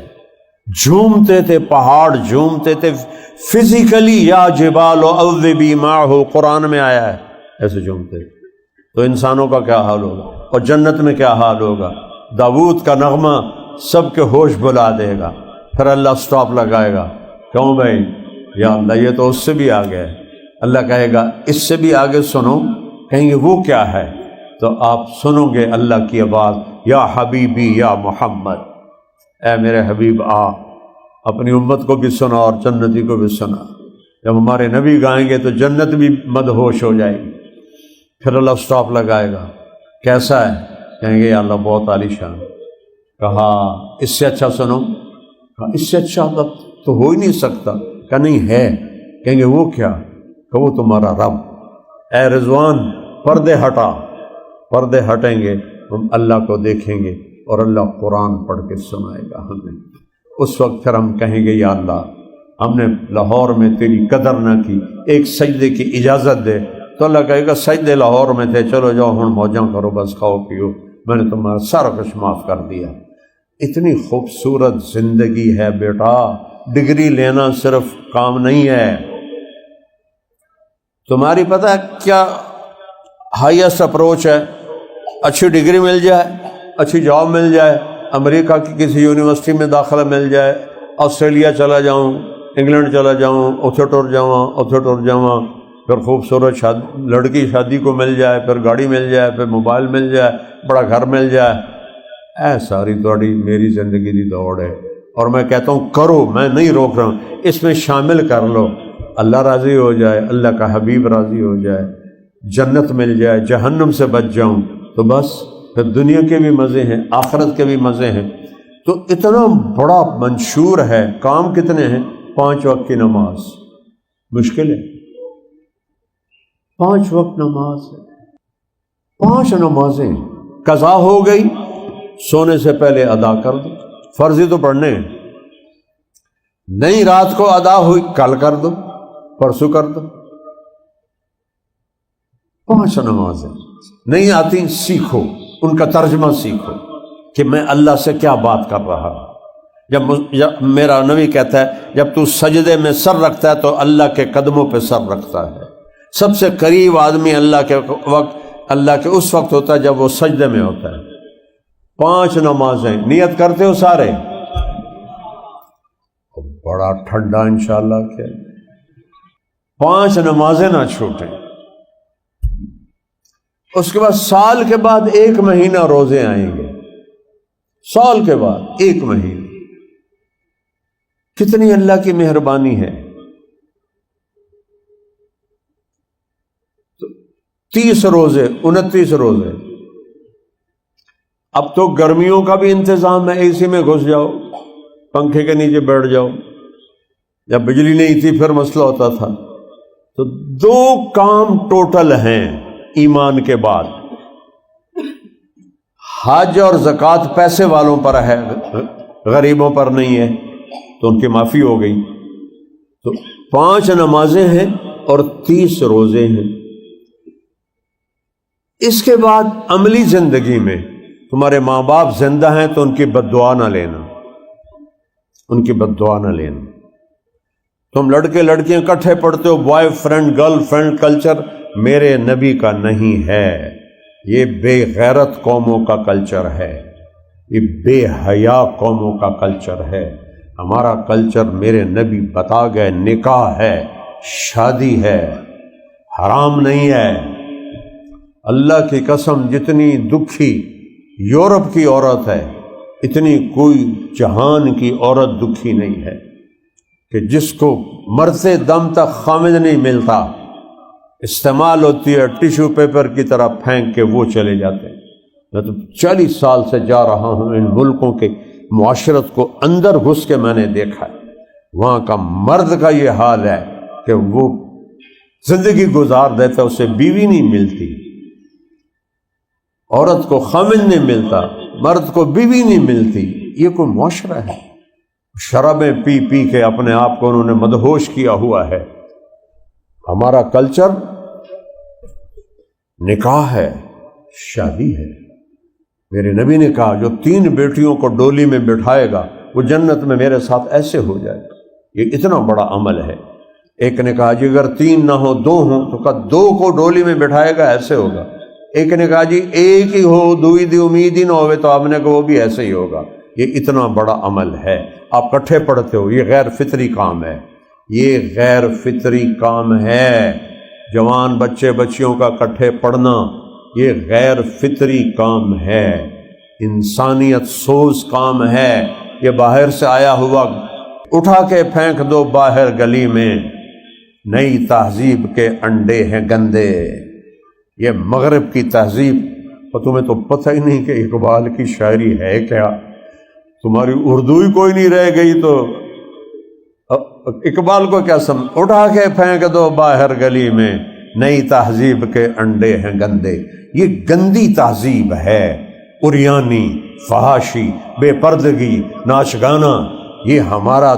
جھومتے تھے، پہاڑ جھومتے تھے فزیکلی، یا جبال اوبی معہ قرآن میں آیا ہے، ایسے جھومتے تھے۔ تو انسانوں کا کیا حال ہوگا، اور جنت میں کیا حال ہوگا؟ داؤد کا نغمہ سب کے ہوش بلا دے گا۔ پھر اللہ سٹاپ لگائے گا، کیوں بھائی؟ یا اللہ یہ تو اس سے بھی آگے ہے۔ اللہ کہے گا اس سے بھی آگے سنو؟ کہیں گے وہ کیا ہے؟ تو آپ سنو گے اللہ کی آواز، یا حبیبی یا محمد، اے میرے حبیب آ، اپنی امت کو بھی سنا اور جنتی کو بھی سنا۔ جب ہمارے نبی گائیں گے تو جنت بھی مدہوش ہو جائے گی۔ پھر اللہ سٹاپ لگائے گا، کیسا ہے؟ کہیں گے یا اللہ بہت عالی شان۔ کہا اس سے اچھا سنو؟ کہا اس سے اچھا تو ہو ہی نہیں سکتا۔ کہ نہیں ہے۔ کہیں گے وہ کیا؟ کہ وہ تمہارا رب۔ اے رضوان پردے ہٹا، پردے ہٹیں گے، ہم اللہ کو دیکھیں گے اور اللہ قرآن پڑھ کے سنائے گا ہمیں۔ اس وقت پھر ہم کہیں گے یا اللہ ہم نے لاہور میں تیری قدر نہ کی، ایک سجدے کی اجازت دے۔ تو اللہ کہے گا سجدے لاہور میں تھے، چلو جاؤ ہن موجاں کرو، بس کھاؤ پیو، میں نے تمہارا سارا کچھ معاف کر دیا۔ اتنی خوبصورت زندگی ہے بیٹا، ڈگری لینا صرف کام نہیں ہے۔ تمہاری پتہ ہے کیا ہائیسٹ اپروچ ہے؟ اچھی ڈگری مل جائے، اچھی جاب مل جائے، امریکہ کی کسی یونیورسٹی میں داخلہ مل جائے، آسٹریلیا چلا جاؤں، انگلینڈ چلا جاؤں، اتھے ٹر جاؤں، پھر خوبصورت لڑکی شادی کو مل جائے، پھر گاڑی مل جائے، پھر موبائل مل جائے، بڑا گھر مل جائے۔ اے ساری تھوڑی میری زندگی دی دوڑ ہے، اور میں کہتا ہوں کرو، میں نہیں روک رہا ہوں، اس میں شامل کر لو۔ اللہ راضی ہو جائے، اللہ کا حبیب راضی ہو جائے، جنت مل جائے، جہنم سے بچ جاؤں، تو بس پھر دنیا کے بھی مزے ہیں، آخرت کے بھی مزے ہیں۔ تو اتنا بڑا منشور ہے۔ کام کتنے ہیں؟ 5 وقت کی نماز، مشکل ہے؟ 5 وقت نماز ہے، 5 نمازیں قضا ہو گئی، سونے سے پہلے ادا کر دو۔ فرضی تو پڑھنے ہیں، نہیں رات کو ادا ہوئی کل کر دو، پرسوں کر دو۔ 5 نمازیں نہیں آتی، سیکھو، ان کا ترجمہ سیکھو کہ میں اللہ سے کیا بات کر رہا ہوں۔ جب میرا نبی کہتا ہے جب تو سجدے میں سر رکھتا ہے تو اللہ کے قدموں پہ سر رکھتا ہے۔ سب سے قریب آدمی اللہ کے اس وقت ہوتا ہے جب وہ سجدے میں ہوتا ہے۔ 5 نمازیں نیت کرتے ہو سارے؟ بڑا ٹھنڈا انشاءاللہ کیا 5 نمازیں نہ چھوٹیں۔ اس کے بعد سال کے بعد 1 مہینہ روزے آئیں گے، سال کے بعد 1 مہینہ۔ کتنی اللہ کی مہربانی ہے۔ 30 روزے، 29 روزے۔ اب تو گرمیوں کا بھی انتظام ہے، اے سی میں گھس جاؤ، پنکھے کے نیچے بیٹھ جاؤ۔ جب بجلی نہیں تھی پھر مسئلہ ہوتا تھا۔ تو 2 کام ٹوٹل ہیں ایمان کے بعد، حج اور زکوٰۃ پیسے والوں پر ہے، غریبوں پر نہیں ہے، تو ان کی معافی ہو گئی۔ تو 5 نمازیں ہیں اور 30 روزے ہیں۔ اس کے بعد عملی زندگی میں تمہارے ماں باپ زندہ ہیں تو ان کی بد دعا نہ لینا، ان کی بد دعا نہ لینا۔ تم لڑکے لڑکیاں اکٹھے پڑھتے ہو، boyfriend girlfriend culture میرے نبی کا نہیں ہے، یہ بے غیرت قوموں کا کلچر ہے، یہ بے حیا قوموں کا کلچر ہے۔ ہمارا کلچر میرے نبی بتا گئے، نکاح ہے، شادی ہے، حرام نہیں ہے۔ اللہ کی قسم جتنی دکھی یورپ کی عورت ہے اتنی کوئی جہان کی عورت دکھی نہیں ہے کہ جس کو مرتے دم تک خامد نہیں ملتا، استعمال ہوتی ہے ٹیشو پیپر کی طرح پھینک کے وہ چلے جاتے ہیں۔ میں تو 40 سال سے جا رہا ہوں ان ملکوں کے معاشرت کو اندر گھس کے میں نے دیکھا ہے، وہاں کا مرد کا یہ حال ہے کہ وہ زندگی گزار دیتا، اسے بیوی نہیں ملتی، عورت کو خامد نہیں ملتا، مرد کو بیوی نہیں ملتی۔ یہ کوئی معاشرہ ہے؟ شرابیں پی پی کے اپنے آپ کو انہوں نے مدہوش کیا ہوا ہے۔ ہمارا کلچر نکاح ہے، شادی ہے۔ میرے نبی نے کہا جو 3 بیٹیوں کو ڈولی میں بٹھائے گا وہ جنت میں میرے ساتھ ایسے ہو جائے گا۔ یہ اتنا بڑا عمل ہے۔ ایک نے کہا جی اگر 3 نہ ہو 2 ہوں، تو کہا 2 کو ڈولی میں بٹھائے گا ایسے ہوگا۔ ایک نے کہا جی ایک ہی ہو، دوئی دی امید ہی نہ ہوئے، تو آپ نے کہا وہ بھی ایسے ہی ہوگا۔ یہ اتنا بڑا عمل ہے، آپ کٹھے پڑھتے ہو، یہ غیر فطری کام ہے، یہ غیر فطری کام ہے۔ جوان بچے بچیوں کا کٹھے پڑھنا یہ غیر فطری کام ہے، انسانیت سوز کام ہے۔ یہ باہر سے آیا ہوا اٹھا کے پھینک دو باہر گلی میں، نئی تہذیب کے انڈے ہیں گندے۔ یہ مغرب کی تہذیب، اور تمہیں تو پتہ ہی نہیں کہ اقبال کی شاعری ہے کیا، تمہاری اردو ہی کوئی نہیں رہ گئی تو اقبال کو کیا سمجھ؟ اٹھا کے پھینک دو باہر گلی میں، نئی تہذیب کے انڈے ہیں گندے۔ یہ گندی تہذیب ہے، عریانی، فحاشی، بے پردگی، ناچ گانا، یہ ہمارا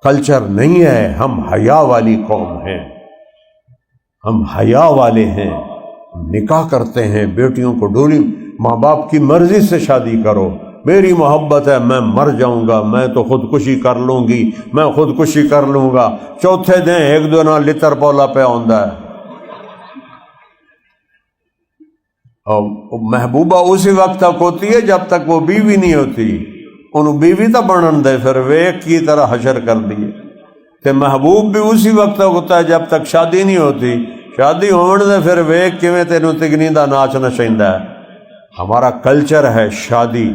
کلچر نہیں ہے۔ ہم حیا والی قوم ہیں، ہم حیا والے ہیں، نکاح کرتے ہیں، بیٹیوں کو ڈولی، ماں باپ کی مرضی سے شادی کرو۔ میری محبت ہے، میں مر جاؤں گا، میں تو خودکشی کر لوں گی، میں خودکشی کر لوں گا، چوتھے دن 1-2 نہ لتر پولا پہ آندا ہے۔ اور محبوبہ اسی وقت تک ہوتی ہے جب تک وہ بیوی نہیں ہوتی، انہوں بیوی تو بنن دے، پھر ویک کی طرح حشر کر دیے۔ تے محبوب بھی اسی وقت تک ہوتا ہے جب تک شادی نہیں ہوتی، شادی ہون دے پھر ویک کیویں تینوں تگنی دا ناچ نچیندا ہے۔ ہمارا کلچر ہے شادی،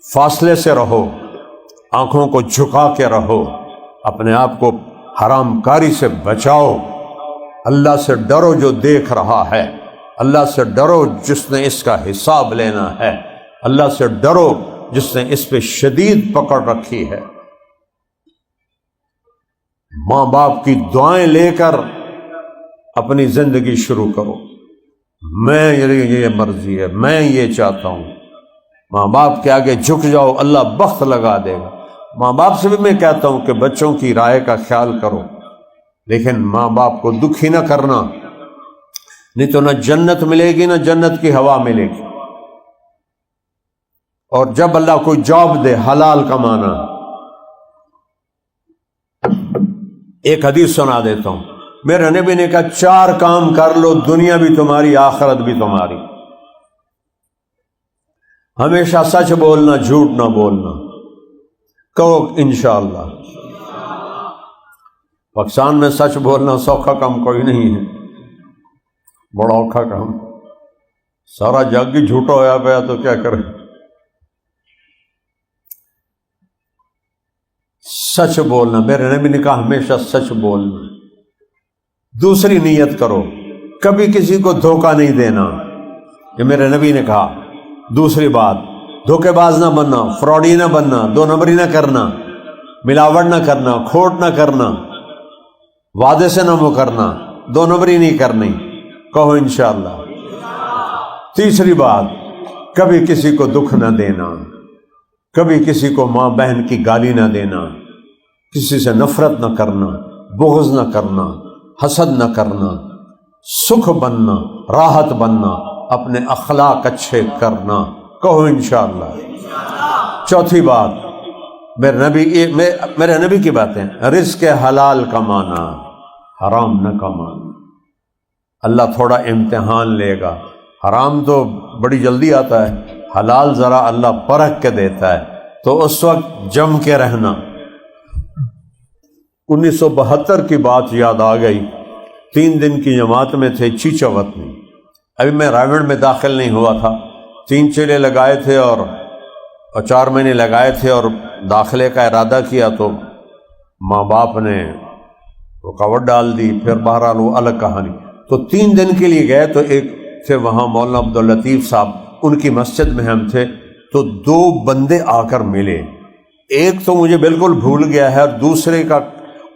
فاصلے سے رہو، آنکھوں کو جھکا کے رہو، اپنے آپ کو حرام کاری سے بچاؤ، اللہ سے ڈرو جو دیکھ رہا ہے، اللہ سے ڈرو جس نے اس کا حساب لینا ہے، اللہ سے ڈرو جس نے اس پہ شدید پکڑ رکھی ہے۔ ماں باپ کی دعائیں لے کر اپنی زندگی شروع کرو، میں یہ مرضی ہے، میں یہ چاہتا ہوں۔ ماں باپ کے آگے جھک جاؤ، اللہ بخت لگا دے گا۔ ماں باپ سے بھی میں کہتا ہوں کہ بچوں کی رائے کا خیال کرو، لیکن ماں باپ کو دکھی نہ کرنا، نہیں تو نہ جنت ملے گی نہ جنت کی ہوا ملے گی۔ اور جب اللہ کوئی جاب دے حلال کمانا، ایک حدیث سنا دیتا ہوں، میرے نبی نے کہا 4 کام کر لو، دنیا بھی تمہاری آخرت بھی تمہاری۔ ہمیشہ سچ بولنا، جھوٹ نہ بولنا، کہو انشاءاللہ۔ پاکستان میں سچ بولنا سوکھا کام کوئی نہیں ہے، بڑا اوکھا کام۔ سارا جگ ہی جھوٹا ہویا پیا تو کیا کرے. سچ بولنا، میرے نبی نے کہا ہمیشہ سچ بولنا. دوسری نیت کرو، کبھی کسی کو دھوکہ نہیں دینا، یہ میرے نبی نے کہا. دوسری بات، دھوکے باز نہ بننا، فراڈی نہ بننا، دو نمبری نہ کرنا، ملاوٹ نہ کرنا، کھوٹ نہ کرنا، وعدے سے نہ مکرنا، دو نمبری نہیں کرنی. کہو انشاءاللہ. تیسری بات، کبھی کسی کو دکھ نہ دینا، کبھی کسی کو ماں بہن کی گالی نہ دینا، کسی سے نفرت نہ کرنا، بغض نہ کرنا، حسد نہ کرنا، سکھ بننا، راحت بننا، اپنے اخلاق اچھے کرنا. کہو انشاءاللہ. چوتھی بات، میرے نبی کی باتیں، رزق حلال کمانا، حرام نہ کمانا. اللہ تھوڑا امتحان لے گا. حرام تو بڑی جلدی آتا ہے، حلال ذرا اللہ پرکھ کے دیتا ہے، تو اس وقت جم کے رہنا. 1972 کی بات یاد آ گئی. 3 دن کی جماعت میں تھے چیچا وطنی. ابھی میں رائیگڑ میں داخل نہیں ہوا تھا. 3 چیلے لگائے تھے اور 4 مہینے لگائے تھے، اور داخلے کا ارادہ کیا تو ماں باپ نے رکاوٹ ڈال دی. پھر بہرحال وہ الگ کہانی. تو 3 دن کے لیے گئے، تو ایک تھے وہاں مولانا عبداللطیف صاحب، ان کی مسجد میں ہم تھے. تو 2 بندے آ کر ملے. ایک تو مجھے بالکل بھول گیا ہے، اور دوسرے کا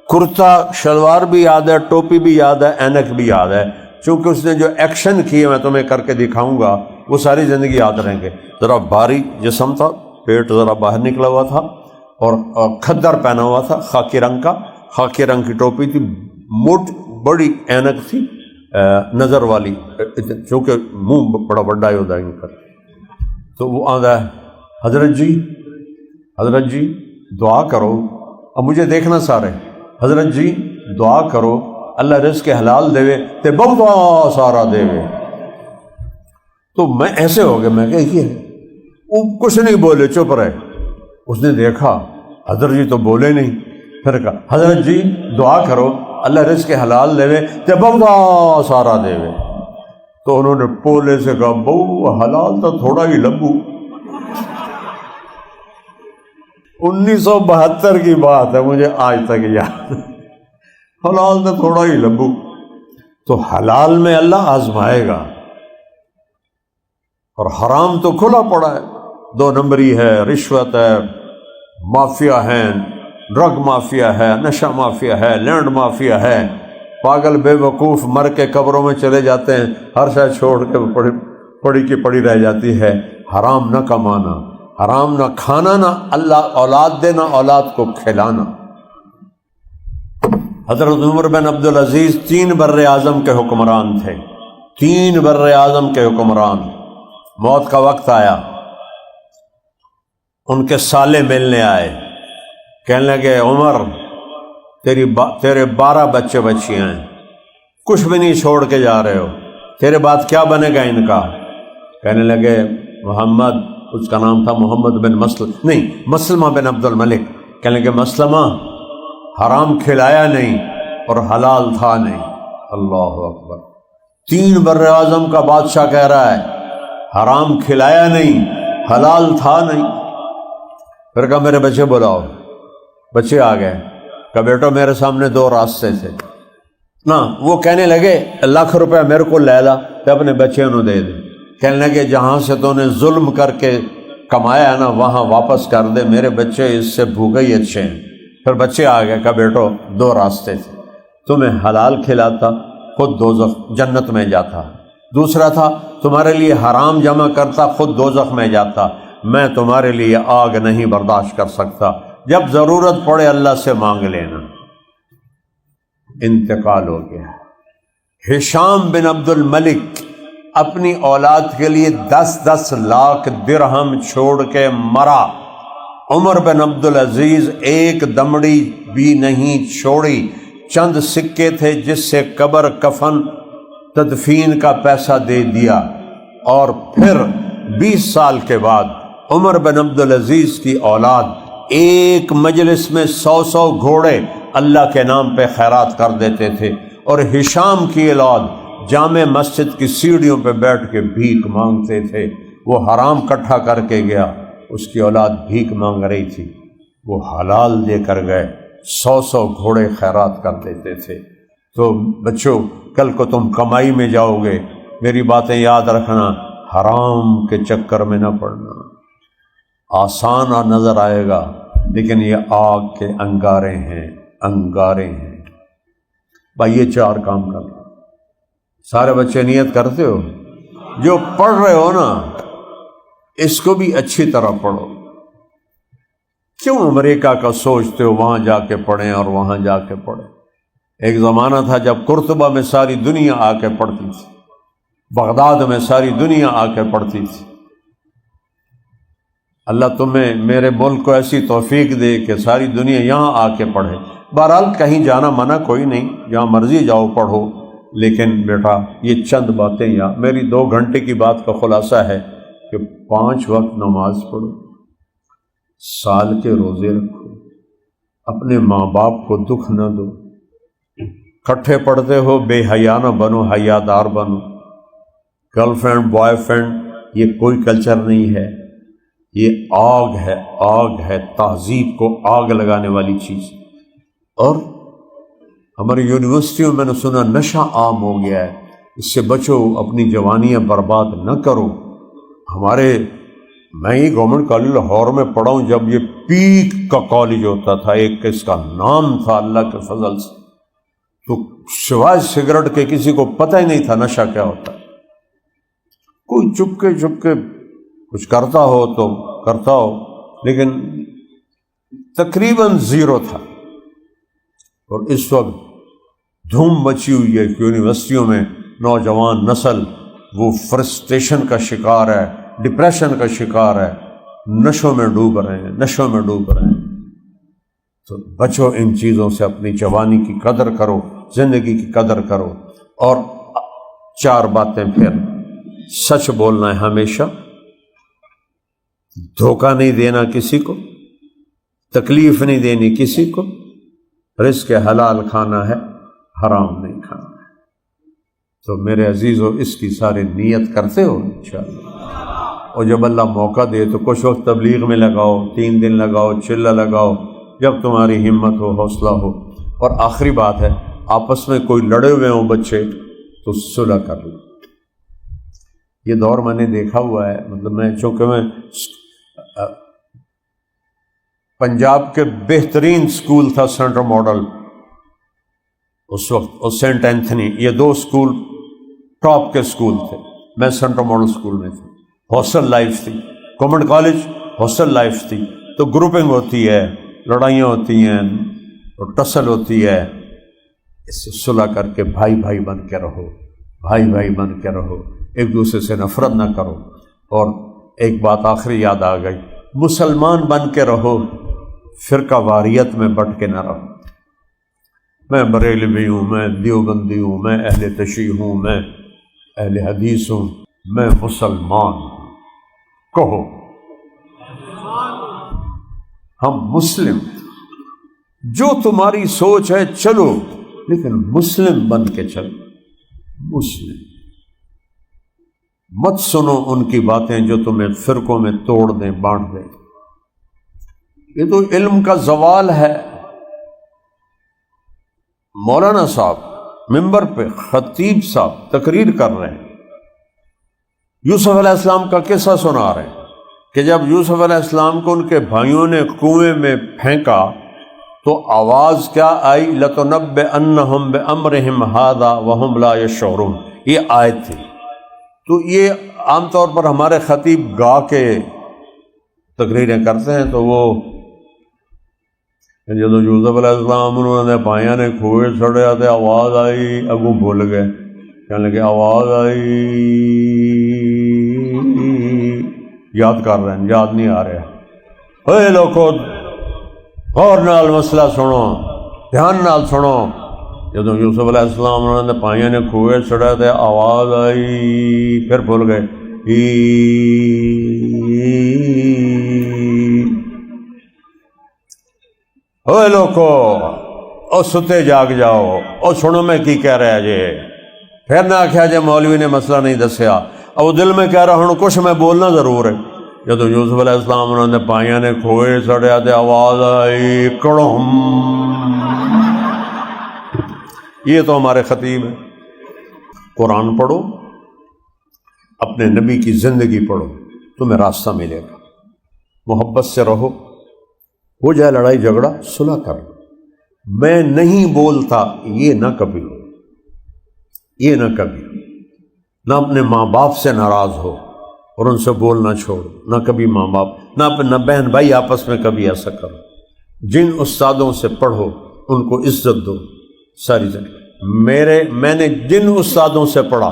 کرتا شلوار بھی یاد ہے، ٹوپی بھی یاد ہے، اینک بھی یاد ہے. چونکہ اس نے جو ایکشن کیے میں تمہیں کر کے دکھاؤں گا وہ ساری زندگی یاد رہیں گے. ذرا بھاری جسم تھا، پیٹ ذرا باہر نکلا ہوا تھا، اور کھدر پہنا ہوا تھا خاکی رنگ کا، خاکی رنگ کی ٹوپی تھی، موٹ بڑی اینک تھی نظر والی، چونکہ منہ بڑا بڑا ہی ہوتا ہے ان کا. تو وہ آتا ہے، حضرت جی دعا کرو. اب مجھے دیکھنا سارے، حضرت جی دعا کرو اللہ رزق حلال دے تے بہت سارا دے. تو میں ایسے ہو گیا، میں کہ یہ وہ کچھ نہیں بولے، چپ رہے. اس نے دیکھا حضرت جی تو بولے نہیں. پھر کہا حضرت جی دعا کرو اللہ رزق حلال دے تے بہت سارا دے. تو انہوں نے پولے سے کہا بہو حلال تو تھوڑا ہی لبو. 1972 کی بات ہے، مجھے آج تک یاد. حلال تو تھوڑا ہی لبو. تو حلال میں اللہ آزمائے گا، اور حرام تو کھلا پڑا ہے. 2 نمبری ہے، رشوت ہے، مافیا ہے، ڈرگ مافیا ہے، نشہ مافیا ہے، لینڈ مافیا ہے. پاگل بے وقوف مر کے قبروں میں چلے جاتے ہیں، ہر شے چھوڑ کے پڑی کی پڑی رہ جاتی ہے. حرام نہ کمانا، حرام نہ کھانا، نہ اللہ اولاد دینا، اولاد کو کھلانا. حضرت عمر بن عبدالعزیز 3 بر اعظم کے حکمران تھے. 3 بر اعظم کے حکمران. موت کا وقت آیا، ان کے سالے ملنے آئے، کہنے لگے عمر تیرے 12 بچے بچیاں ہیں، کچھ بھی نہیں چھوڑ کے جا رہے ہو، تیرے بعد کیا بنے گا ان کا؟ کہنے لگے محمد، اس کا نام تھا محمد بن مسلمہ بن عبد الملک. کہنے لگے مسلمہ حرام کھلایا نہیں اور حلال تھا نہیں. اللہ اکبر. 3 بر اعظم کا بادشاہ کہہ رہا ہے حرام کھلایا نہیں، حلال تھا نہیں. پھر کہا میرے بچے بلاؤ. بچے آ گئے. کہا بیٹا میرے سامنے 2 راستے تھے نا. وہ کہنے لگے 1,00,000 روپے میرے کو لے لا تو اپنے بچے انہوں دے دے. کہنے لگے جہاں سے تو نے ظلم کر کے کمایا نا وہاں واپس کر دے، میرے بچے اس سے بھوکے ہی اچھے ہیں. پھر بچے آ گئے. کہا بیٹو 2 راستے تھے، تمہیں حلال کھلاتا خود دوزخ جنت میں جاتا، دوسرا تھا تمہارے لیے حرام جمع کرتا خود دوزخ میں جاتا. میں تمہارے لیے آگ نہیں برداشت کر سکتا، جب ضرورت پڑے اللہ سے مانگ لینا. انتقال ہو گیا. ہشام بن عبد الملک اپنی اولاد کے لیے 10 لاکھ درہم چھوڑ کے مرا. عمر بن عبدالعزیز ایک دمڑی بھی نہیں چھوڑی. چند سکے تھے جس سے قبر کفن تدفین کا پیسہ دے دیا. اور پھر 20 سال کے بعد عمر بن عبدالعزیز کی اولاد ایک مجلس میں 100 گھوڑے اللہ کے نام پہ خیرات کر دیتے تھے، اور ہشام کی اولاد جامع مسجد کی سیڑھیوں پہ بیٹھ کے بھیک مانگتے تھے. وہ حرام کٹھا کر کے گیا، اس کی اولاد بھیک مانگ رہی تھی، وہ حلال دے کر گئے. 100 گھوڑے خیرات کر دیتے تھے. تو بچوں کل کو تم کمائی میں جاؤ گے، میری باتیں یاد رکھنا، حرام کے چکر میں نہ پڑنا. آسان نظر آئے گا لیکن یہ آگ کے انگارے ہیں، انگارے ہیں. بھائی یہ 4 کام کر. سارے بچے نیت کرتے ہو؟ جو پڑھ رہے ہو نا اس کو بھی اچھی طرح پڑھو. کیوں امریکہ کا سوچتے ہو وہاں جا کے پڑھیں اور وہاں جا کے پڑھیں؟ ایک زمانہ تھا جب قرطبہ میں ساری دنیا آ کے پڑھتی تھی، بغداد میں ساری دنیا آ کے پڑھتی تھی. اللہ تمہیں میرے ملک کو ایسی توفیق دے کہ ساری دنیا یہاں آ کے پڑھے. بہرحال کہیں جانا منع کوئی نہیں، جہاں مرضی جاؤ پڑھو، لیکن بیٹا یہ چند باتیں میری 2 گھنٹے کی بات کا خلاصہ ہے کہ 5 وقت نماز پڑھو، سال کے روزے رکھو، اپنے ماں باپ کو دکھ نہ دو، کٹھے پڑھتے ہو بے حیا نہ بنو، حیا دار بنو. گرل فرینڈ بوائے فرینڈ یہ کوئی کلچر نہیں ہے، یہ آگ ہے، آگ ہے، تہذیب کو آگ لگانے والی چیز. اور ہماری یونیورسٹیوں میں نے سنا نشہ عام ہو گیا ہے، اس سے بچو، اپنی جوانیاں برباد نہ کرو. میں یہ گورنمنٹ کالج لاہور میں پڑھا ہوں، جب یہ پیک کا کالج ہوتا تھا، ایک اس کا نام تھا اللہ کے فضل سے، تو سوائے سگریٹ کے کسی کو پتہ ہی نہیں تھا نشہ کیا ہوتا. کوئی چپ کے کچھ کرتا ہو تو کرتا ہو، لیکن تقریباً 0 تھا. اور اس وقت دھوم مچی ہوئی ہے یونیورسٹیوں میں. نوجوان نسل وہ فرسٹریشن کا شکار ہے، ڈپریشن کا شکار ہے، نشوں میں ڈوب رہے ہیں. تو بچو ان چیزوں سے، اپنی جوانی کی قدر کرو، زندگی کی قدر کرو. اور 4 باتیں پھر: سچ بولنا ہے ہمیشہ، دھوکہ نہیں دینا کسی کو، تکلیف نہیں دینی کسی کو، رزق حلال کھانا ہے، حرام نہیں کھانا ہے. تو میرے عزیزو اس کی ساری نیت کرتے ہو انشاءاللہ. اور جب اللہ موقع دے تو کچھ وقت تبلیغ میں لگاؤ، 3 دن لگاؤ، چلہ لگاؤ، جب تمہاری ہمت ہو، حوصلہ ہو. اور آخری بات ہے، آپس میں کوئی لڑے ہوئے ہوں بچے تو صلح کر لو. یہ دور میں نے دیکھا ہوا ہے، چونکہ میں پنجاب کے بہترین سکول تھا سینٹر ماڈل اس وقت، اور سینٹ اینتھنی، یہ 2 سکول ٹاپ کے سکول تھے. میں سینٹر ماڈل سکول میں تھا. ہاسٹل لائف تھی، گورنمنٹ کالج ہاسٹل لائف تھی. تو گروپنگ ہوتی ہے، لڑائیاں ہوتی ہیں، اور ٹسل ہوتی ہے. اس سے صلح کر کے بھائی بن کے رہو، بھائی بن کے رہو، ایک دوسرے سے نفرت نہ کرو. اور ایک بات آخری یاد آ گئی، مسلمان بن کے رہو، فرقہ واریت میں بٹ کے نہ رہو. میں بریلوی ہوں، میں دیوبندی ہوں، میں اہل تشیع ہوں، میں اہل حدیث ہوں، میں مسلمان ہوں. کہو ہم مسلم. جو تمہاری سوچ ہے چلو، لیکن مسلم بن کے چلو. مسلم مت سنو ان کی باتیں جو تمہیں فرقوں میں توڑ دیں، بانٹ دیں. یہ تو علم کا زوال ہے. مولانا صاحب ممبر پہ، خطیب صاحب تقریر کر رہے ہیں، یوسف علیہ السلام کا قصہ سنا رہے ہیں کہ جب یوسف علیہ السلام کو ان کے بھائیوں نے کنویں میں پھینکا تو آواز کیا آئی؟ لَتُنَبِّئَنَّهُمْ بِأَمْرِهِمْ هَذَا وَهُمْ لَا يَشْعُرُونَ. یہ آیت تھی. تو یہ عام طور پر ہمارے خطیب گا کے تقریریں کرتے ہیں، تو وہ جب یوسف علیہ السلام انہوں نے بھائیوں نے کھوئے چھڑیا تو آواز آئی، اگوں بھول گئے، کہنے لگے آواز آئی، یاد کر رہے ہیں، یاد نہیں آ رہا. اے لوگو غور نال مسئلہ سنو، دھیان نال سنو. جب یوسف علیہ السلام انہوں نے بھائیوں نے کھوئے چھڑیا تو آواز آئی، پھر بھول گئے. اوے لوگو، او ستے جاگ جاؤ، او سنو میں کی کہہ رہا جے پھر نہ آخیا جی مولوی نے مسئلہ نہیں دسیا، اب وہ دل میں کہہ رہا ہوں کچھ میں بولنا ضرور ہے۔ جدو یوسف علیہ السلام انہوں نے پائیاں نے کھوئے سڑیا تے آواز آئی کڑم، یہ تو ہمارے خطیب ہے۔ قرآن پڑھو، اپنے نبی کی زندگی پڑھو، تمہیں راستہ ملے گا۔ محبت سے رہو، ہو جائے لڑائی جھگڑا صلح کر۔ میں نہیں بولتا یہ نہ کبھی ہو، یہ نہ کبھی ہو، نہ اپنے ماں باپ سے ناراض ہو اور ان سے بولنا چھوڑ، نہ کبھی ماں باپ نہ بہن بھائی آپس میں کبھی ایسا کرو۔ جن استادوں سے پڑھو ان کو عزت دو ساری زندگی۔ میں نے جن استادوں سے پڑھا،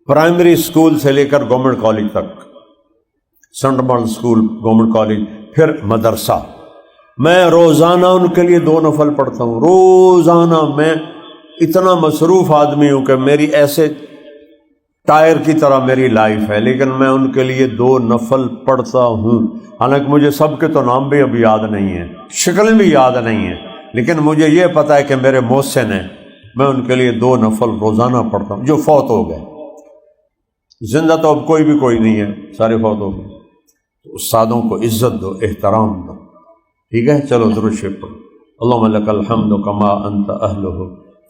پرائمری اسکول سے لے کر گورنمنٹ کالج تک، saint model school, government college, پھر مدرسہ، میں روزانہ ان کے لیے 2 نفل پڑھتا ہوں روزانہ۔ میں اتنا مصروف آدمی ہوں کہ میری ایسے ٹائر کی طرح میری لائف ہے، لیکن میں ان کے لیے 2 نفل پڑھتا ہوں۔ حالانکہ مجھے سب کے تو نام بھی ابھی یاد نہیں ہیں، شکلیں بھی یاد نہیں ہیں، لیکن مجھے یہ پتہ ہے کہ میرے محسن ہیں، میں ان کے لیے 2 نفل روزانہ پڑھتا ہوں، جو فوت ہو گئے۔ زندہ تو اب کوئی نہیں ہے، سارے فوت ہو گئے۔ استادوں کو عزت دو، احترام دو، ٹھیک ہے؟ چلو درود شریف پڑھو۔ اللہم لک الحمد کما انت اہلہ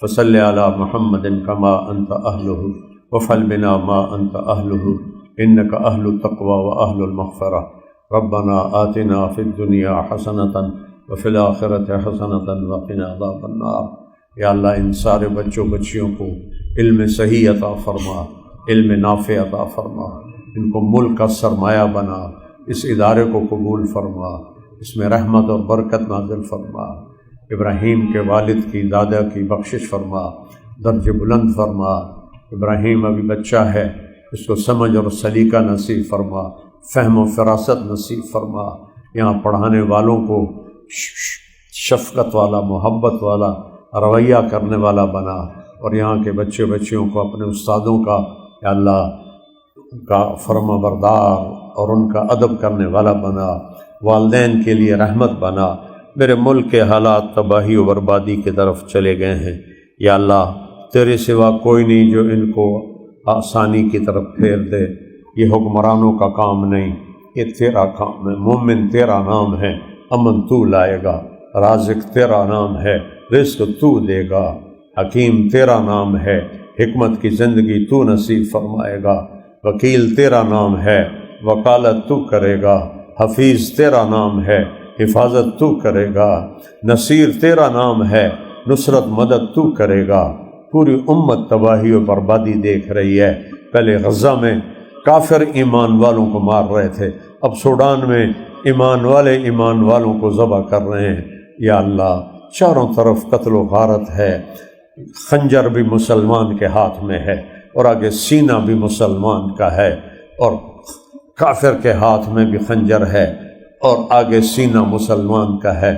فصلی علی محمد کما انت اہلہ وفعل بنا ما انت اہلہ انک اہل التقوی واہل المغفرہ ربنا آتنا فی الدنیا حسنۃ وفی الآخرۃ حسنۃ وقنا عذاب النار۔ یا اللہ ان سارے بچوں بچیوں کو علم صحیح عطا فرما، علم نافع عطا فرما، ان کو ملک کا سرمایہ بنا، اس ادارے کو قبول فرما، اس میں رحمت اور برکت نازل فرما، ابراہیم کے والد کی دادا کی بخشش فرما، درجہ بلند فرما۔ ابراہیم ابھی بچہ ہے، اس کو سمجھ اور سلیقہ نصیب فرما، فہم و فراست نصیب فرما۔ یہاں پڑھانے والوں کو شفقت والا، محبت والا رویہ کرنے والا بنا، اور یہاں کے بچے بچیوں کو اپنے استادوں کا یا اللہ کا فرما بردار اور ان کا ادب کرنے والا بنا، والدین کے لیے رحمت بنا۔ میرے ملک کے حالات تباہی و بربادی کی طرف چلے گئے ہیں، یا اللہ تیرے سوا کوئی نہیں جو ان کو آسانی کی طرف پھیر دے۔ یہ حکمرانوں کا کام نہیں، یہ تیرا کام ہے۔ مومن تیرا نام ہے، امن تو لائے گا، رازق تیرا نام ہے، رزق تو دے گا، حکیم تیرا نام ہے، حکمت کی زندگی تو نصیب فرمائے گا، وکیل تیرا نام ہے، وکالت تو کرے گا، حفیظ تیرا نام ہے، حفاظت تو کرے گا، نصیر تیرا نام ہے، نصرت مدد تو کرے گا۔ پوری امت تباہی و بربادی دیکھ رہی ہے۔ پہلے غزہ میں کافر ایمان والوں کو مار رہے تھے، اب سوڈان میں ایمان والے ایمان والوں کو ذبح کر رہے ہیں۔ یا اللہ چاروں طرف قتل و غارت ہے، خنجر بھی مسلمان کے ہاتھ میں ہے، اور آگے سینہ بھی مسلمان کا ہے، اور کافر کے ہاتھ میں بھی خنجر ہے، اور آگے سینہ مسلمان کا ہے۔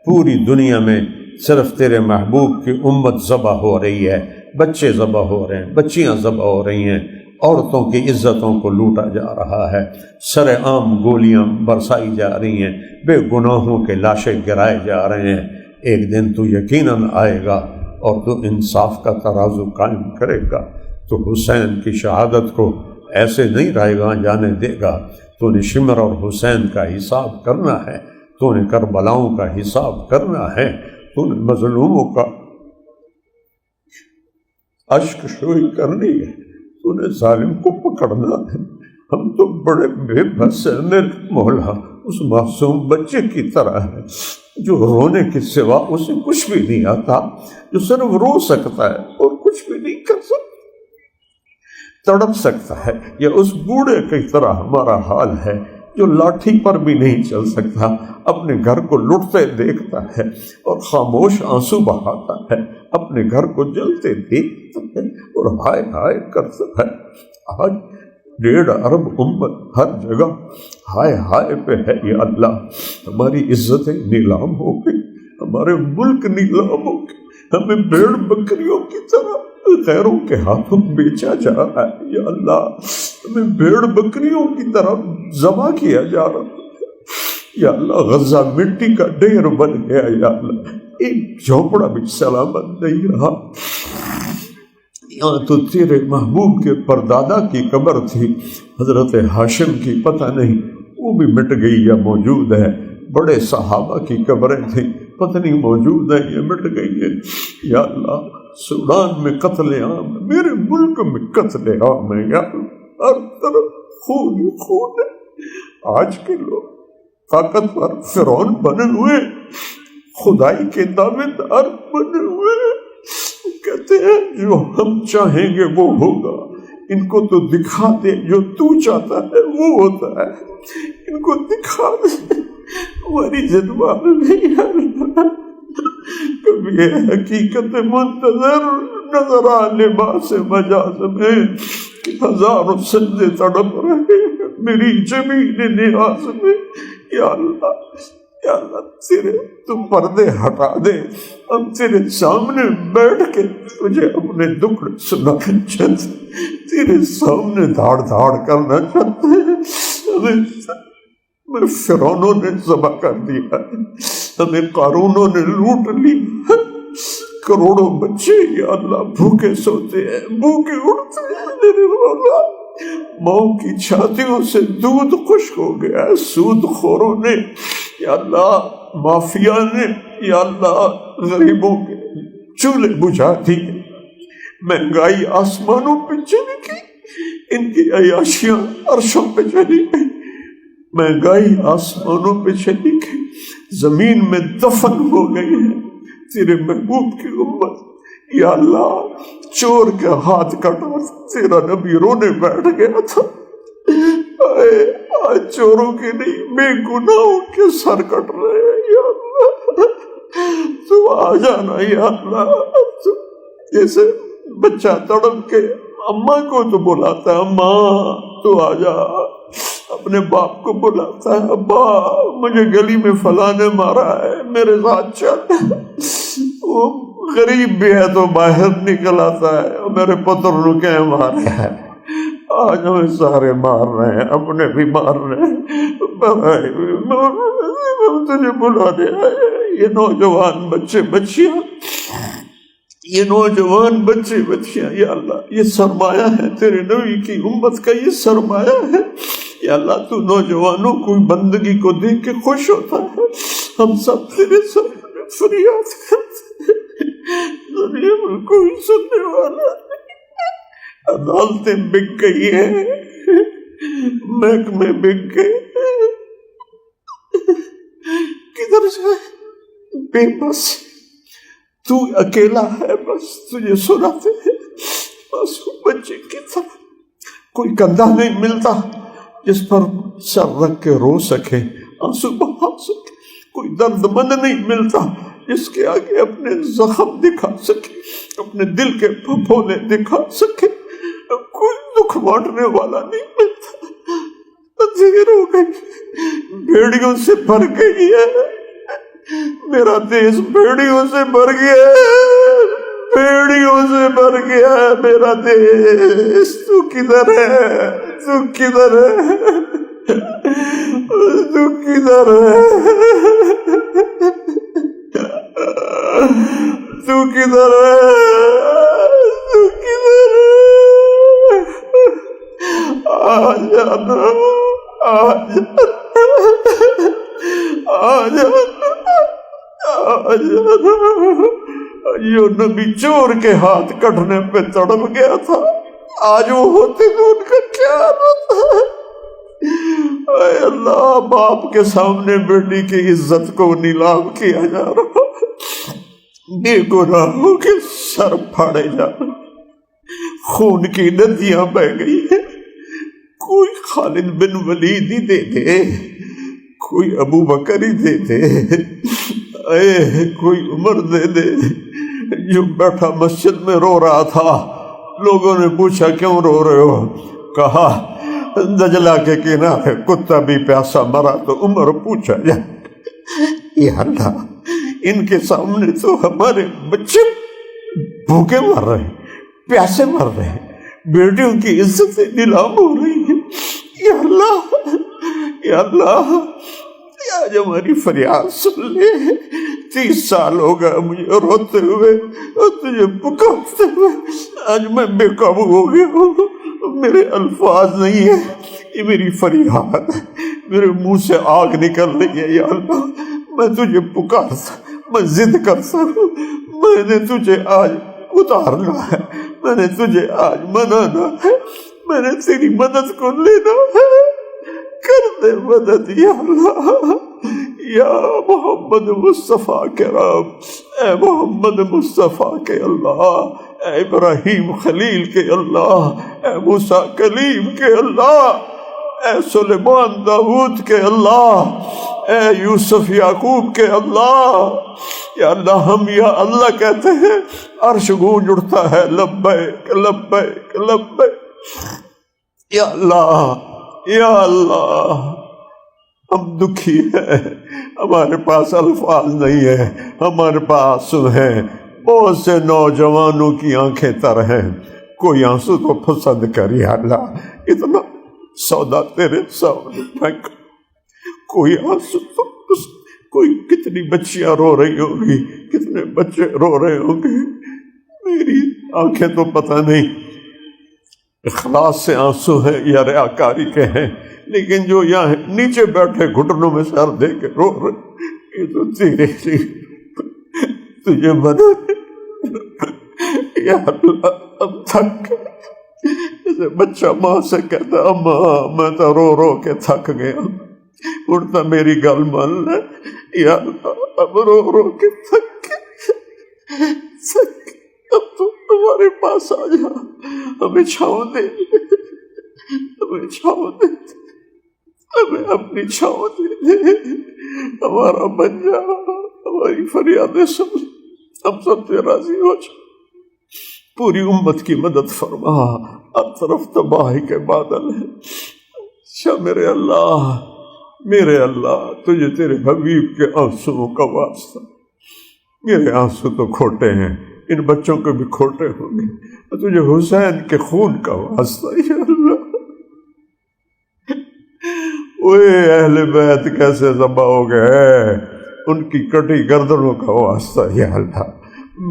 پوری دنیا میں صرف تیرے محبوب کی امت ذبح ہو رہی ہے، بچے ذبح ہو رہے ہیں، بچیاں ذبح ہو رہی ہیں، عورتوں کی عزتوں کو لوٹا جا رہا ہے، سر عام گولیاں برسائی جا رہی ہیں، بے گناہوں کے لاشیں گرائے جا رہے ہیں۔ ایک دن تو یقیناً آئے گا اور تو انصاف کا ترازو قائم کرے گا، تو حسین کی شہادت کو ایسے نہیں رائے گاں جانے دے گا۔ تو نے شمر اور حسین کا حساب کرنا ہے، تو نے کربلاؤں کا حساب کرنا ہے، تو نے مظلوموں کا اشک شوئی کرنی ہے، تو نے ظالم کو پکڑنا ہے۔ ہم تو بڑے بے بس ہیں میرے مولا، اس معصوم بچے کی طرح ہے جو رونے کے سوا اسے کچھ بھی نہیں آتا، جو صرف رو سکتا ہے اور کچھ بھی نہیں کر سکتا، تڑپ سکتا ہے۔ یا اس بوڑھے کی طرح ہمارا حال ہے جو لاٹھی پر بھی نہیں چل سکتا، اپنے گھر کو لٹتے دیکھتا ہے اور خاموش آنسو بہاتا ہے، اپنے گھر کو جلتے دیکھتا ہے اور ہائے ہائے کرتا ہے۔ آج 1.5 ارب امت ہر جگہ ہائے ہائے پہ ہے۔ یا اللہ ہماری عزتیں نیلام ہو گئی، ہمارے ملک نیلام ہو گئے، ہمیں بھیڑ بکریوں کی طرح غیروں کے ہاتھوں بیچا جا رہا ہے۔ یا اللہ ہمیں بھیڑ بکریوں کی طرح ذبح کیا جا رہا ہے۔ یا اللہ غزہ مٹی کا ڈھیر بن گیا۔ یا اللہ ایک جھونپڑا بھی سلامت نہیں رہا۔ یہاں تو تیرے محبوب کے پردادا کی قبر تھی، حضرت ہاشم کی پتہ نہیں وہ بھی مٹ گئی یا موجود ہے، بڑے صحابہ کی قبریں تھیں پتہ نہیں موجود ہے یا مٹ گئی ہے۔ یا اللہ سوڈان میں قتل عام، میرے ملک میں قتل عام ہے یا اللہ، ہر طرف خون ہی خون ہے۔ آج کے لوگ طاقتور فرعون بنے ہوئے، خدائی کے دعوے دار بنے ہوئے، کہتے ہیں جو ہم چاہیں گے وہ ہوگا، ان کو تو دکھا دے جو تو چاہتا ہے وہ ہوتا ہے، ان کو دکھا دے ہماری جذبات نہیں ہے۔ کبھی یہ حقیقت منتظر نظر آ لباس مجاز میں کہ ہزاروں سجدے تڑپ رہے میری زمین نیاز میں۔ یا اللہ یا اللہ تیرے تو پردے ہٹا دے، ہم تیرے سامنے بیٹھ کے تجھے اپنے دکھ سنانا چاہتے، تیرے سامنے دھاڑ دھاڑ کرنا چاہتے ہیں۔ ہمیں فرعونوں نے ذبح کر دیا، ہمیں قارونوں نے لوٹ لیا، کروڑوں بچے یا اللہ بھوکے سوتے ہیں، بھوکے اٹھتے ہیں میرے مولا، ماؤں کی چھاتیوں سے دودھ خشک ہو گیا ہے سود خوروں نے یا اللہ، مافیا نے یا اللہ غریبوں کے چولہے بجھا دیے، مہنگائی آسمانوں پہ چلی گئی، ان کی عیاشیاں عرشوں پہ چلی گئی، مہنگائی آسمانوں پہ چلی گئی، زمین میں دفن ہو گئی ہے تیرے محبوب کی امت۔ یا اللہ چور کے ہاتھ کٹا تیرا نبی رونے بیٹھ گیا تھا، آج چوروں کے نہیں بے گناہوں کے سر کٹ رہے ہیں یا اللہ، تو آ جانا یا اللہ۔ تو جیسے بچہ تڑپ کے اماں کو تو بلاتا ہے اماں تو آ جا، اپنے باپ کو بلاتا ہے ابا مجھے گلی میں فلاں نے مارا ہے میرے ساتھ چل، وہ غریب بھی ہے تو باہر نکل آتا ہے میرے پتر نے کیا مارا ہے، آج ہمیں سارے مار رہے ہیں، اپنے بھی مار رہے ہیں، تجھے بلا دیا۔ یہ نوجوان بچے بچیاں، یہ نوجوان بچے بچیاں یا اللہ یہ سرمایہ ہے تیرے نبی کی امت کا، یہ سرمایہ ہے یا اللہ، تو نوجوانوں کو بندگی کو دیکھ کے خوش ہوتا ہے، ہم سب تیرے سامنے فریاد کرتے ہیں، دنیا میں کوئی سننے والا نہیں، عدالتیں بک گئی ہیں، محکمے بک گئے، کدھر جائے بے بس تو اکیلا ہے، بس تجھے سناتے ہیں بس بچے کی طرح، کوئی کندھا نہیں ملتا جس پر سر رکھ کے رو سکے، آنسو بہا سکے، کوئی درد مند نہیں ملتا جس کے آگے اپنے زخم دکھا سکے، اپنے دل کے پھپھولے دکھا سکے، کوئی دکھ بانٹنے والا نہیں ملتا، دیر ہو گئی، بھیڑیوں سے بھر گئی ہے میرا دیش، بھیڑیوں سے بھر گیا ہے، بھیڑیوں سے بھر گیا ہے میرا دیش، تو کدھر ہے، تو کدھر ہے، تو کدھر ہے، تو کدھر ہے، تو کدھر ہے، آ جانا، آ جانا، آ جانا، آ جانا۔ جو نبی چور کے ہاتھ کٹنے پہ تڑپ گیا تھا، آج وہ ہوتے تو ان کا کیا ہوتا؟ اے اللہ، باپ کے سامنے بیٹی کی عزت کو نیلام کیا جا رہا، بے گناہوں کے سر پھاڑے جا رہے، خون کی ندیاں بہہ گئی ہیں، کوئی خالد بن ولید ہی دے دے، کوئی ابو بکر ہی دے دے، اے کوئی عمر دے دے، جو بیٹھا مسجد میں رو رہا تھا، لوگوں نے پوچھا کیوں رو رہے ہو، کہا دجلہ کے کنارے کتا بھی پیاسا مرا تو عمر پوچھا جائے۔ یا اللہ، ان کے سامنے تو ہمارے بچے بھوکے مر رہے ہیں، پیاسے مر رہے ہیں، بیٹیوں کی عزتیں نیلام ہو رہی ہیں۔ یا اللہ، یا اللہ، آج ہماری فریاد سن لے، 30 سال ہو گئے مجھے روتے ہوئے اور تجھے پکارتے ہوئے، آج میں بے قابو ہو گیا ہوں، میرے الفاظ نہیں ہے، یہ میری فریاد ہے، میرے منہ سے آگ نکل رہی ہے۔ یا اللہ میں تجھے پکارتا، میں ضد کرتا ہوں، میں نے تجھے آج اتارنا ہے، میں نے تجھے آج منانا ہے، میں نے تیری مدد کو لینا ہے، کر دے مدد یا اللہ۔ یا محمد مصطفیٰ کے رب، اے محمد مصطفیٰ کے اللہ، اے ابراہیم خلیل کے اللہ، اے موسیٰ کلیم کے اللہ، اے سلیمان داؤد کے اللہ، اے یوسف یعقوب کے اللہ۔ یا اللہ ہم یا اللہ کہتے ہیں، عرش گونج اٹھتا ہے، لبیک لبیک لبیک۔ یا اللہ یا اللہ، ہم دکھی ہیں، ہمارے پاس الفاظ نہیں ہے، ہمارے پاس آنسو ہیں، بہت سے نوجوانوں کی آنکھیں تر ہیں، کوئی آنسو تو پسند کر یا اللہ، اتنا سودا تیرے سامنے پھینک، کوئی آنسو تو پسند، کوئی کتنی بچیاں رو رہی ہوں گی، کتنے بچے رو رہے ہوں گے، میری آنکھیں تو پتہ نہیں اخلاص سے آنسو ہیں یا ریاکاری کے ہیں، لیکن جو یہاں نیچے بیٹھے گھٹنوں میں سر دے کے رو رہے، یہ تو تیرے لیے، تجھے مدد یا اللہ۔ اب تھک گئے، جیسے بچہ ماں سے کہتا اماں میں تو رو رو کے تھک گیا، اڑتا میری گل مان لے یا اللہ، اب رو رو کے تھک گئے، اب تو ہمارے پاس آ جا، ہمیں چھاؤں دے، ہمیں چھاؤں دے، ہمیں اپنی چھاؤں دے، ہمارا بن جا، ہماری فریادیں سن، ہم سب سے راضی ہو جا، پوری امت کی مدد فرما، ہر طرف تباہی کے بادل ہیں۔ شاہ میرے اللہ تجھے تیرے حبیب کے آنسوؤں کا واسطہ، میرے آنسو تو کھوٹے ہیں، ان بچوں کے بھی کھوٹے ہوں گے، تجھے حسین کے خون کا واسطہ یا اللہ۔ اوے اہل بیت کیسے ذبح ہو گئے، ان کی کٹی گردنوں کا واسطہ یا اللہ،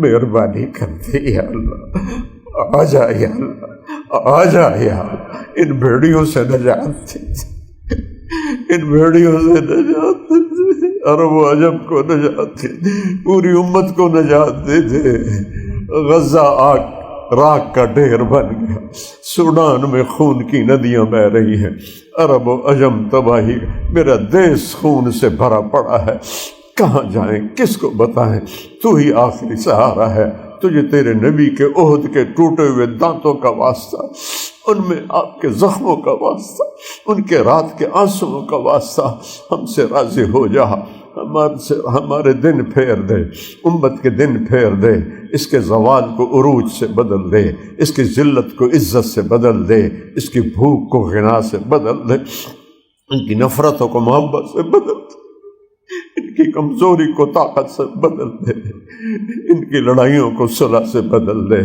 مہربانی کر دے یا اللہ، آ جا یا اللہ، آ جا یا اللہ، ان بھیڑیوں سے نجات دے، ان بھیڑیوں سے نجات دے، عرب و عجم کو نجات دے، پوری امت کو نجات دے دے۔ غزہ آگ راک کا ڈھیر بن گیا، سوڈان میں خون کی ندیاں بہہ رہی ہیں، عرب و عجم تباہی، میرا دیس خون سے بھرا پڑا ہے، کہاں جائیں، کس کو بتائیں، تو ہی آخری سہارا ہے، تجھے تیرے نبی کے عہد کے ٹوٹے ہوئے دانتوں کا واسطہ، ان میں آپ کے زخموں کا واسطہ، ان کے رات کے آنسوؤں کا واسطہ، ہم سے راضی ہو جا، ہمارے دن پھیر دے، امت کے دن پھیر دے، اس کے زوال کو عروج سے بدل دے، اس کی ذلت کو عزت سے بدل دے، اس کی بھوک کو غنا سے بدل دے، ان کی نفرتوں کو محبت سے بدل دے، ان کی کمزوری کو طاقت سے بدل دے، ان کی لڑائیوں کو صلح سے بدل دے،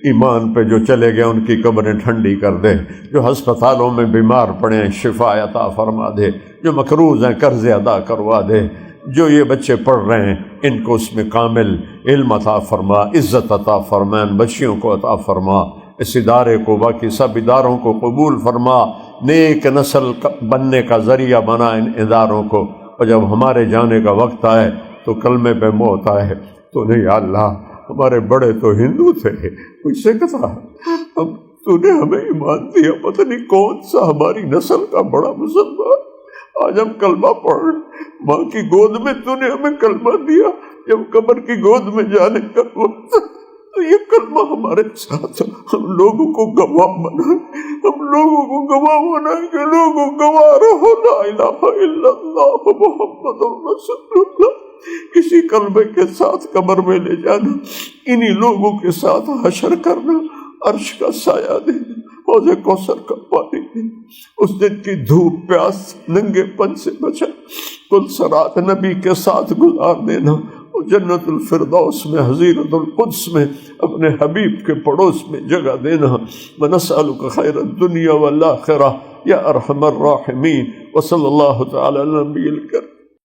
ایمان پہ جو چلے گئے ان کی قبریں ٹھنڈی کر دے، جو ہسپتالوں میں بیمار پڑے ہیں شفا عطا فرما دے، جو مقروض ہیں قرض ادا کروا دے، جو یہ بچے پڑھ رہے ہیں ان کو اس میں کامل علم عطا فرما، عزت عطا فرما، ان بچیوں کو عطا فرما، اس ادارے کو باقی سب اداروں کو قبول فرما، نیک نسل بننے کا ذریعہ بنا ان اداروں کو، اور جب ہمارے جانے کا وقت آئے تو کلمے پہ موت آئے تو نہیں یا اللہ، ہمارے بڑے تو ہندو تھے، کوئی سکھ تھا، اب تو نے ہمیں ایمان دیا، پتہ نہیں کون سا ہماری نسل کا بڑا مسلمان، آج ہم کلمہ پڑھ رہے، ماں کی گود میں تو نے ہمیں کلمہ دیا، جب قبر کی گود میں جانے کا وقت تو یہ کلمہ ہمارے ساتھ، ہم لوگوں کو گواہ بنائیں، ہم لوگوں کو گواہ بنائیں کہ لوگوں گواہ رہو لا الہ الا اللہ محمد رسول اللہ، اسی کلمے کے ساتھ قبر میں لے جانا، انہی لوگوں کے ساتھ حشر کرنا، عرش کا سایہ دینا، حوض کوثر کا پانی دینا، اس دن کی دھوپ پیاس ننگے پن سے بچا، کل صراط نبی کے ساتھ گزار دینا، جنت الفردوس میں حضیرت القدس میں اپنے حبیب کے پڑوس میں جگہ دینا، ونسألک خیر الدنیا والآخرہ یا ارحم الراحمین، وصلی اللہ تعالی علی نبی الکریم۔